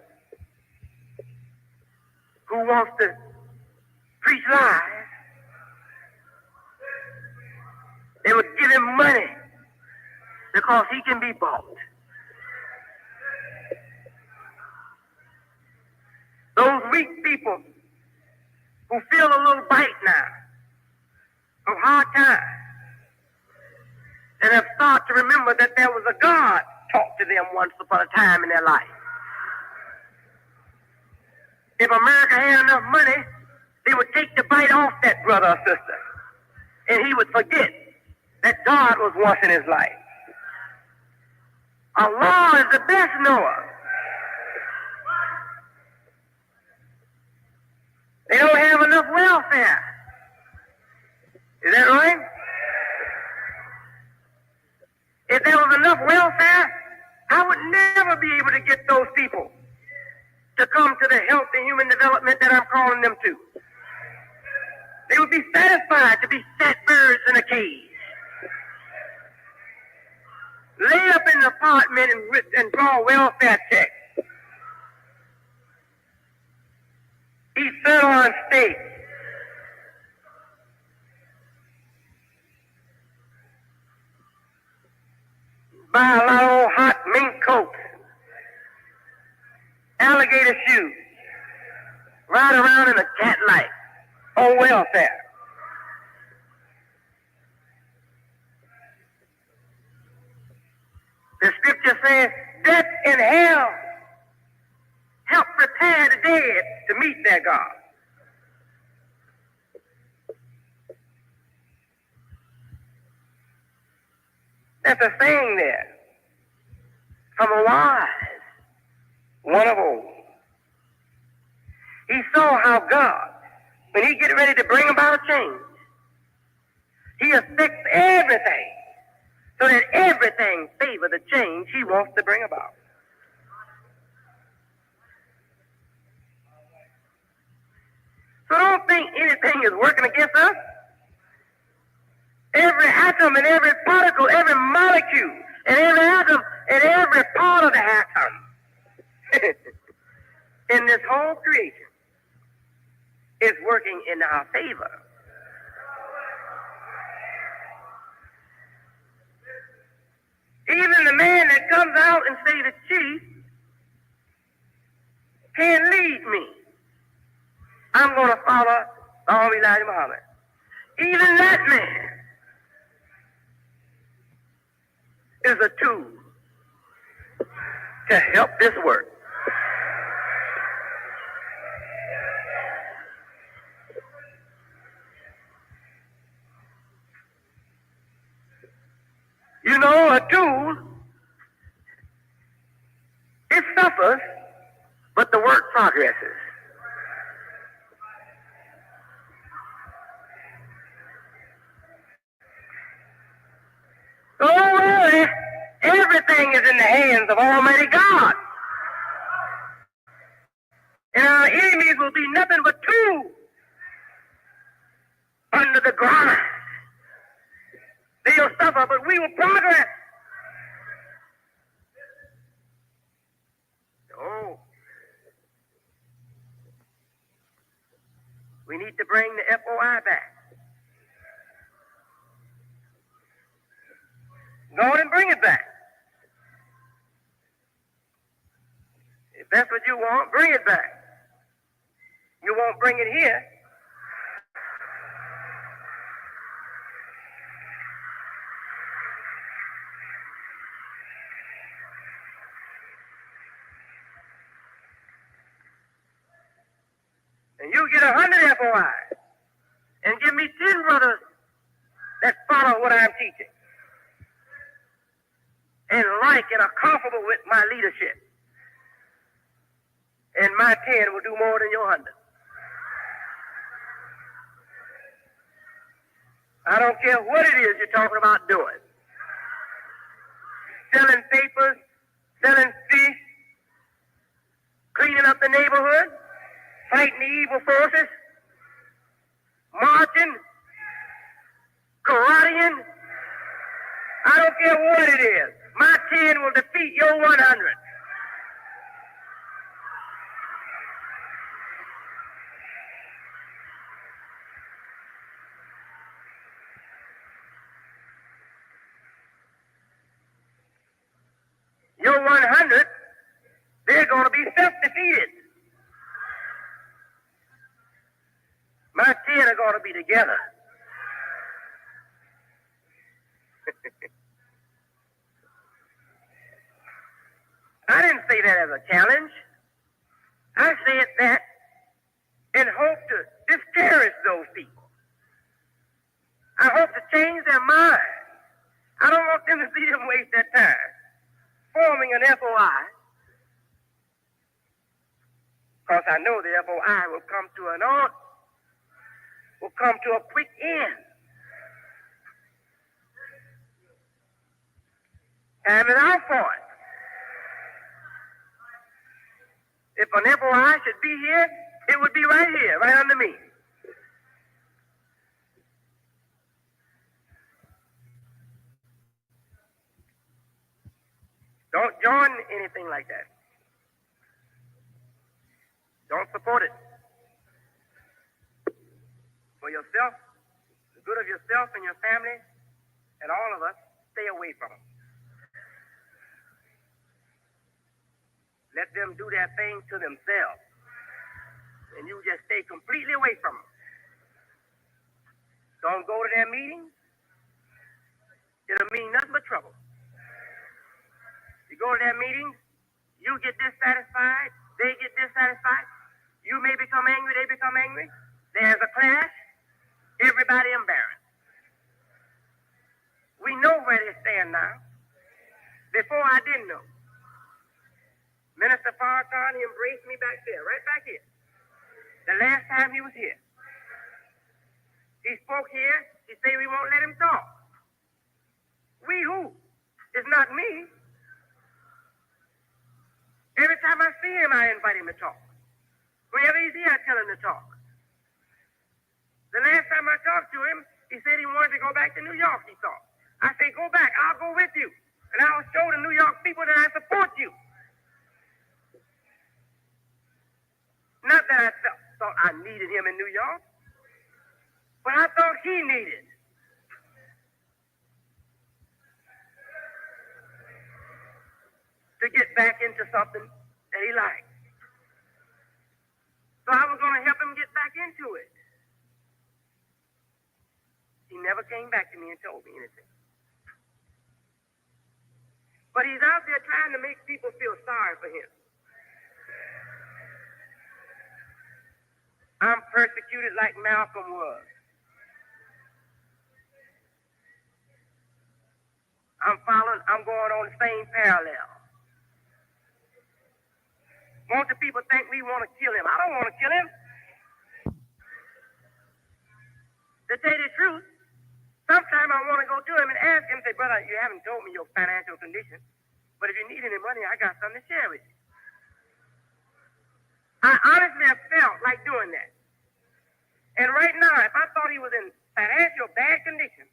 who wants to preach lies, they would give him money because he can be bought. Those weak people who feel a little bite now of hard times and have started to remember that there was a God talked to them once upon a time in their life. If America had enough money, they would take the bite off that brother or sister, and he would forget that God was once in his life. Allah is the best knower. They don't have enough welfare. Is that right? If there was enough welfare, I would never be able to get those people to come to the healthy human development that I'm calling them to. They would be satisfied to be fat birds in a cage. Lay up in the apartment and draw welfare checks. Eat sirloin steak. Buy a lot of old hot mink coats. Alligator shoes. Ride around in a cat light on welfare. The scripture says, death and hell help prepare the dead to meet their God. That's a saying there from a wise one of old. He saw how God, when he get ready to bring about a change, he affects everything so that everything favor the change he wants to bring about. So don't think anything is working against us. Every atom and every particle, every molecule, and every atom and every part of the atom in this His whole creation is working in our favor. Even the man that comes out and say the chief can't lead me. I'm going to follow Elijah Muhammad. Even that man is a tool to help this work. You know, a tool, it suffers, but the work progresses. So really, everything is in the hands of Almighty God. And our enemies will be nothing but tools under the grind. They'll suffer, but we will progress. Oh, we need to bring the FOI back. Go on and bring it back. If that's what you want, bring it back. You won't bring it here. And you get 100 FOI and give me 10 brothers that follow what I'm teaching and like and are comfortable with my leadership. And my 10 will do more than your 100. I don't care what it is you're talking about doing. Selling papers, selling fish, cleaning up the neighborhood, fighting the evil forces, marching, karateing. I don't care what it is. My 10 will defeat your 100. Your 100, they're going to be self-defeated. My 10 are going to be together. I didn't say that as a challenge. I said that in hope to discourage those people. I hope to change their mind. I don't want them to see them waste their time forming an FOI, because I know the FOI will come to an end, will come to a quick end. Time is out for it. If an FOI should be here, it would be right here, right under me. Don't join anything like that. Don't support it. For yourself, the good of yourself and your family, and all of us, stay away from them. Let them do their thing to themselves, and you just stay completely away from them. Don't go to their meetings. It'll mean nothing but trouble. You go to their meetings, you get dissatisfied, they get dissatisfied. You may become angry, they become angry. There's a clash, everybody embarrassed. We know where they stand now. Before I didn't know. Minister Farrakhan, he embraced me back there, right back here. The last time he was here. He spoke here, he said we won't let him talk. We who? It's not me. Every time I see him, I invite him to talk. Whenever he's here, I tell him to talk. The last time I talked to him, he said he wanted to go back to New York, he thought. I said, go back, I'll go with you. And I'll show the New York people that I support you. I needed him in New York, but I thought he needed to get back into something that he liked. So I was going to help him get back into it. He never came back to me and told me anything. But he's out there trying to make people feel sorry for him. I'm persecuted like Malcolm was. I'm going on the same parallel. Most of the people think we want to kill him. I don't want to kill him. To tell you the truth, sometimes I want to go to him and ask him, say, brother, you haven't told me your financial condition, but if you need any money, I got something to share with you. I honestly have felt like doing that. And right now, if I thought he was in financial bad condition,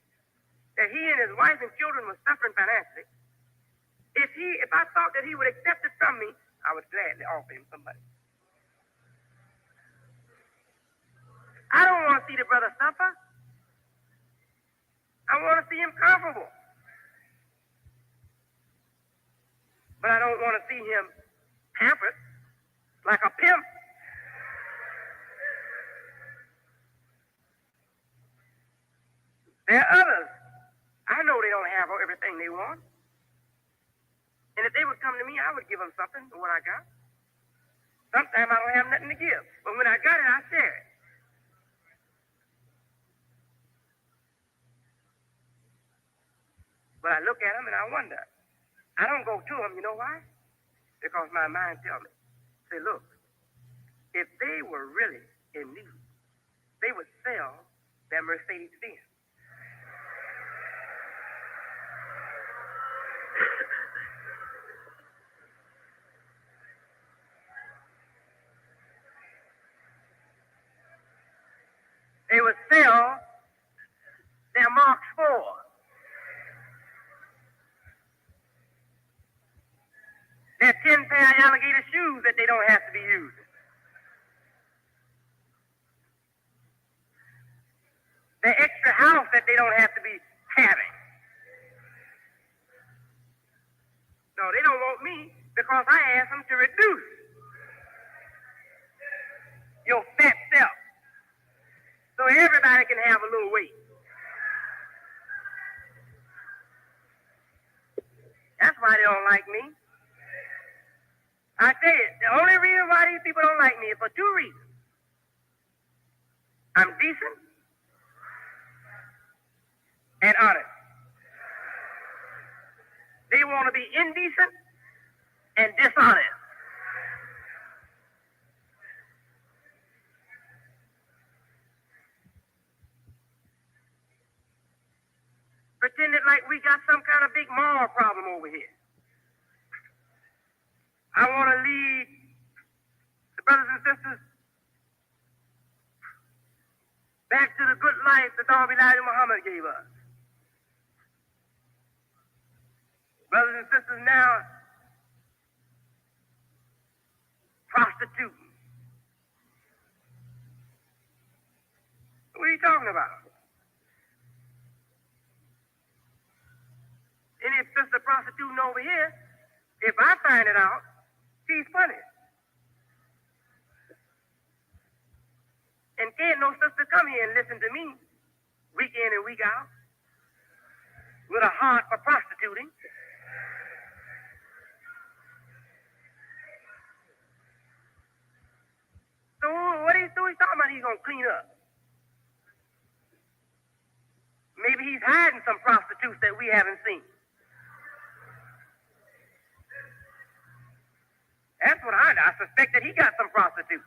that he and his wife and children were suffering financially, if I thought that he would accept it from me, I would gladly offer him some money. I don't want to see the brother suffer. I want to see him comfortable. But I don't want to see him pampered like a pimp. There are others. I know they don't have everything they want. And if they would come to me, I would give them something for what I got. Sometimes I don't have nothing to give. But when I got it, I share it. But I look at them and I wonder. I don't go to them, you know why? Because my mind tells me, say, look, if they were really in need, they would sell their Mercedes-Benz. They would sell their Mark IV. Their 10-pair alligator shoes that they don't have to be using. Their extra house that they don't have to be having. No, they don't want me because I asked them to reduce your fat self so everybody can have a little weight. That's why they don't like me. I tell you, the only reason why these people don't like me is for two reasons. I'm decent and honest. They want to be indecent and dishonest. Pretended like we got some kind of big moral problem over here. I want to lead the brothers and sisters back to the good life that IWDM Muhammad gave us. Brothers and sisters now prostituting. What are you talking about? Any sister prostituting over here, if I find it out, she's punished. And can't no sister come here and listen to me week in and week out with a heart for prostituting. So what he's talking about, he's going to clean up. Maybe he's hiding some prostitutes that we haven't seen. That's what I suspect that he got some prostitutes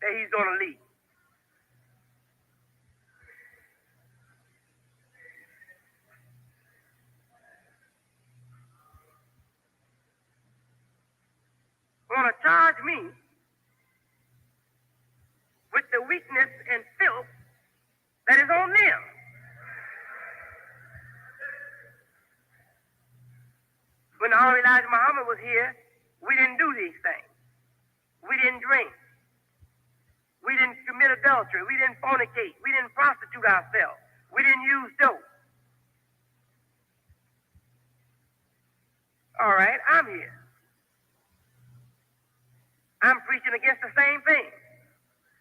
that he's going to leave. Want to charge me with the weakness and filth that is on them. When the Holy Elijah Muhammad was here, we didn't do these things. We didn't drink. We didn't commit adultery. We didn't fornicate. We didn't prostitute ourselves. We didn't use dope. All right, I'm here. I'm preaching against the same thing.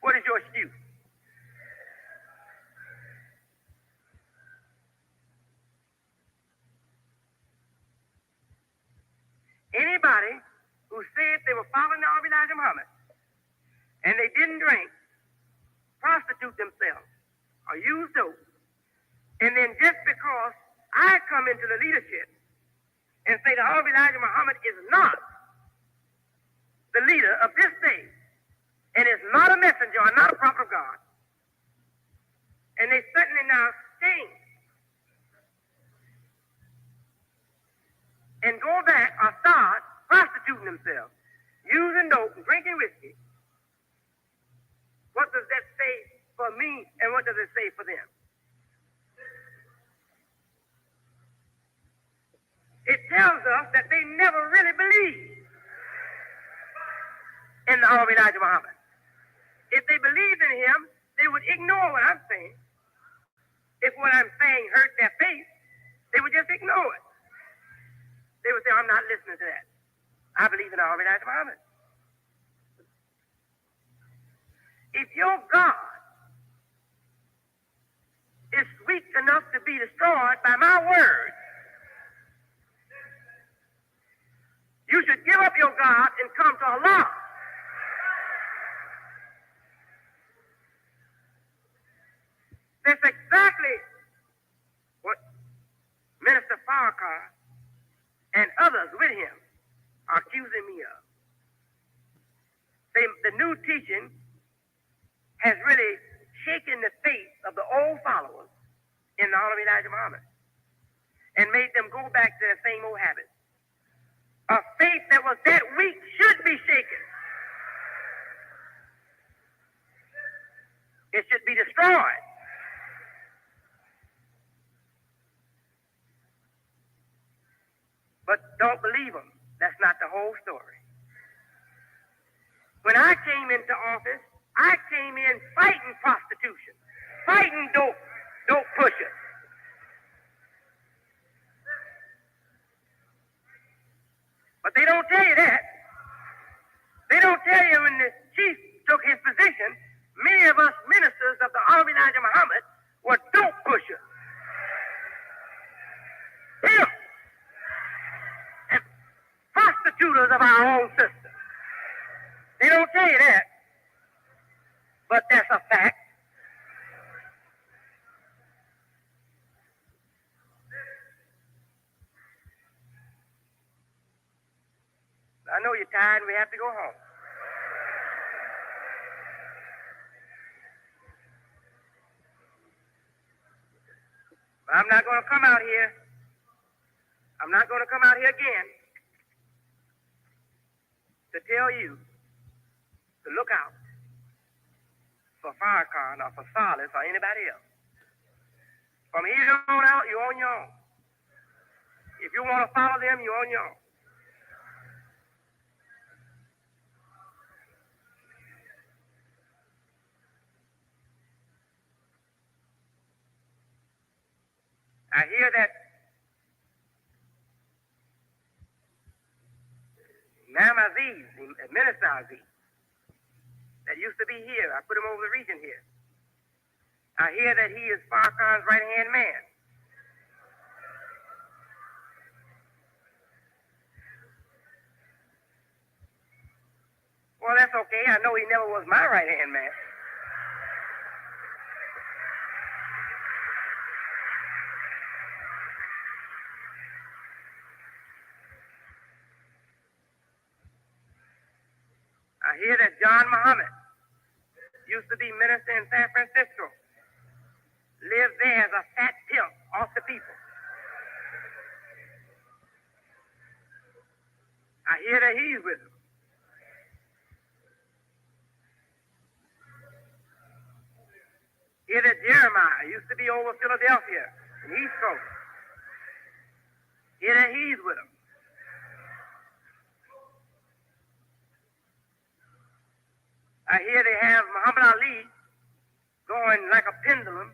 What is your excuse? Anybody who said they were following the Lord Elijah Muhammad and they didn't drink, prostitute themselves, or use dope, and then just because I come into the leadership and say the Lord Elijah Muhammad is not the leader of this day and is not a messenger or not a prophet of God, and they certainly now sing and go back or start prostituting themselves, using dope and drinking whiskey, what does that say for me and what does it say for them? It tells us that they never really believed in the Lord Elijah Muhammad. If they believed in him, they would ignore what I'm saying. If what I'm saying hurt their faith, they would just ignore it. They would say, I'm not listening to that. I believe in the Lord Elijah Muhammad. If your God is weak enough to be destroyed by my word, you should give up your God and come to Allah. That's exactly what Minister Farrakhan and others with him are accusing me of. The new teaching has really shaken the faith of the old followers in the honor of Elijah Muhammad and made them go back to their same old habits. A faith that was that weak should be shaken. It should be destroyed. But don't believe them. That's not the whole story. When I came into office, I came in fighting prostitution, fighting dope pushers. But they don't tell you that. They don't tell you when the chief took his position, many of us ministers of the Honorable Elijah Muhammad were dope pushers. Pimps and prostituters of our own system. They don't tell you that. But that's a fact. I know you're tired and we have to go home. But I'm not going to come out here. I'm not going to come out here again to tell you to look out for Farrakhan or for Solace or anybody else. From here on out, you're on your own. If you want to follow them, you're on your own. I hear that Imam Aziz, Minister Aziz, that used to be here, I put him over the region here. I hear that he is Farrakhan's right-hand man. Well, that's okay. I know he never was my right-hand man. I hear that John Muhammad used to be minister in San Francisco, lived there as a fat pimp off the people. I hear that he's with them. Hear that Jeremiah used to be over Philadelphia and East Coast. Hear that he's with them. I hear they have Muhammad Ali going like a pendulum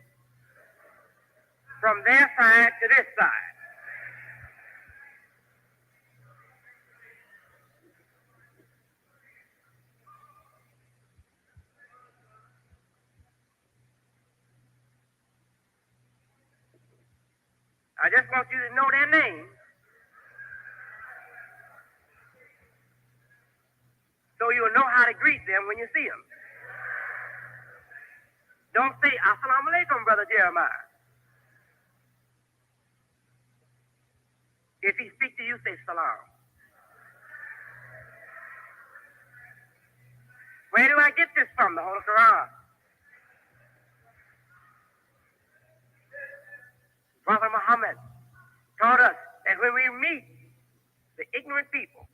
from their side to this side. I just want you to know their names so you'll know how to greet them when you see them. Don't say, Assalamu alaikum, Brother Jeremiah. If he speaks to you, say salam. Where do I get this from? The Holy Quran. Prophet Muhammad taught us that when we meet the ignorant people,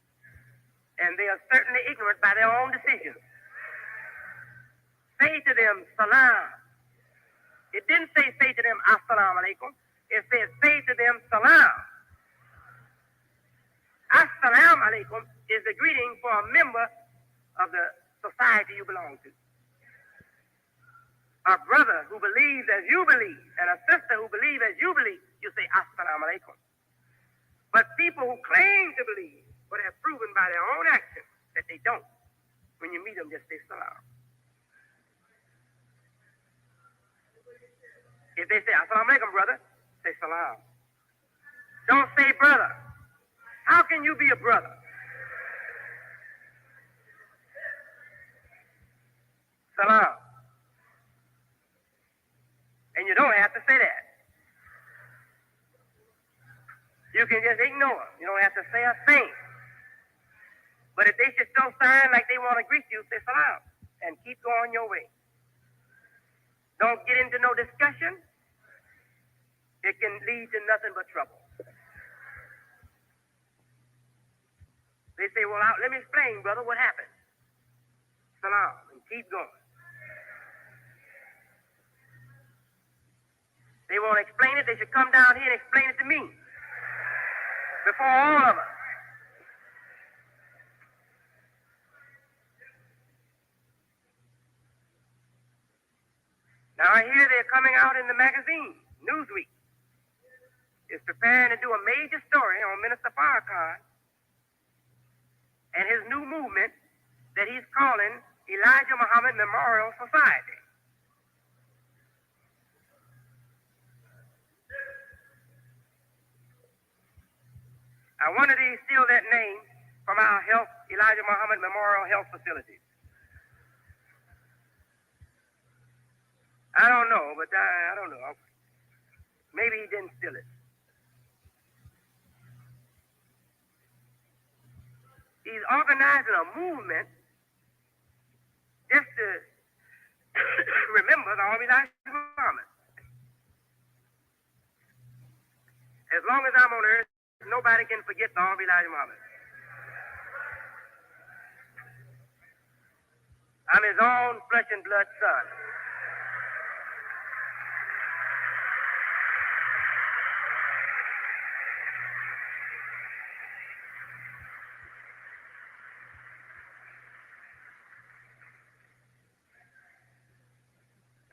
and they are certainly ignorant by their own decisions, say to them salam. It didn't say to them assalamu alaikum. It said say to them salam. Assalamu alaikum is the greeting for a member of the society you belong to. A brother who believes as you believe, and a sister who believes as you believe, you say assalamu alaikum. But people who claim to believe, but have proven by their own actions that they don't, when you meet them, just say salam. If they say assalamu alaikum, brother, say salam. Don't say brother. How can you be a brother? Salam. And you don't have to say that. You can just ignore them. You don't have to say a thing. But if they should show sign like they want to greet you, say salam and keep going your way. Don't get into no discussion. It can lead to nothing but trouble. They say, well, let me explain, brother, what happened. Salam, and keep going. They won't explain it. They should come down here and explain it to me before all of us. Now I hear they're coming out in the magazine. Newsweek is preparing to do a major story on Minister Farrakhan and his new movement that he's calling Elijah Muhammad Memorial Society. I wonder did he steal that name from our Elijah Muhammad Memorial Health Facility. I don't know, but I don't know. Maybe he didn't steal it. He's organizing a movement just to remember the Elijah Muhammad. As long as I'm on earth, nobody can forget the Elijah Muhammad. I'm his own flesh and blood son.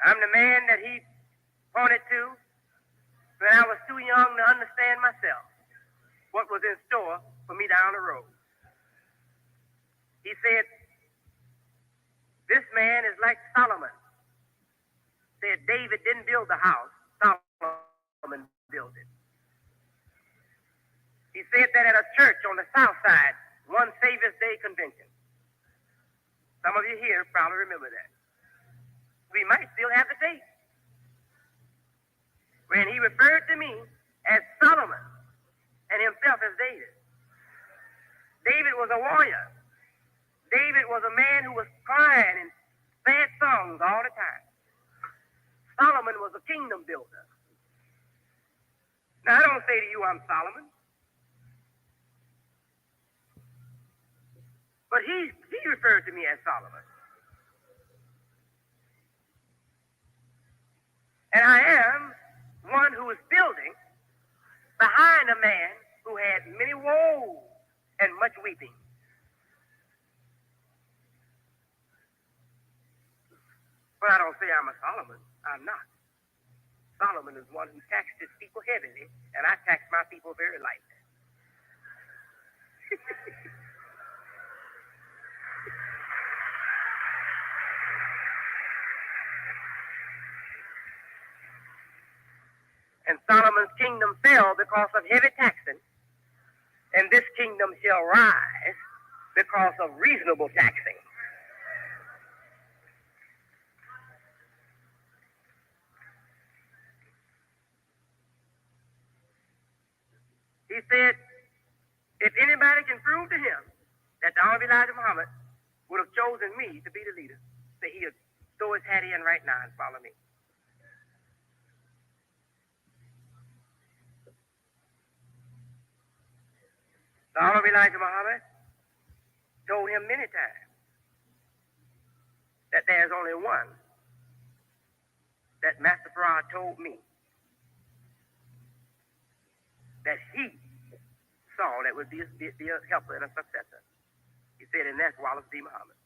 I'm the man that he pointed to when I was too young to understand myself what was in store for me down the road. He said, this man is like Solomon. Said David didn't build the house, Solomon built it. He said that at a church on the south side, one Savior's Day convention. Some of you here probably remember that. We might still have the date. When he referred to me as Solomon and himself as David. David was a warrior. David was a man who was crying in sad songs all the time. Solomon was a kingdom builder. Now, I don't say to you I'm Solomon. But he referred to me as Solomon. And I am one who is building behind a man who had many woes and much weeping. But I don't say I'm a Solomon. I'm not. Solomon is one who taxed his people heavily, and I tax my people very lightly. And Solomon's kingdom fell because of heavy taxing, and this kingdom shall rise because of reasonable taxing. He said, if anybody can prove to him that the Honorable Elijah Muhammad would have chosen me to be the leader, that he'd throw his hat in right now and follow me. The Honorable Elijah Muhammad told him many times that there's only one that Master Farad told me that he saw that would be a helper and a successor. He said, and that's Wallace D. Muhammad.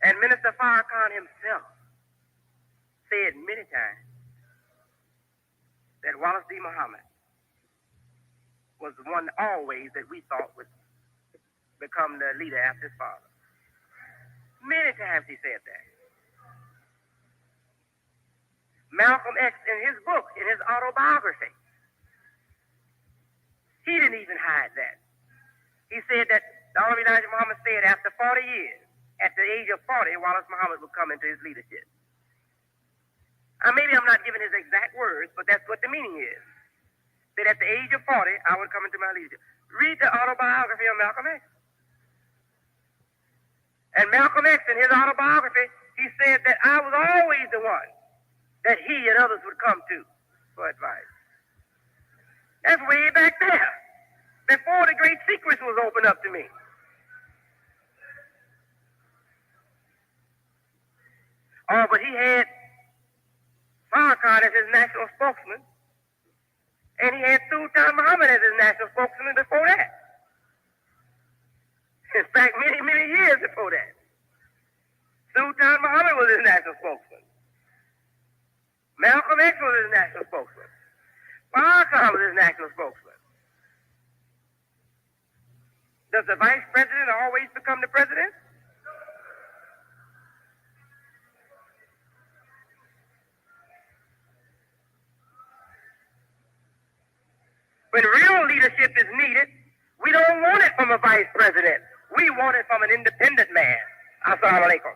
And Minister Farrakhan himself said many times that Wallace D. Muhammad was the one always that we thought would become the leader after his father. Many times he said that. Malcolm X, in his book, in his autobiography, he didn't even hide that. He said that the Honorable Elijah Muhammad said after 40 years, at the age of 40, Wallace Muhammad would come into his leadership. Maybe I'm not giving his exact words, but that's what the meaning is. That at the age of 40, I would come into my leadership. Read the autobiography of Malcolm X. And Malcolm X, in his autobiography, he said that I was always the one that he and others would come to for advice. That's way back there, before the great secrets was opened up to me. Oh, but he had Farrakhan as his national spokesman, and he had Sultan Muhammad as his national spokesman before that. In fact, many, many years before that. Sultan Muhammad was his national spokesman. Malcolm X was his national spokesman. Farrakhan was his national spokesman. Does the vice president always become the president? When real leadership is needed, we don't want it from a vice president. We want it from an independent man. Assalamu alaikum.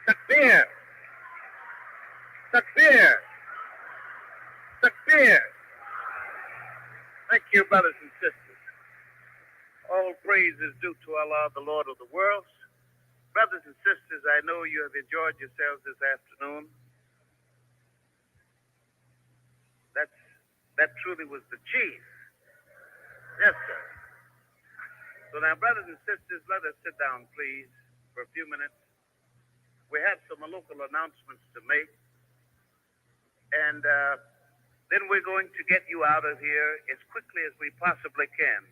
Takbir. Takbir. Takbir. Thank you, brothers and sisters. All praise is due to Allah, the Lord of the worlds. Brothers and sisters, I know you have enjoyed yourselves this afternoon. That truly was the chief. Yes, sir. So now, brothers and sisters, let us sit down, please, for a few minutes. We have some local announcements to make. And then we're going to get you out of here as quickly as we possibly can.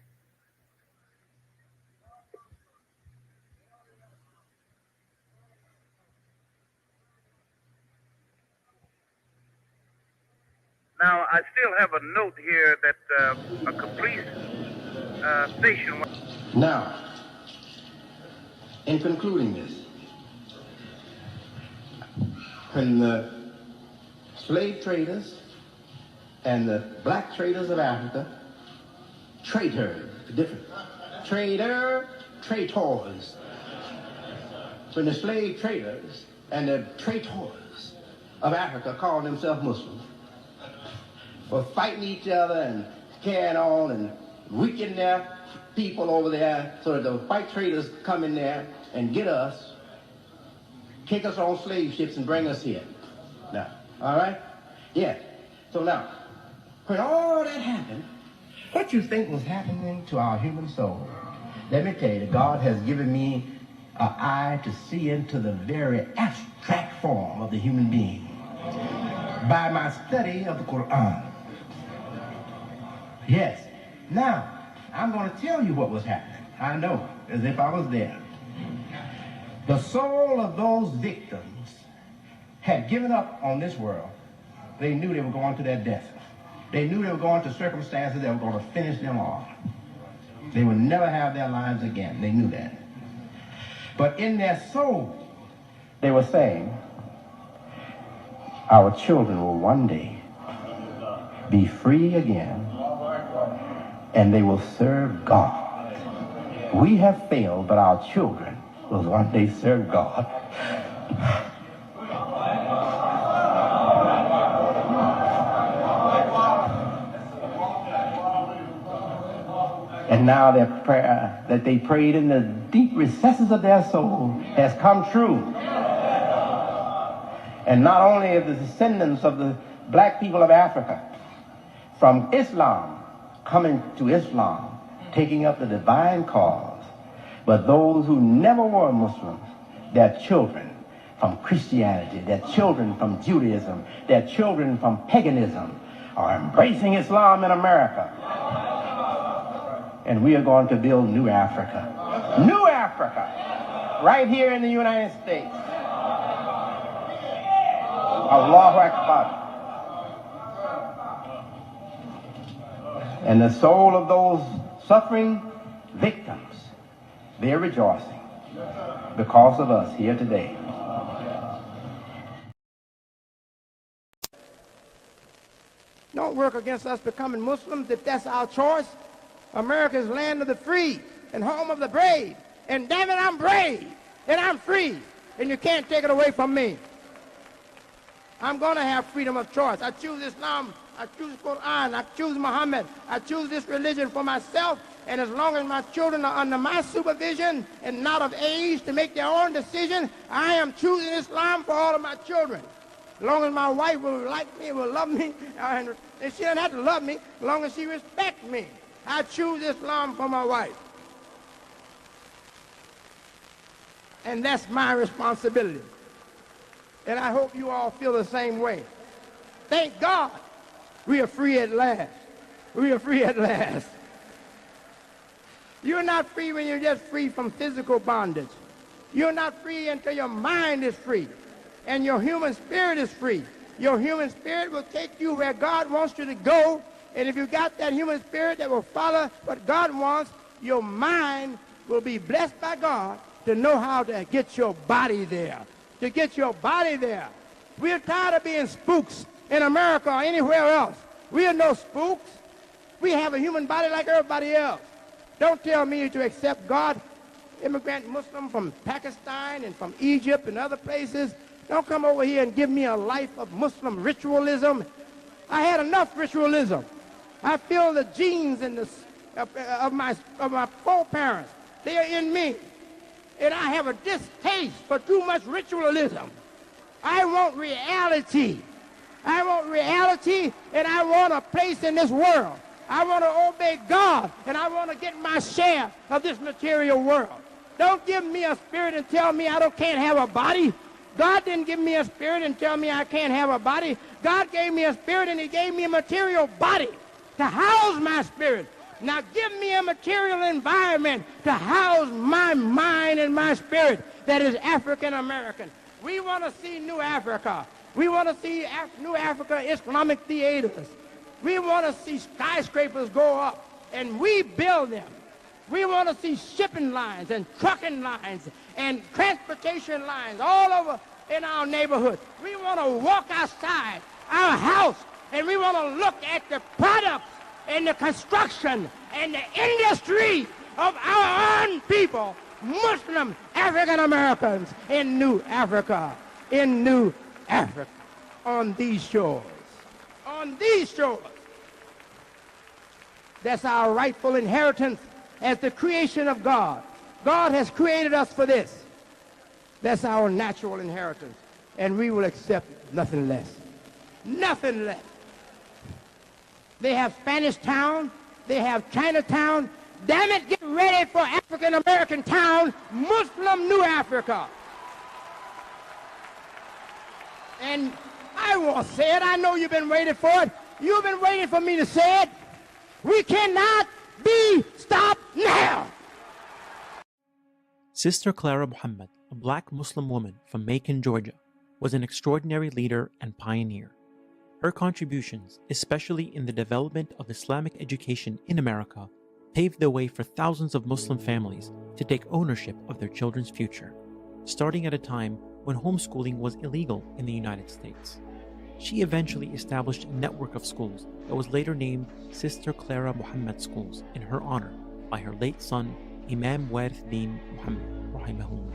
Now, I still have a note here that a complete station... Now, in concluding this, when the slave traders and the black traders of Africa, traitors, different, traitors, when the slave traders and the traitors of Africa called themselves Muslims, were fighting each other and carrying on and weakening their people over there so that the white traders come in there and get us, take us on slave ships and bring us here. Now, all right? Yeah. So now, when all that happened, what you think was happening to our human soul? Let me tell you, God has given me an eye to see into the very abstract form of the human being by my study of the Quran. Yes. Now, I'm going to tell you what was happening. I know, as if I was there. The soul of those victims had given up on this world. They knew they were going to their death. They knew they were going to circumstances that were going to finish them off. They would never have their lives again. They knew that. But in their soul, they were saying, our children will one day be free again, and they will serve God. We have failed, but our children will one day serve God. And now their prayer that they prayed in the deep recesses of their soul has come true. And not only are the descendants of the black people of Africa from Islam coming to Islam, taking up the divine cause, but those who never were Muslims, their children from Christianity, their children from Judaism, their children from paganism are embracing Islam in America. And we are going to build new Africa. New Africa, right here in the United States. Allahu Akbar. And the soul of those suffering victims, they're rejoicing because of us here today. Don't work against us becoming Muslims if that's our choice. America is land of the free and home of the brave. And damn it, I'm brave and I'm free. And you can't take it away from me. I'm going to have freedom of choice. I choose Islam. I choose Quran. I choose Muhammad. I choose this religion for myself. And as long as my children are under my supervision and not of age to make their own decision, I am choosing Islam for all of my children. As long as my wife will like me, will love me, and she doesn't have to love me, as long as she respects me. I choose Islam for my wife. And that's my responsibility. And I hope you all feel the same way. Thank God we are free at last. We are free at last. You're not free when you're just free from physical bondage. You're not free until your mind is free and your human spirit is free. Your human spirit will take you where God wants you to go. And if you got that human spirit that will follow what God wants, your mind will be blessed by God to know how to get your body there. To get your body there. We're tired of being spooks in America or anywhere else. We are no spooks. We have a human body like everybody else. Don't tell me to accept God, immigrant Muslim from Pakistan and from Egypt and other places. Don't come over here and give me a life of Muslim ritualism. I had enough ritualism. I feel the genes in the, of my foreparents. They are in me. And I have a distaste for too much ritualism. I want reality. I want reality, and I want a place in this world. I want to obey God, and I want to get my share of this material world. Don't give me a spirit and tell me I can't have a body. God didn't give me a spirit and tell me I can't have a body. God gave me a spirit, and he gave me a material body to house my spirit. Now give me a material environment to house my mind and my spirit that is African American. We want to see New Africa. We want to see New Africa Islamic theaters. We want to see skyscrapers go up and we build them. We want to see shipping lines and trucking lines and transportation lines all over in our neighborhood. We want to walk outside our house and we want to look at the products and the construction and the industry of our own people, Muslim African Americans in New Africa, on these shores. On these shores. That's our rightful inheritance as the creation of God. God has created us for this. That's our natural inheritance. And we will accept nothing less. Nothing less. They have Spanish Town. They have Chinatown. Damn it, get ready for African American Town, Muslim New Africa. And I won't say it. I know you've been waiting for it. You've been waiting for me to say it. We cannot be stopped now. Sister Clara Muhammad, a black Muslim woman from Macon, Georgia, was an extraordinary leader and pioneer. Her contributions, especially in the development of Islamic education in America, paved the way for thousands of Muslim families to take ownership of their children's future, starting at a time when homeschooling was illegal in the United States. She eventually established a network of schools that was later named Sister Clara Muhammad Schools in her honor by her late son, Imam Warith Din Muhammad, rahimahullah.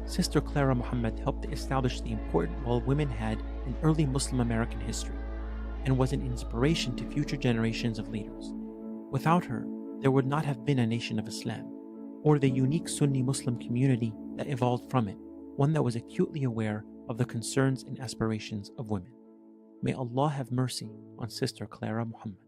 Sister Clara Muhammad helped to establish the important role women had in early Muslim American history and was an inspiration to future generations of leaders. Without her, there would not have been a nation of Islam, or the unique Sunni Muslim community that evolved from it, one that was acutely aware of the concerns and aspirations of women. May Allah have mercy on Sister Clara Muhammad.